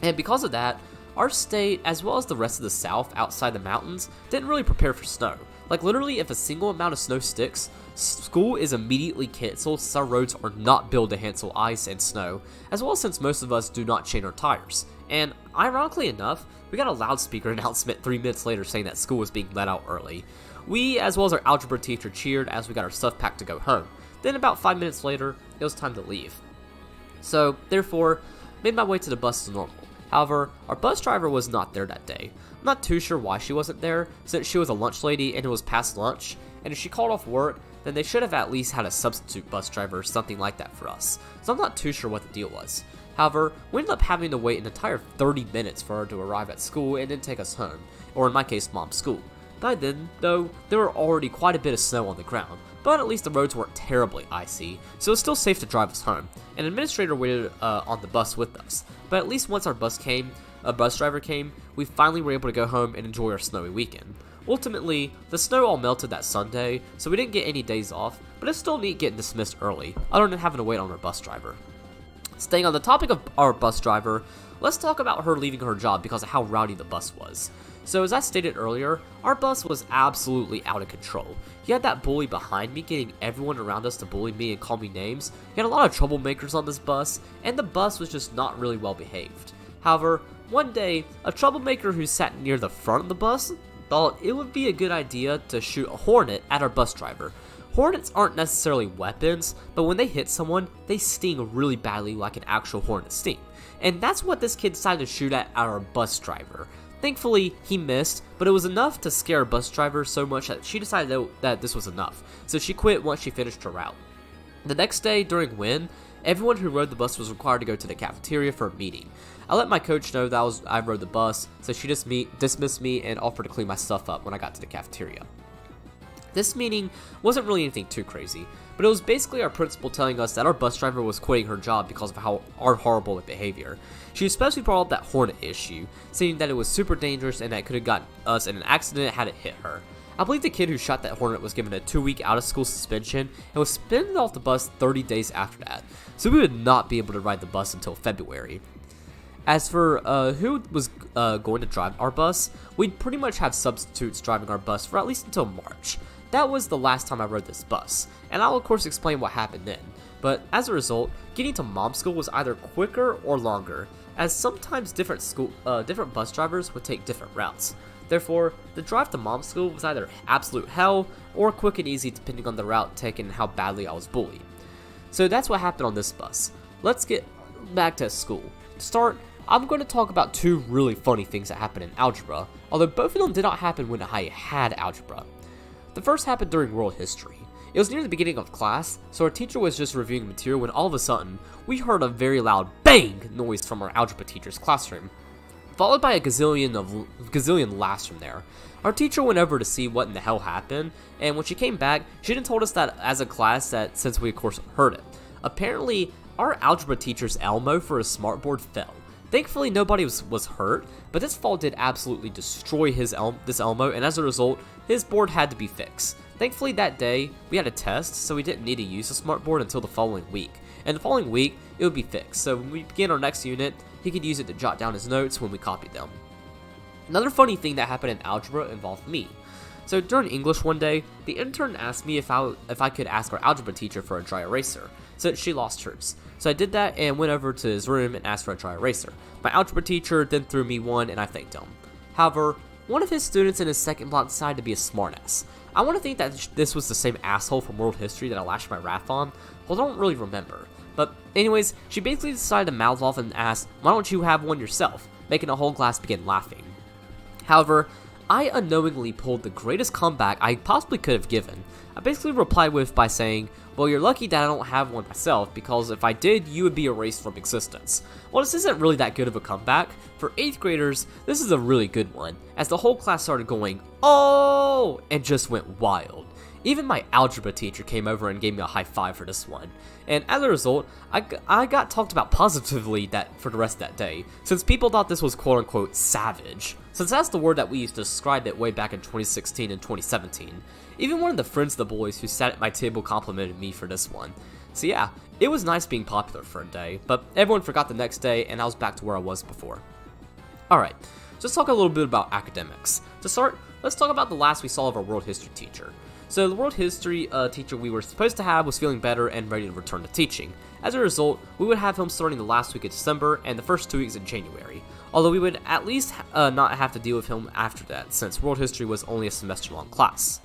And because of that, our state, as well as the rest of the South outside the mountains, didn't really prepare for snow. Like, literally, if a single amount of snow sticks, school is immediately canceled since our roads are not built to handle ice and snow, as well as since most of us do not chain our tires. And ironically enough, we got a loudspeaker announcement 3 minutes later saying that school was being let out early. We, as well as our algebra teacher, cheered as we got our stuff packed to go home. Then about 5 minutes later, it was time to leave. So, therefore, made my way to the bus as normal. However, our bus driver was not there that day. I'm not too sure why she wasn't there, since she was a lunch lady and it was past lunch, and if she called off work, then they should have at least had a substitute bus driver or something like that for us, so I'm not too sure what the deal was. However, we ended up having to wait an entire 30 minutes for her to arrive at school and then take us home, or in my case, mom's school. By then, though, there were already quite a bit of snow on the ground, but at least the roads weren't terribly icy, so it was still safe to drive us home. An administrator waited on the bus with us, but at least once our bus driver came, we finally were able to go home and enjoy our snowy weekend. Ultimately, the snow all melted that Sunday, so we didn't get any days off, but it's still neat getting dismissed early, other than having to wait on our bus driver. Staying on the topic of our bus driver, let's talk about her leaving her job because of how rowdy the bus was. So as I stated earlier, our bus was absolutely out of control. You had that bully behind me getting everyone around us to bully me and call me names. You had a lot of troublemakers on this bus, and the bus was just not really well behaved. However, one day, a troublemaker who sat near the front of the bus thought it would be a good idea to shoot a hornet at our bus driver. Hornets aren't necessarily weapons, but when they hit someone, they sting really badly like an actual hornet sting. And that's what this kid decided to shoot at our bus driver. Thankfully, he missed, but it was enough to scare our bus driver so much that she decided that this was enough, so she quit once she finished her route. The next day, during WIN, everyone who rode the bus was required to go to the cafeteria for a meeting. I let my coach know that I rode the bus, so she dismissed me and offered to clean my stuff up when I got to the cafeteria. This meeting wasn't really anything too crazy, but it was basically our principal telling us that our bus driver was quitting her job because of our horrible behavior. She especially brought up that hornet issue, saying that it was super dangerous and that it could have gotten us in an accident had it hit her. I believe the kid who shot that hornet was given a 2-week out-of-school suspension and was suspended off the bus 30 days after that, so we would not be able to ride the bus until February. As for who was going to drive our bus, we'd pretty much have substitutes driving our bus for at least until March. That was the last time I rode this bus, and I'll of course explain what happened then. But as a result, getting to mom's school was either quicker or longer, as sometimes different bus drivers would take different routes. Therefore, the drive to mom's school was either absolute hell or quick and easy depending on the route taken and how badly I was bullied. So that's what happened on this bus. let's get back to school. To start, I'm going to talk about two really funny things that happened in algebra, although both of them did not happen when I had algebra. The first happened during world history. It was near the beginning of class, so our teacher was just reviewing material when all of a sudden, we heard a very loud bang noise from our algebra teacher's classroom, followed by a gazillion laughs from there. Our teacher went over to see what in the hell happened, and when she came back, she didn't told us that as a class that since we of course heard it. Apparently, our algebra teacher's Elmo for his smartboard fell. Thankfully, nobody was hurt, but this fall did absolutely destroy this Elmo, and as a result, his board had to be fixed. Thankfully, that day, we had a test, so we didn't need to use the smartboard until the following week. And the following week, it would be fixed, so when we begin our next unit, he could use it to jot down his notes when we copied them. Another funny thing that happened in algebra involved me. So during English one day, the intern asked me if I could ask our algebra teacher for a dry eraser, since she lost hers. So I did that and went over to his room and asked for a dry eraser. My algebra teacher then threw me one and I thanked him. However, one of his students in his second block decided to be a smartass. I want to think that this was the same asshole from world history that I lashed my wrath on, well I don't really remember. But anyways, she basically decided to mouth off and asked, why don't you have one yourself, making the whole class begin laughing. However, I unknowingly pulled the greatest comeback I possibly could have given. I basically replied by saying, well, you're lucky that I don't have one myself, because if I did, you would be erased from existence. Well, this isn't really that good of a comeback. For 8th graders, this is a really good one, as the whole class started going, oh, and just went wild. Even my algebra teacher came over and gave me a high five for this one. And as a result, I got talked about positively for the rest of that day, since people thought this was quote-unquote savage, since that's the word that we used to describe it way back in 2016 and 2017. Even one of the friends of the boys who sat at my table complimented me for this one. So yeah, it was nice being popular for a day, but everyone forgot the next day and I was back to where I was before. Alright, let's talk a little bit about academics. To start, let's talk about the last we saw of our world history teacher. So the world history teacher we were supposed to have was feeling better and ready to return to teaching. As a result, we would have him starting the last week of December and the first 2 weeks in January. Although we would at least not have to deal with him after that, since world history was only a semester-long class.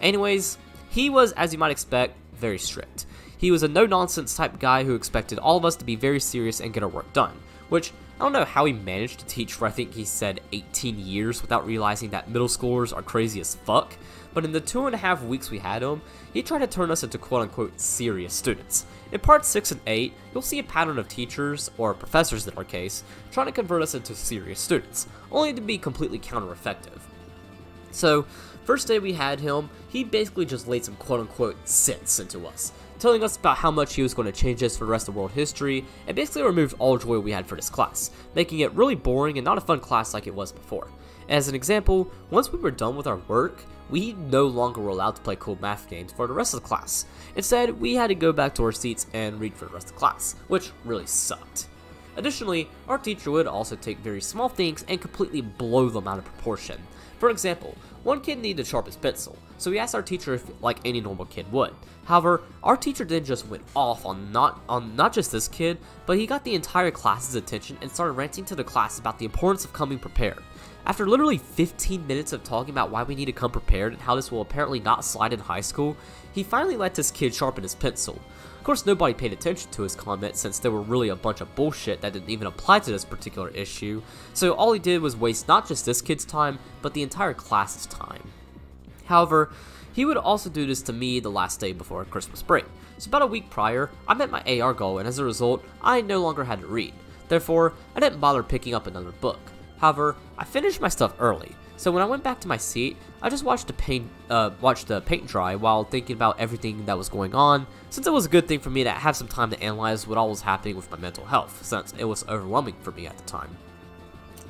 Anyways, he was, as you might expect, very strict. He was a no-nonsense type guy who expected all of us to be very serious and get our work done, which I don't know how he managed to teach for I think he said 18 years without realizing that middle schoolers are crazy as fuck, but in the 2.5 weeks we had him, he tried to turn us into quote-unquote serious students. In parts 6 and 8, you'll see a pattern of teachers, or professors in our case, trying to convert us into serious students, only to be completely counter-effective. So, first day we had him, he basically just laid some quote-unquote sense into us, telling us about how much he was going to change us for the rest of world history, and basically removed all joy we had for this class, making it really boring and not a fun class like it was before. As an example, once we were done with our work, we no longer were allowed to play cool math games for the rest of the class. Instead, we had to go back to our seats and read for the rest of the class, which really sucked. Additionally, our teacher would also take very small things and completely blow them out of proportion. For example, one kid needed to sharpen his pencil, so he asked our teacher if like any normal kid would. However, our teacher then just went off on not just this kid, but he got the entire class's attention and started ranting to the class about the importance of coming prepared. After literally 15 minutes of talking about why we need to come prepared and how this will apparently not slide in high school, he finally let this kid sharpen his pencil. Of course, nobody paid attention to his comments since they were really a bunch of bullshit that didn't even apply to this particular issue, so all he did was waste not just this kid's time, but the entire class's time. However, he would also do this to me the last day before Christmas break. So about a week prior, I met my AR goal, and as a result, I no longer had to read. Therefore, I didn't bother picking up another book. However, I finished my stuff early, so when I went back to my seat, I just watched the paint dry while thinking about everything that was going on, since it was a good thing for me to have some time to analyze what all was happening with my mental health, since it was overwhelming for me at the time.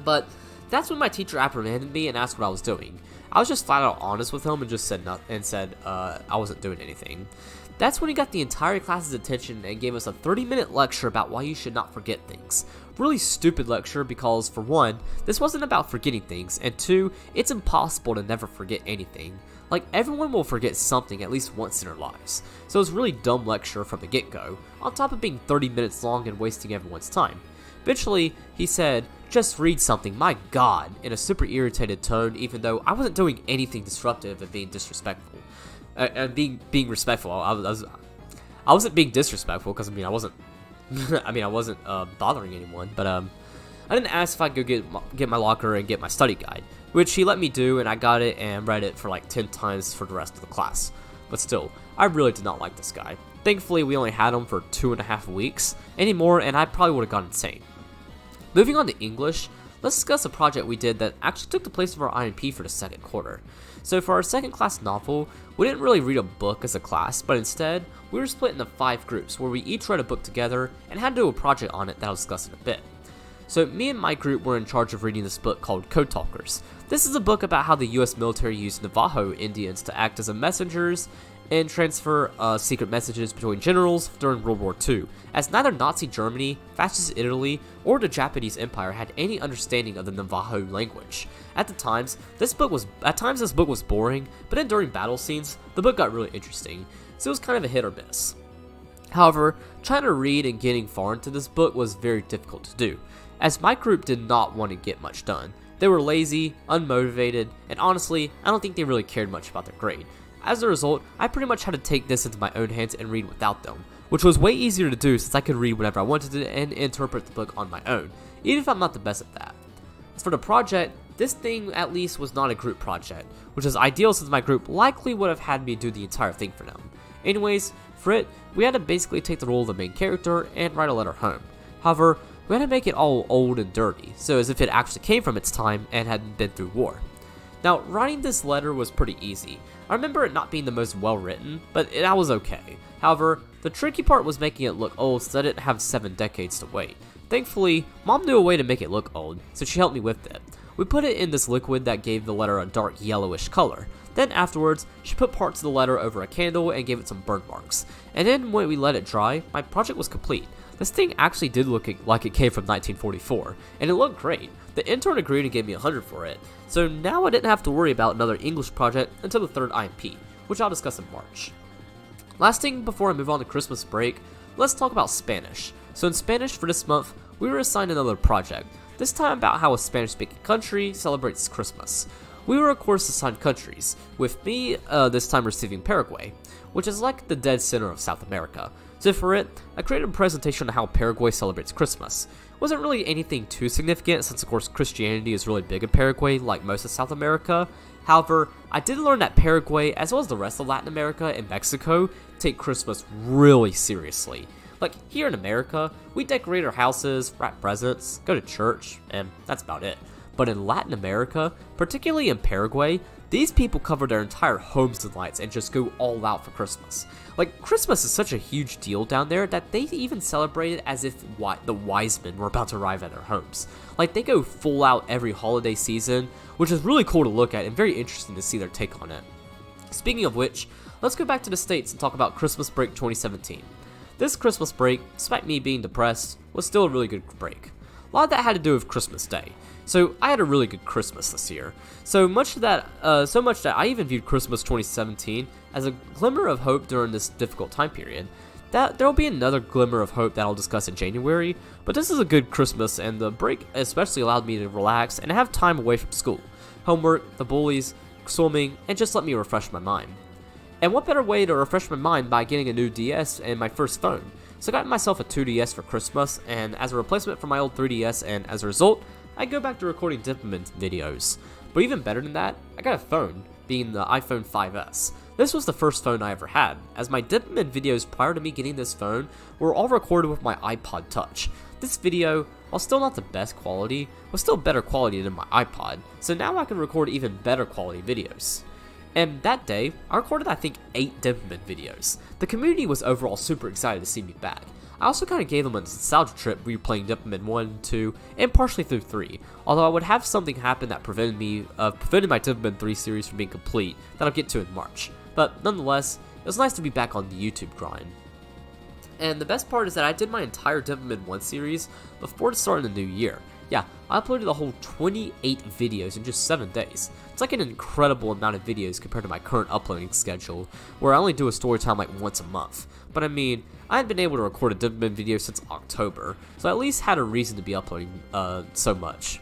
But that's when my teacher apprehended me and asked what I was doing. I was just flat out honest with him and just said nothing and said I wasn't doing anything. That's when he got the entire class's attention and gave us a 30-minute lecture about why you should not forget things. Really stupid lecture because, for one, this wasn't about forgetting things, and two, it's impossible to never forget anything. Like, everyone will forget something at least once in their lives. So it was a really dumb lecture from the get-go, on top of being 30 minutes long and wasting everyone's time. Eventually, he said, "Just read something, my god," in a super irritated tone, even though I wasn't doing anything disruptive and being disrespectful. Being respectful. I wasn't being disrespectful because I wasn't I mean, I wasn't bothering anyone, but I didn't ask if I could get my locker and get my study guide, which he let me do, and I got it and read it for like 10 times for the rest of the class. But still, I really did not like this guy. Thankfully, we only had him for 2.5 weeks anymore, and I probably would have gone insane. Moving on to English, let's discuss a project we did that actually took the place of our IMP for the second quarter. So for our second class novel, we didn't really read a book as a class, but instead, we were split into 5 groups where we each read a book together and had to do a project on it that I'll discuss in a bit. So me and my group were in charge of reading this book called Code Talkers. This is a book about how the US military used Navajo Indians to act as messengers and transfer secret messages between generals during World War II, as neither Nazi Germany, Fascist Italy, or the Japanese Empire had any understanding of the Navajo language. At times, this book was boring, but then during battle scenes, the book got really interesting, so it was kind of a hit or miss. However, trying to read and getting far into this book was very difficult to do, as my group did not want to get much done. They were lazy, unmotivated, and honestly, I don't think they really cared much about their grade. As a result, I pretty much had to take this into my own hands and read without them, which was way easier to do since I could read whenever I wanted to and interpret the book on my own, even if I'm not the best at that. As for the project, this thing at least was not a group project, which is ideal since my group likely would have had me do the entire thing for them. Anyways, for it, we had to basically take the role of the main character and write a letter home. However, we had to make it all old and dirty, so as if it actually came from its time and hadn't been through war. Now, writing this letter was pretty easy. I remember it not being the most well written, but that was okay. However, the tricky part was making it look old since I didn't have 7 decades to wait. Thankfully, Mom knew a way to make it look old, so she helped me with it. We put it in this liquid that gave the letter a dark yellowish color. Then afterwards, she put parts of the letter over a candle and gave it some burn marks. And then when we let it dry, my project was complete. This thing actually did look like it came from 1944, and it looked great. The intern agreed and gave me 100 for it, so now I didn't have to worry about another English project until the 3rd IMP, which I'll discuss in March. Last thing before I move on to Christmas break, let's talk about Spanish. So in Spanish for this month, we were assigned another project, this time about how a Spanish-speaking country celebrates Christmas. We were of course assigned countries, with me this time receiving Paraguay, which is like the dead center of South America. So for it, I created a presentation on how Paraguay celebrates Christmas. It wasn't really anything too significant since of course Christianity is really big in Paraguay like most of South America. However, I did learn that Paraguay, as well as the rest of Latin America and Mexico, take Christmas really seriously. Like here in America, we decorate our houses, wrap presents, go to church, and that's about it. But in Latin America, particularly in Paraguay, these people cover their entire homes in lights and just go all out for Christmas. Like, Christmas is such a huge deal down there that they even celebrate it as if the wise men were about to arrive at their homes. Like, they go full out every holiday season, which is really cool to look at and very interesting to see their take on it. Speaking of which, let's go back to the States and talk about Christmas break 2017. This Christmas break, despite me being depressed, was still a really good break. A lot of that had to do with Christmas Day. So I had a really good Christmas this year. So much that I even viewed Christmas 2017 as a glimmer of hope during this difficult time period. That there'll be another glimmer of hope that I'll discuss in January, but this is a good Christmas, and the break especially allowed me to relax and have time away from school, homework, the bullies, swimming, and just let me refresh my mind. And what better way to refresh my mind by getting a new DS and my first phone? So I got myself a 2DS for Christmas, and as a replacement for my old 3DS, and as a result, I go back to recording Dipperman videos. But even better than that, I got a phone, being the iPhone 5S. This was the first phone I ever had, as my Dipperman videos prior to me getting this phone were all recorded with my iPod Touch. This video, while still not the best quality, was still better quality than my iPod, so now I can record even better quality videos. And that day, I recorded I think 8 Dipperman videos. The community was overall super excited to see me back. I also kind of gave them a nostalgia trip replaying Dipperman 1, 2, and partially through 3, although I would have something happen that prevented my Dipperman 3 series from being complete that I'll get to in March. But nonetheless, it was nice to be back on the YouTube grind. And the best part is that I did my entire Dipperman 1 series before the start of the new year. Yeah, I uploaded a whole 28 videos in just 7 days. It's like an incredible amount of videos compared to my current uploading schedule, where I only do a story time like once a month. But I mean, I had been able to record a Dipperman video since October, so I at least had a reason to be uploading so much.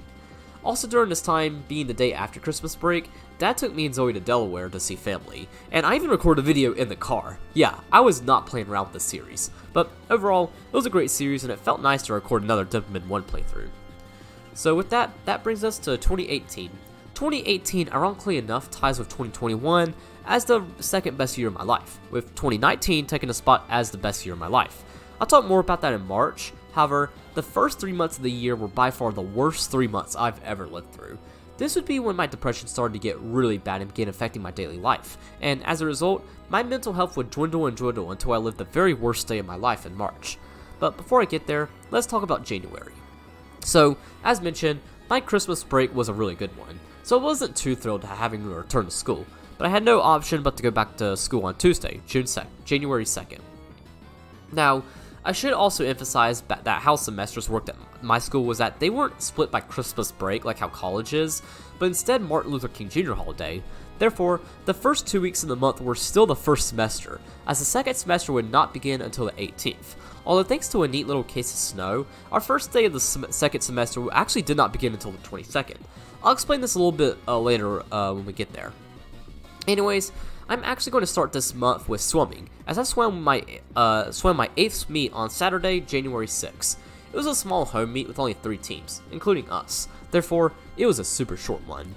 Also during this time, being the day after Christmas break, Dad took me and Zoe to Delaware to see family, and I even recorded a video in the car. Yeah, I was not playing around with this series, but overall, it was a great series and it felt nice to record another Dimmerman 1 playthrough. So with that brings us to 2018. 2018, ironically enough, ties with 2021 as the second best year of my life, with 2019 taking a spot as the best year of my life. I'll talk more about that in March. However, the first 3 months of the year were by far the worst 3 months I've ever lived through. This would be when my depression started to get really bad and began affecting my daily life, and as a result, my mental health would dwindle and dwindle until I lived the very worst day of my life in March. But before I get there, let's talk about January. So, as mentioned, my Christmas break was a really good one, so I wasn't too thrilled to having to return to school, but I had no option but to go back to school on Tuesday, January 2nd. Now, I should also emphasize that how semesters worked at my school was that they weren't split by Christmas break like how college is, but instead Martin Luther King Jr. holiday. Therefore, the first 2 weeks of the month were still the first semester, as the second semester would not begin until the 18th. Although thanks to a neat little case of snow, our first day of the second semester actually did not begin until the 22nd. I'll explain this a little bit later when we get there. Anyways, I'm actually going to start this month with swimming, as I swam my 8th meet on Saturday, January 6th. It was a small home meet with only 3 teams, including us. Therefore, it was a super short one.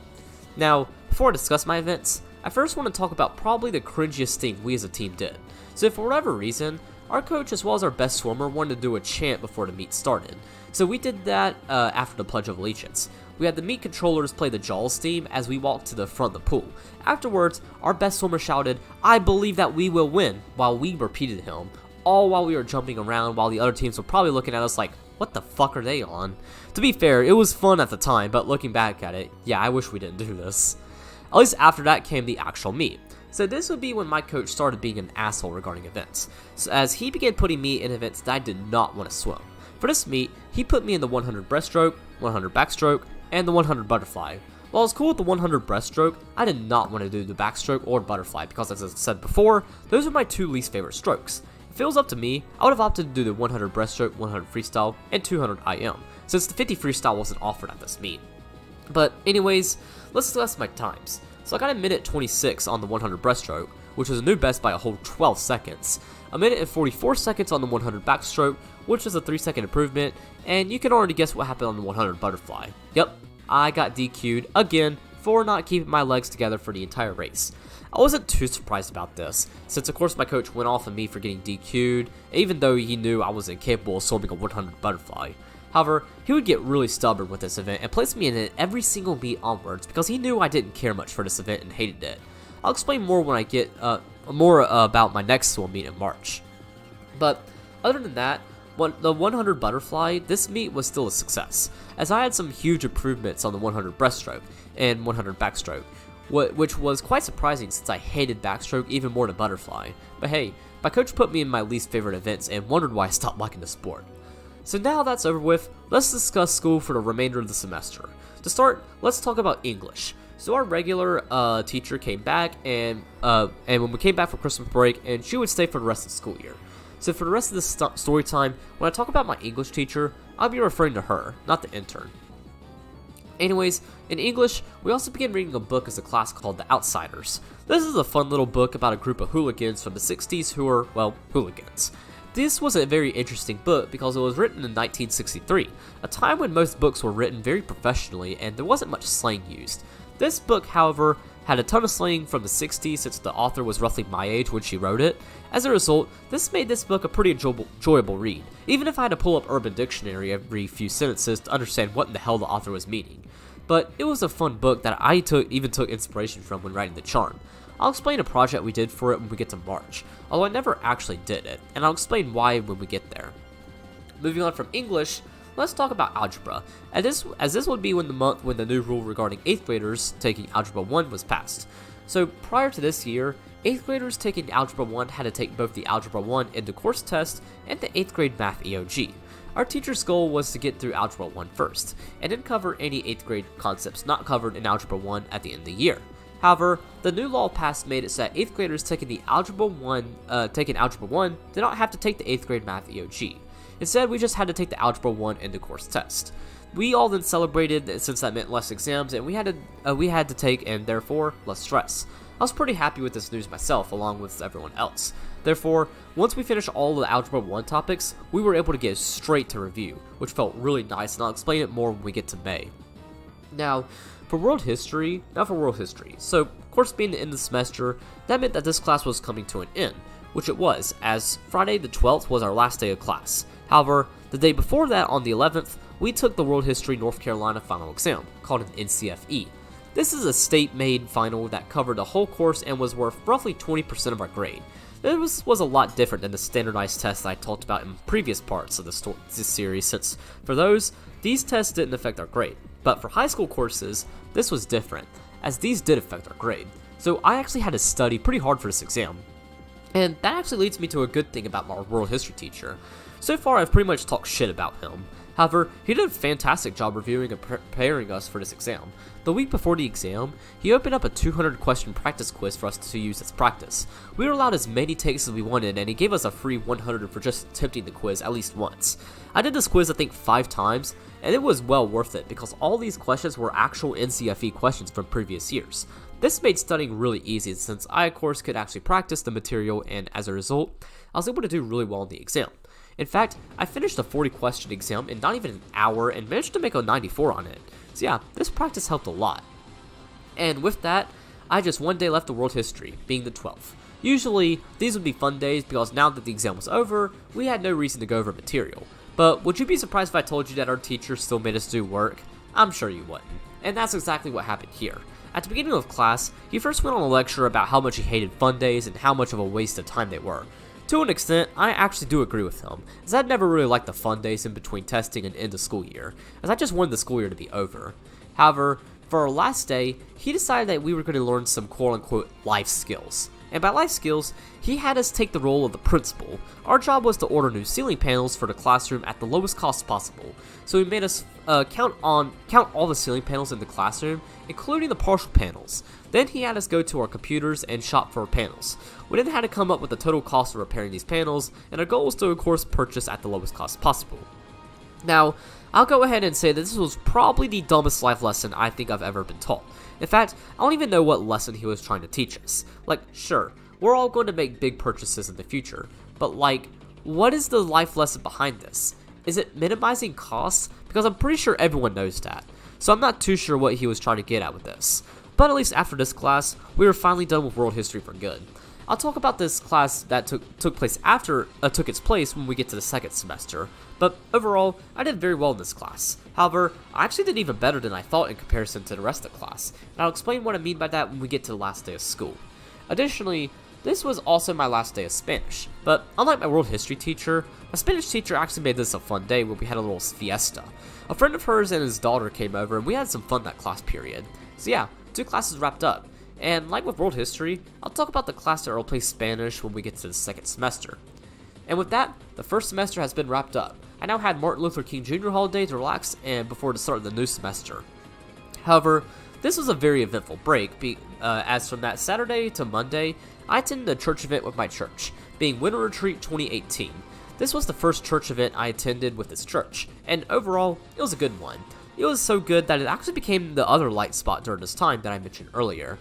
Now, before I discuss my events, I first want to talk about probably the cringiest thing we as a team did. So for whatever reason, our coach as well as our best swimmer wanted to do a chant before the meet started. So we did that after the Pledge of Allegiance. We had the meet controllers play the Jaws theme as we walked to the front of the pool. Afterwards, our best swimmer shouted, "I believe that we will win," while we repeated him, all while we were jumping around while the other teams were probably looking at us like, what the fuck are they on? To be fair, it was fun at the time, but looking back at it, yeah, I wish we didn't do this. At least after that came the actual meet. So this would be when my coach started being an asshole regarding events, so as he began putting me in events that I did not want to swim. For this meet, he put me in the 100 breaststroke, 100 backstroke, and the 100 butterfly. While I was cool with the 100 breaststroke, I did not want to do the backstroke or butterfly because, as I said before, those are my 2 least favorite strokes. If it was up to me, I would have opted to do the 100 breaststroke, 100 freestyle, and 200 IM, since the 50 freestyle wasn't offered at this meet. But anyways, let's discuss my times. So I got a minute 26 on the 100 breaststroke, which was a new best by a whole 12 seconds. A minute and 44 seconds on the 100 backstroke, which was a 3-second improvement, and you can already guess what happened on the 100 butterfly. Yep, I got DQ'd again for not keeping my legs together for the entire race. I wasn't too surprised about this, since of course my coach went off on me for getting DQ'd, even though he knew I was incapable of swimming a 100 butterfly. However, he would get really stubborn with this event and place me in it every single meet onwards because he knew I didn't care much for this event and hated it. I'll explain more when I get more about my next swim meet in March. But other than that, the 100 butterfly, this meet was still a success, as I had some huge improvements on the 100 breaststroke and 100 backstroke, which was quite surprising since I hated backstroke even more than butterfly. But hey, my coach put me in my least favorite events and wondered why I stopped liking the sport. So now that's over with, let's discuss school for the remainder of the semester. To start, let's talk about English. So our regular teacher came back, and when we came back for Christmas break, and she would stay for the rest of the school year. So for the rest of this story time, when I talk about my English teacher, I'll be referring to her, not the intern. Anyways, in English, we also began reading a book as a class called The Outsiders. This is a fun little book about a group of hooligans from the 60s who are, well, hooligans. This was a very interesting book because it was written in 1963, a time when most books were written very professionally and there wasn't much slang used. This book, however, had a ton of slang from the 60s since the author was roughly my age when she wrote it. As a result, this made this book a pretty enjoyable read, even if I had to pull up Urban Dictionary every few sentences to understand what in the hell the author was meaning. But it was a fun book that I even took inspiration from when writing The Charm. I'll explain a project we did for it when we get to March, although I never actually did it, and I'll explain why when we get there. Moving on from English, let's talk about algebra, as this would be when the new rule regarding 8th graders taking Algebra 1 was passed. So prior to this year, 8th graders taking Algebra 1 had to take both the Algebra 1 end-of-course test and the 8th grade math EOG. Our teacher's goal was to get through Algebra 1 first, and then cover any 8th grade concepts not covered in Algebra 1 at the end of the year. However, the new law passed made it so that 8th graders taking Algebra 1 did not have to take the 8th grade math EOG. Instead, we just had to take the Algebra 1 end-of-course test. We all then celebrated since that meant less exams and we had to take and therefore less stress. I was pretty happy with this news myself along with everyone else. Therefore, once we finished all the Algebra 1 topics, we were able to get straight to review, which felt really nice, and I'll explain it more when we get to May. Now, for world history, so of course being the end of the semester, that meant that this class was coming to an end, which it was, as Friday the 12th was our last day of class. However, the day before that, on the 11th, we took the World History North Carolina final exam, called an NCFE. This is a state-made final that covered the whole course and was worth roughly 20% of our grade. This was a lot different than the standardized tests I talked about in previous parts of this series, since for these tests didn't affect our grade. But for high school courses, this was different, as these did affect our grade. So I actually had to study pretty hard for this exam. And that actually leads me to a good thing about my world history teacher. So far, I've pretty much talked shit about him. However, he did a fantastic job reviewing and preparing us for this exam. The week before the exam, he opened up a 200-question practice quiz for us to use as practice. We were allowed as many takes as we wanted, and he gave us a free 100 for just attempting the quiz at least once. I did this quiz I think 5 times, and it was well worth it because all these questions were actual NCFE questions from previous years. This made studying really easy since I, of course, could actually practice the material, and as a result, I was able to do really well in the exam. In fact, I finished a 40-question exam in not even an hour and managed to make a 94 on it. So yeah, this practice helped a lot. And with that, I had just one day left of world history, being the 12th. Usually, these would be fun days because now that the exam was over, we had no reason to go over material. But would you be surprised if I told you that our teacher still made us do work? I'm sure you wouldn't. And that's exactly what happened here. At the beginning of class, he first went on a lecture about how much he hated fun days and how much of a waste of time they were. To an extent, I actually do agree with him, as I'd never really liked the fun days in between testing and end of school year, as I just wanted the school year to be over. However, for our last day, he decided that we were going to learn some quote-unquote life skills. And by life skills, he had us take the role of the principal. Our job was to order new ceiling panels for the classroom at the lowest cost possible. So he made us count all the ceiling panels in the classroom, including the partial panels. Then he had us go to our computers and shop for panels. We then had to come up with the total cost of repairing these panels, and our goal was to, of course, purchase at the lowest cost possible. Now, I'll go ahead and say that this was probably the dumbest life lesson I think I've ever been taught. In fact, I don't even know what lesson he was trying to teach us. Like, sure, we're all going to make big purchases in the future, but like, what is the life lesson behind this? Is it minimizing costs? Because I'm pretty sure everyone knows that. So I'm not too sure what he was trying to get at with this. But at least after this class, we were finally done with world history for good. I'll talk about this class that took its place when we get to the second semester. But overall, I did very well in this class. However, I actually did even better than I thought in comparison to the rest of the class, and I'll explain what I mean by that when we get to the last day of school. Additionally, this was also my last day of Spanish, but unlike my world history teacher, my Spanish teacher actually made this a fun day when we had a little fiesta. A friend of hers and his daughter came over and we had some fun that class period. So yeah, 2 classes wrapped up. And like with world history, I'll talk about the class that will play Spanish when we get to the second semester. And with that, the first semester has been wrapped up. I now had Martin Luther King Jr. holiday to relax and before the start of the new semester. However, this was a very eventful break, as from that Saturday to Monday, I attended a church event with my church, being Winter Retreat 2018. This was the first church event I attended with this church, and overall, it was a good one. It was so good that it actually became the other light spot during this time that I mentioned earlier.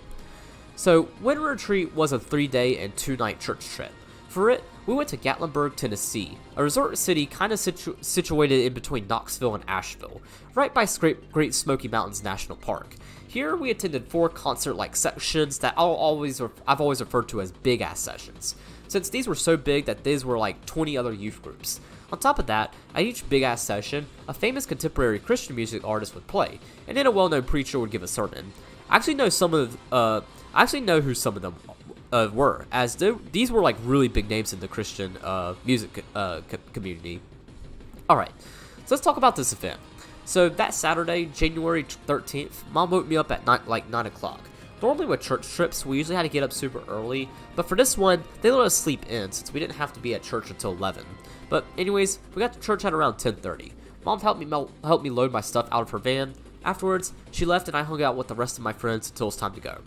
So, Winter Retreat was a 3-day and 2-night church trip. For it, we went to Gatlinburg, Tennessee, a resort city kind of situated in between Knoxville and Asheville, right by Great Smoky Mountains National Park. Here, we attended 4 concert-like sessions that I've always referred to as big-ass sessions, since these were so big that these were like 20 other youth groups. On top of that, at each big-ass session, a famous contemporary Christian music artist would play, and then a well-known preacher would give a sermon. I actually know who some of them were, as these were like really big names in the Christian music community. Alright, so let's talk about this event. So that Saturday, January 13th, Mom woke me up at 9 o'clock. Normally with church trips, we usually had to get up super early, but for this one, they let us sleep in since we didn't have to be at church until 11. But anyways, we got to church at around 10:30. Mom helped me load my stuff out of her van. Afterwards, she left and I hung out with the rest of my friends until it was time to go.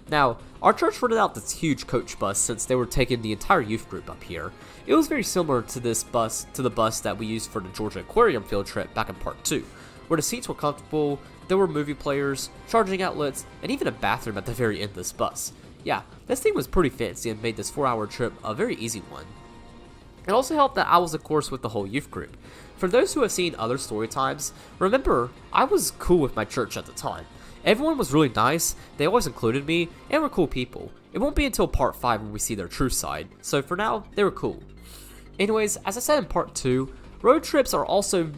Now, our church rented out this huge coach bus since they were taking the entire youth group up here. It was very similar to the bus that we used for the Georgia Aquarium field trip back in part 2. where the seats were comfortable, there were movie players, charging outlets, and even a bathroom at the very end of this bus. Yeah, this thing was pretty fancy and made this 4-hour trip a very easy one. It also helped that I was, of course, with the whole youth group. For those who have seen other story times, remember, I was cool with my church at the time. Everyone was really nice, they always included me, and were cool people. It won't be until part 5 when we see their true side, so for now, they were cool. Anyways, as I said in part 2, road trips are also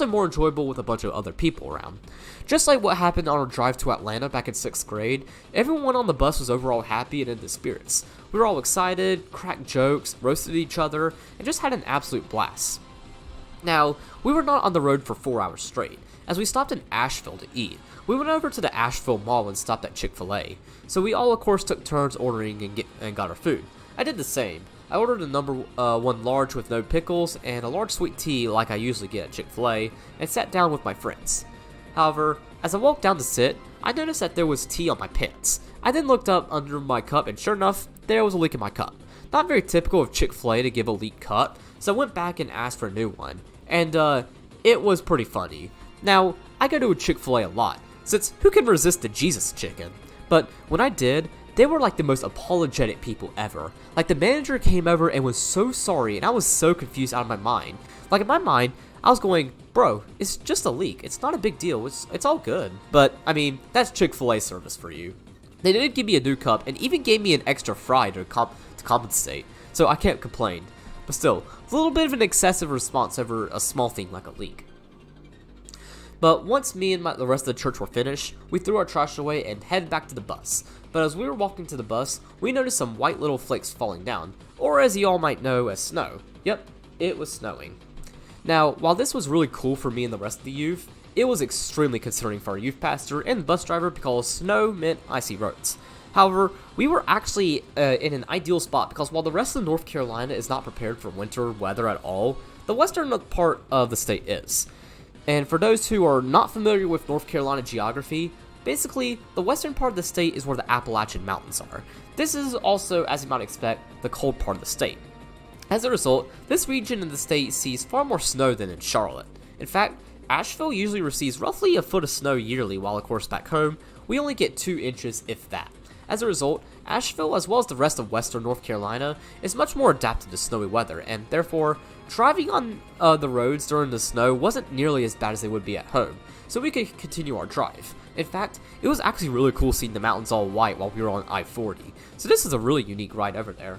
more enjoyable with a bunch of other people around. Just like what happened on our drive to Atlanta back in 6th grade, everyone on the bus was overall happy and in the spirits. We were all excited, cracked jokes, roasted each other, and just had an absolute blast. Now, we were not on the road for 4 hours straight, as we stopped in Asheville to eat. We went over to the Asheville Mall and stopped at Chick-fil-A, so we all of course took turns ordering and got our food. I did the same. I ordered a number 1 large with no pickles and a large sweet tea like I usually get at Chick-fil-A, and sat down with my friends. However, as I walked down to sit, I noticed that there was tea on my pants. I then looked up under my cup and sure enough, there was a leak in my cup. Not very typical of Chick-fil-A to give a leak cut, so I went back and asked for a new one. And it was pretty funny. Now, I go to a Chick-fil-A a lot, since who can resist the Jesus chicken? But when I did, they were like the most apologetic people ever. Like the manager came over and was so sorry, and I was so confused out of my mind. Like in my mind, I was going, bro, it's just a leak. It's not a big deal. It's all good. But I mean, that's Chick-fil-A service for you. They did give me a new cup and even gave me an extra fry to compensate, so I can't complain. But still, a little bit of an excessive response over a small thing like a leak. But once me and the rest of the church were finished, we threw our trash away and headed back to the bus. But as we were walking to the bus, we noticed some white little flakes falling down, or as you all might know, as snow. Yep, it was snowing. Now, while this was really cool for me and the rest of the youth, it was extremely concerning for our youth pastor and the bus driver because snow meant icy roads. However, we were actually in an ideal spot because while the rest of North Carolina is not prepared for winter weather at all, the western part of the state is. And for those who are not familiar with North Carolina geography, basically, the western part of the state is where the Appalachian Mountains are. This is also, as you might expect, the cold part of the state. As a result, this region of the state sees far more snow than in Charlotte. In fact, Asheville usually receives roughly a foot of snow yearly, while of course back home, we only get 2 inches if that. As a result, Asheville, as well as the rest of western North Carolina, is much more adapted to snowy weather, and therefore, driving on the roads during the snow wasn't nearly as bad as they would be at home, so we could continue our drive. In fact, it was actually really cool seeing the mountains all white while we were on I-40, so this is a really unique ride over there.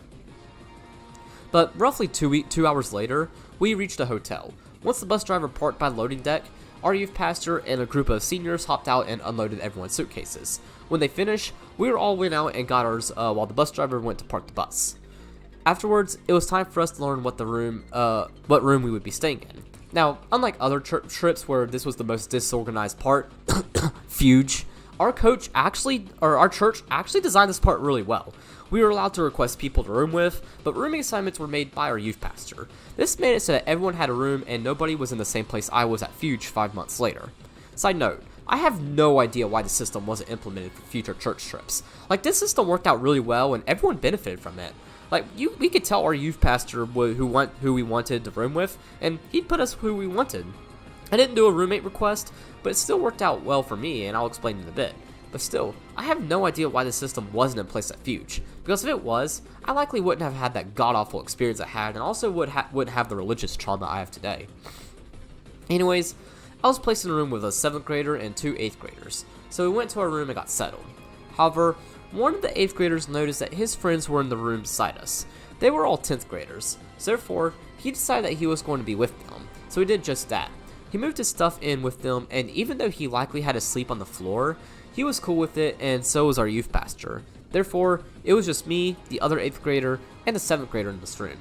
But roughly 2 hours later, we reached a hotel. Once the bus driver parked by the loading deck, our youth pastor and a group of seniors hopped out and unloaded everyone's suitcases. When they finished, we all went out and got ours while the bus driver went to park the bus. Afterwards, it was time for us to learn what room we would be staying in. Now, unlike other church trips where this was the most disorganized part, Fuge, our church actually designed this part really well. We were allowed to request people to room with, but rooming assignments were made by our youth pastor. This made it so that everyone had a room and nobody was in the same place I was at Fuge 5 months later. Side note, I have no idea why the system wasn't implemented for future church trips. Like, this system worked out really well and everyone benefited from it. Like, we could tell our youth pastor who we wanted to room with, and he'd put us who we wanted. I didn't do a roommate request, but it still worked out well for me, and I'll explain in a bit. But still, I have no idea why the system wasn't in place at Fuge, because if it was, I likely wouldn't have had that god-awful experience I had, and also wouldn't have the religious trauma I have today. Anyways, I was placed in a room with a 7th grader and 2 8th graders, so we went to our room and got settled. However, one of the 8th graders noticed that his friends were in the room beside us. They were all 10th graders, so therefore, he decided that he was going to be with them, so he did just that. He moved his stuff in with them, and even though he likely had to sleep on the floor, he was cool with it, and so was our youth pastor. Therefore, it was just me, the other 8th grader, and the 7th grader in this room.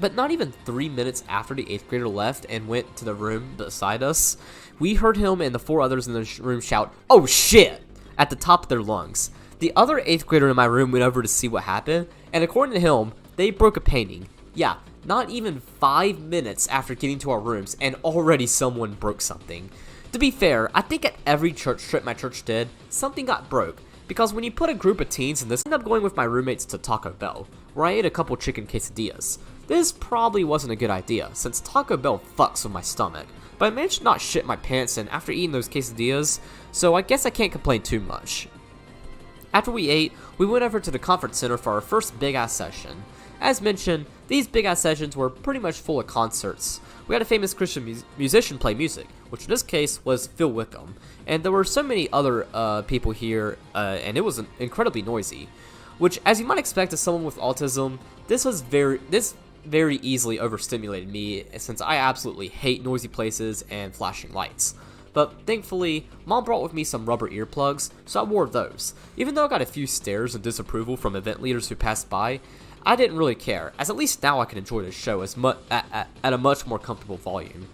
But not even 3 minutes after the 8th grader left and went to the room beside us, we heard him and the 4 others in the room shout, "Oh shit!" at the top of their lungs. The other 8th grader in my room went over to see what happened, and according to him, they broke a painting. Yeah, not even 5 minutes after getting to our rooms, and already someone broke something. To be fair, I think at every church trip my church did, something got broke, because when you put a group of teens in this, I ended up going with my roommates to Taco Bell, where I ate a couple chicken quesadillas. This probably wasn't a good idea, since Taco Bell fucks with my stomach, but I managed to not shit my pants in after eating those quesadillas, so I guess I can't complain too much. After we ate, we went over to the conference center for our first big-ass session. As mentioned, these big-ass sessions were pretty much full of concerts. We had a famous Christian musician play music, which in this case was Phil Wickham, and there were so many other people here, and it was incredibly noisy. Which, as you might expect as someone with autism, this very easily overstimulated me, since I absolutely hate noisy places and flashing lights. But thankfully, Mom brought with me some rubber earplugs, so I wore those. Even though I got a few stares and disapproval from event leaders who passed by, I didn't really care, as at least now I can enjoy the show at a much more comfortable volume.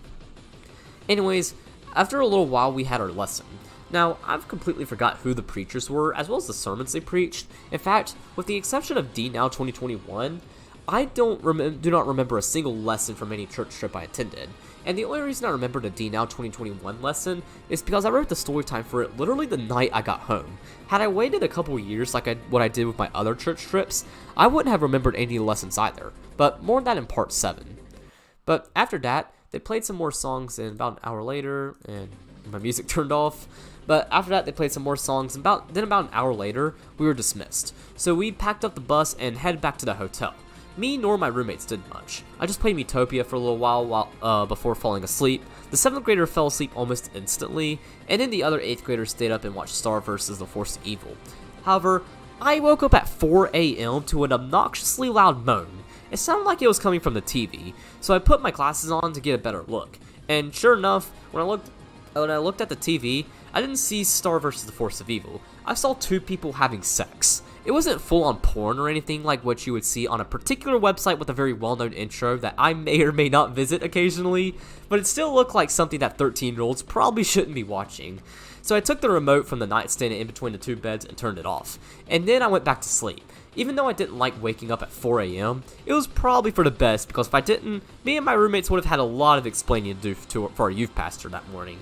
Anyways, after a little while we had our lesson. Now, I've completely forgot who the preachers were, as well as the sermons they preached. In fact, with the exception of D Now 2021, I do not remember a single lesson from any church trip I attended. And the only reason I remember the D Now 2021 lesson is because I wrote the Storytime for it literally the night I got home. Had I waited a couple years like what I did with my other church trips, I wouldn't have remembered any lessons either. But more on that in part 7. But after that, they played some more songs, and about an hour later, and my music turned off. But after that, they played some more songs, and about an hour later, we were dismissed. So we packed up the bus and headed back to the hotel. Me nor my roommates did much. I just played Metopia for a little while before falling asleep. The 7th grader fell asleep almost instantly, and then the other 8th graders stayed up and watched Star vs. The Force of Evil. However, I woke up at 4 a.m. to an obnoxiously loud moan. It sounded like it was coming from the TV, so I put my glasses on to get a better look. And sure enough, when I looked at the TV, I didn't see Star vs. The Force of Evil. I saw 2 people having sex. It wasn't full-on porn or anything like what you would see on a particular website with a very well-known intro that I may or may not visit occasionally, but it still looked like something that 13-year-olds probably shouldn't be watching. So I took the remote from the nightstand in between the 2 beds and turned it off. And then I went back to sleep. Even though I didn't like waking up at 4 a.m., it was probably for the best, because if I didn't, me and my roommates would have had a lot of explaining to do for our youth pastor that morning.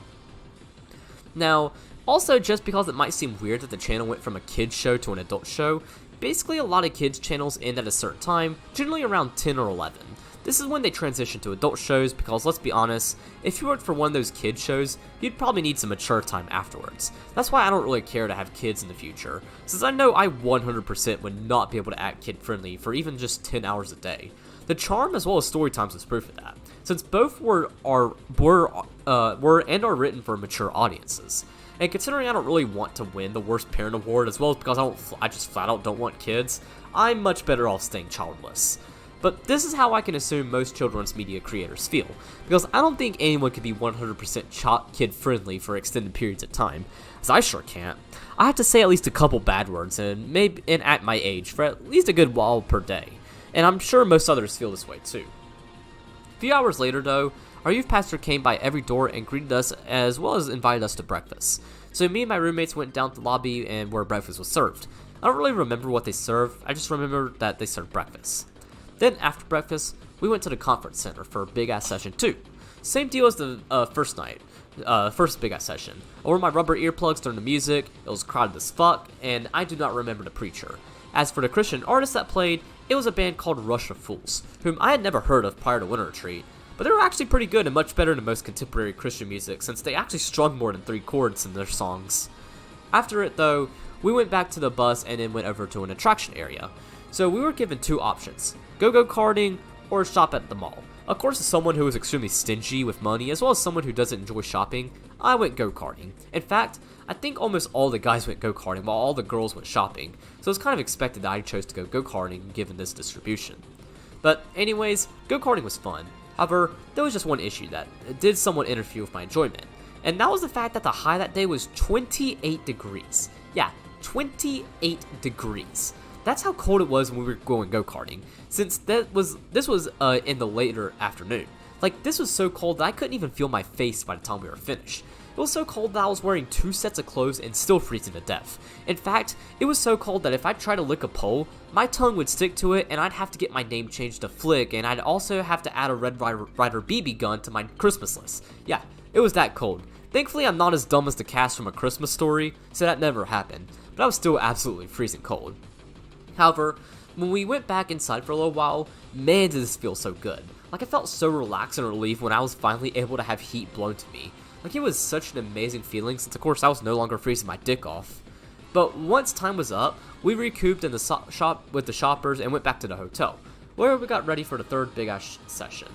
Now, also, just because it might seem weird that the channel went from a kids show to an adult show, basically a lot of kids channels end at a certain time, generally around 10 or 11. This is when they transition to adult shows because, let's be honest, if you worked for one of those kids shows, you'd probably need some mature time afterwards. That's why I don't really care to have kids in the future, since I know I 100% would not be able to act kid-friendly for even just 10 hours a day. The Charm as well as Storytime is proof of that, since both were and are written for mature audiences. And considering I don't really want to win the worst parent award, as well as because I just flat out don't want kids, I'm much better off staying childless. But this is how I can assume most children's media creators feel, because I don't think anyone can be 100% kid-friendly for extended periods of time, as I sure can't. I have to say at least a couple bad words, and at my age, for at least a good while per day. And I'm sure most others feel this way too. A few hours later though, our youth pastor came by every door and greeted us, as well as invited us to breakfast. So me and my roommates went down to the lobby and where breakfast was served. I don't really remember what they served, I just remember that they served breakfast. Then after breakfast, we went to the conference center for a big ass session too. Same deal as the first big ass session. I wore my rubber earplugs during the music, it was crowded as fuck, and I do not remember the preacher. As for the Christian artist that played, it was a band called Rush of Fools, whom I had never heard of prior to Winter Retreat, but they were actually pretty good and much better than most contemporary Christian music since they actually strung more than 3 chords in their songs. After it though, we went back to the bus and then went over to an attraction area. So we were given 2 options, go karting or shop at the mall. Of course, as someone who is extremely stingy with money, as well as someone who doesn't enjoy shopping, I went go-karting. In fact, I think almost all the guys went go-karting while all the girls went shopping, so it's kind of expected that I chose to go go-karting given this distribution. But anyways, go-karting was fun. However, there was just one issue that did somewhat interfere with my enjoyment, and that was the fact that the high that day was 28 degrees. Yeah, 28 degrees. That's how cold it was when we were going go-karting, since this was in the later afternoon. Like, this was so cold that I couldn't even feel my face by the time we were finished. It was so cold that I was wearing 2 sets of clothes and still freezing to death. In fact, it was so cold that if I tried to lick a pole, my tongue would stick to it and I'd have to get my name changed to Flick, and I'd also have to add a Red Ryder BB gun to my Christmas list. Yeah, it was that cold. Thankfully, I'm not as dumb as the cast from A Christmas Story, so that never happened, but I was still absolutely freezing cold. However, when we went back inside for a little while, Man, did this feel so good. Like, I felt so relaxed and relieved when I was finally able to have heat blown to me. Like, it was such an amazing feeling since, of course, I was no longer freezing my dick off. But once time was up, we recouped in the shop with the shoppers and went back to the hotel, where we got ready for the third big-ass session.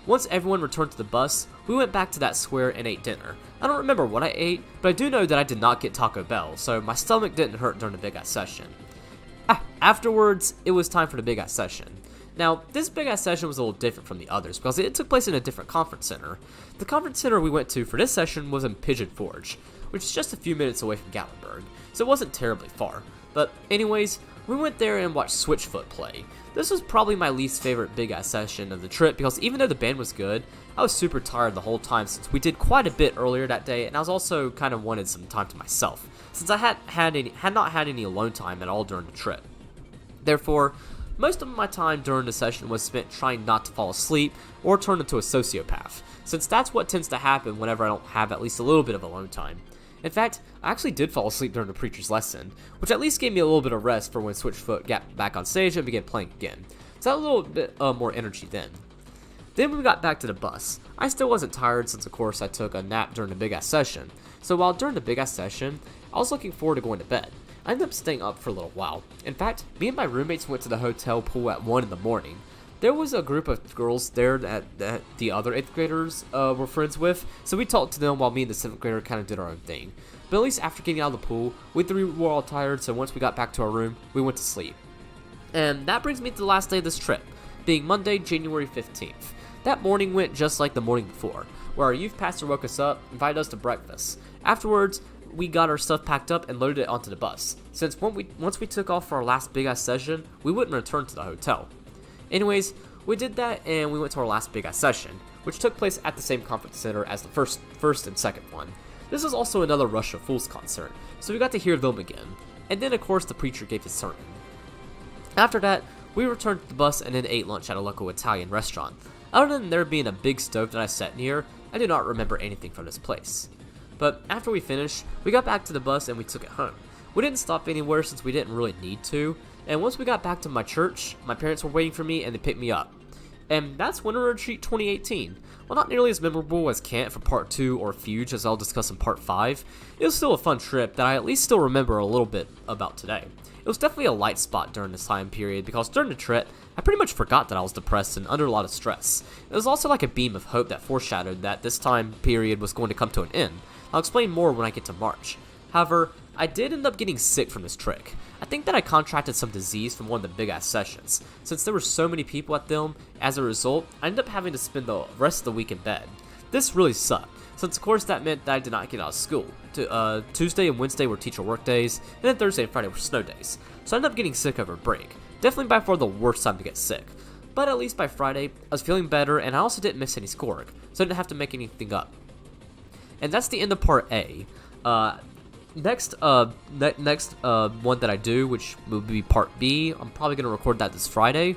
Once everyone returned to the bus, we went back to that square and ate dinner. I don't remember what I ate, but I do know that I did not get Taco Bell, so my stomach didn't hurt during the big-ass session. Afterwards, it was time for the big-ass session. Now, this big-ass session was a little different from the others because it took place in a different conference center. The conference center we went to for this session was in Pigeon Forge, which is just a few minutes away from Gatlinburg, so it wasn't terribly far. But anyways, we went there and watched Switchfoot play. This was probably my least favorite big-ass session of the trip because even though the band was good, I was super tired the whole time since we did quite a bit earlier that day, and I was also kind of wanted some time to myself, since I had not had any alone time at all during the trip. Therefore, most of my time during the session was spent trying not to fall asleep or turn into a sociopath, since that's what tends to happen whenever I don't have at least a little bit of alone time. In fact, I actually did fall asleep during the preacher's lesson, which at least gave me a little bit of rest for when Switchfoot got back on stage and began playing again, so I had a little bit more energy then. Then when we got back to the bus, I still wasn't tired since of course I took a nap during the big ass session, so while during the big ass session, I was looking forward to going to bed. I ended up staying up for a little while. In fact, me and my roommates went to the hotel pool at 1 in the morning. There was a group of girls there that the other 8th graders were friends with, so we talked to them while me and the 7th grader kind of did our own thing. But at least after getting out of the pool, we three were all tired, so once we got back to our room, we went to sleep. And that brings me to the last day of this trip, being Monday, January 15th. That morning went just like the morning before, where our youth pastor woke us up, invited us to breakfast. Afterwards, we got our stuff packed up and loaded it onto the bus, since once we took off for our last big-ass session, we wouldn't return to the hotel. Anyways, we did that and we went to our last big-ass session, which took place at the same conference center as the first and second one. This was also another Rush of Fools concert, so we got to hear them again, and then of course the preacher gave his sermon. After that, we returned to the bus and then ate lunch at a local Italian restaurant. Other than there being a big stove that I sat near, I do not remember anything from this place. But after we finished, we got back to the bus and we took it home. We didn't stop anywhere since we didn't really need to, and once we got back to my church, my parents were waiting for me and they picked me up. And that's Winter Retreat 2018. While not nearly as memorable as Kant for Part 2 or Fuge as I'll discuss in Part 5, it was still a fun trip that I at least still remember a little bit about today. It was definitely a light spot during this time period because during the trip, I pretty much forgot that I was depressed and under a lot of stress. It was also like a beam of hope that foreshadowed that this time period was going to come to an end. I'll explain more when I get to March. However, I did end up getting sick from this trick. I think that I contracted some disease from one of the big-ass sessions. Since there were so many people at them, as a result, I ended up having to spend the rest of the week in bed. This really sucked, since of course that meant that I did not get out of school. Tuesday and Wednesday were teacher work days, and then Thursday and Friday were snow days. So I ended up getting sick over break. Definitely by far the worst time to get sick. But at least by Friday, I was feeling better, and I also didn't miss any schoolwork, so I didn't have to make anything up. And that's the end of Part A. Next one that I do, which will be Part B, I'm probably going to record that this Friday.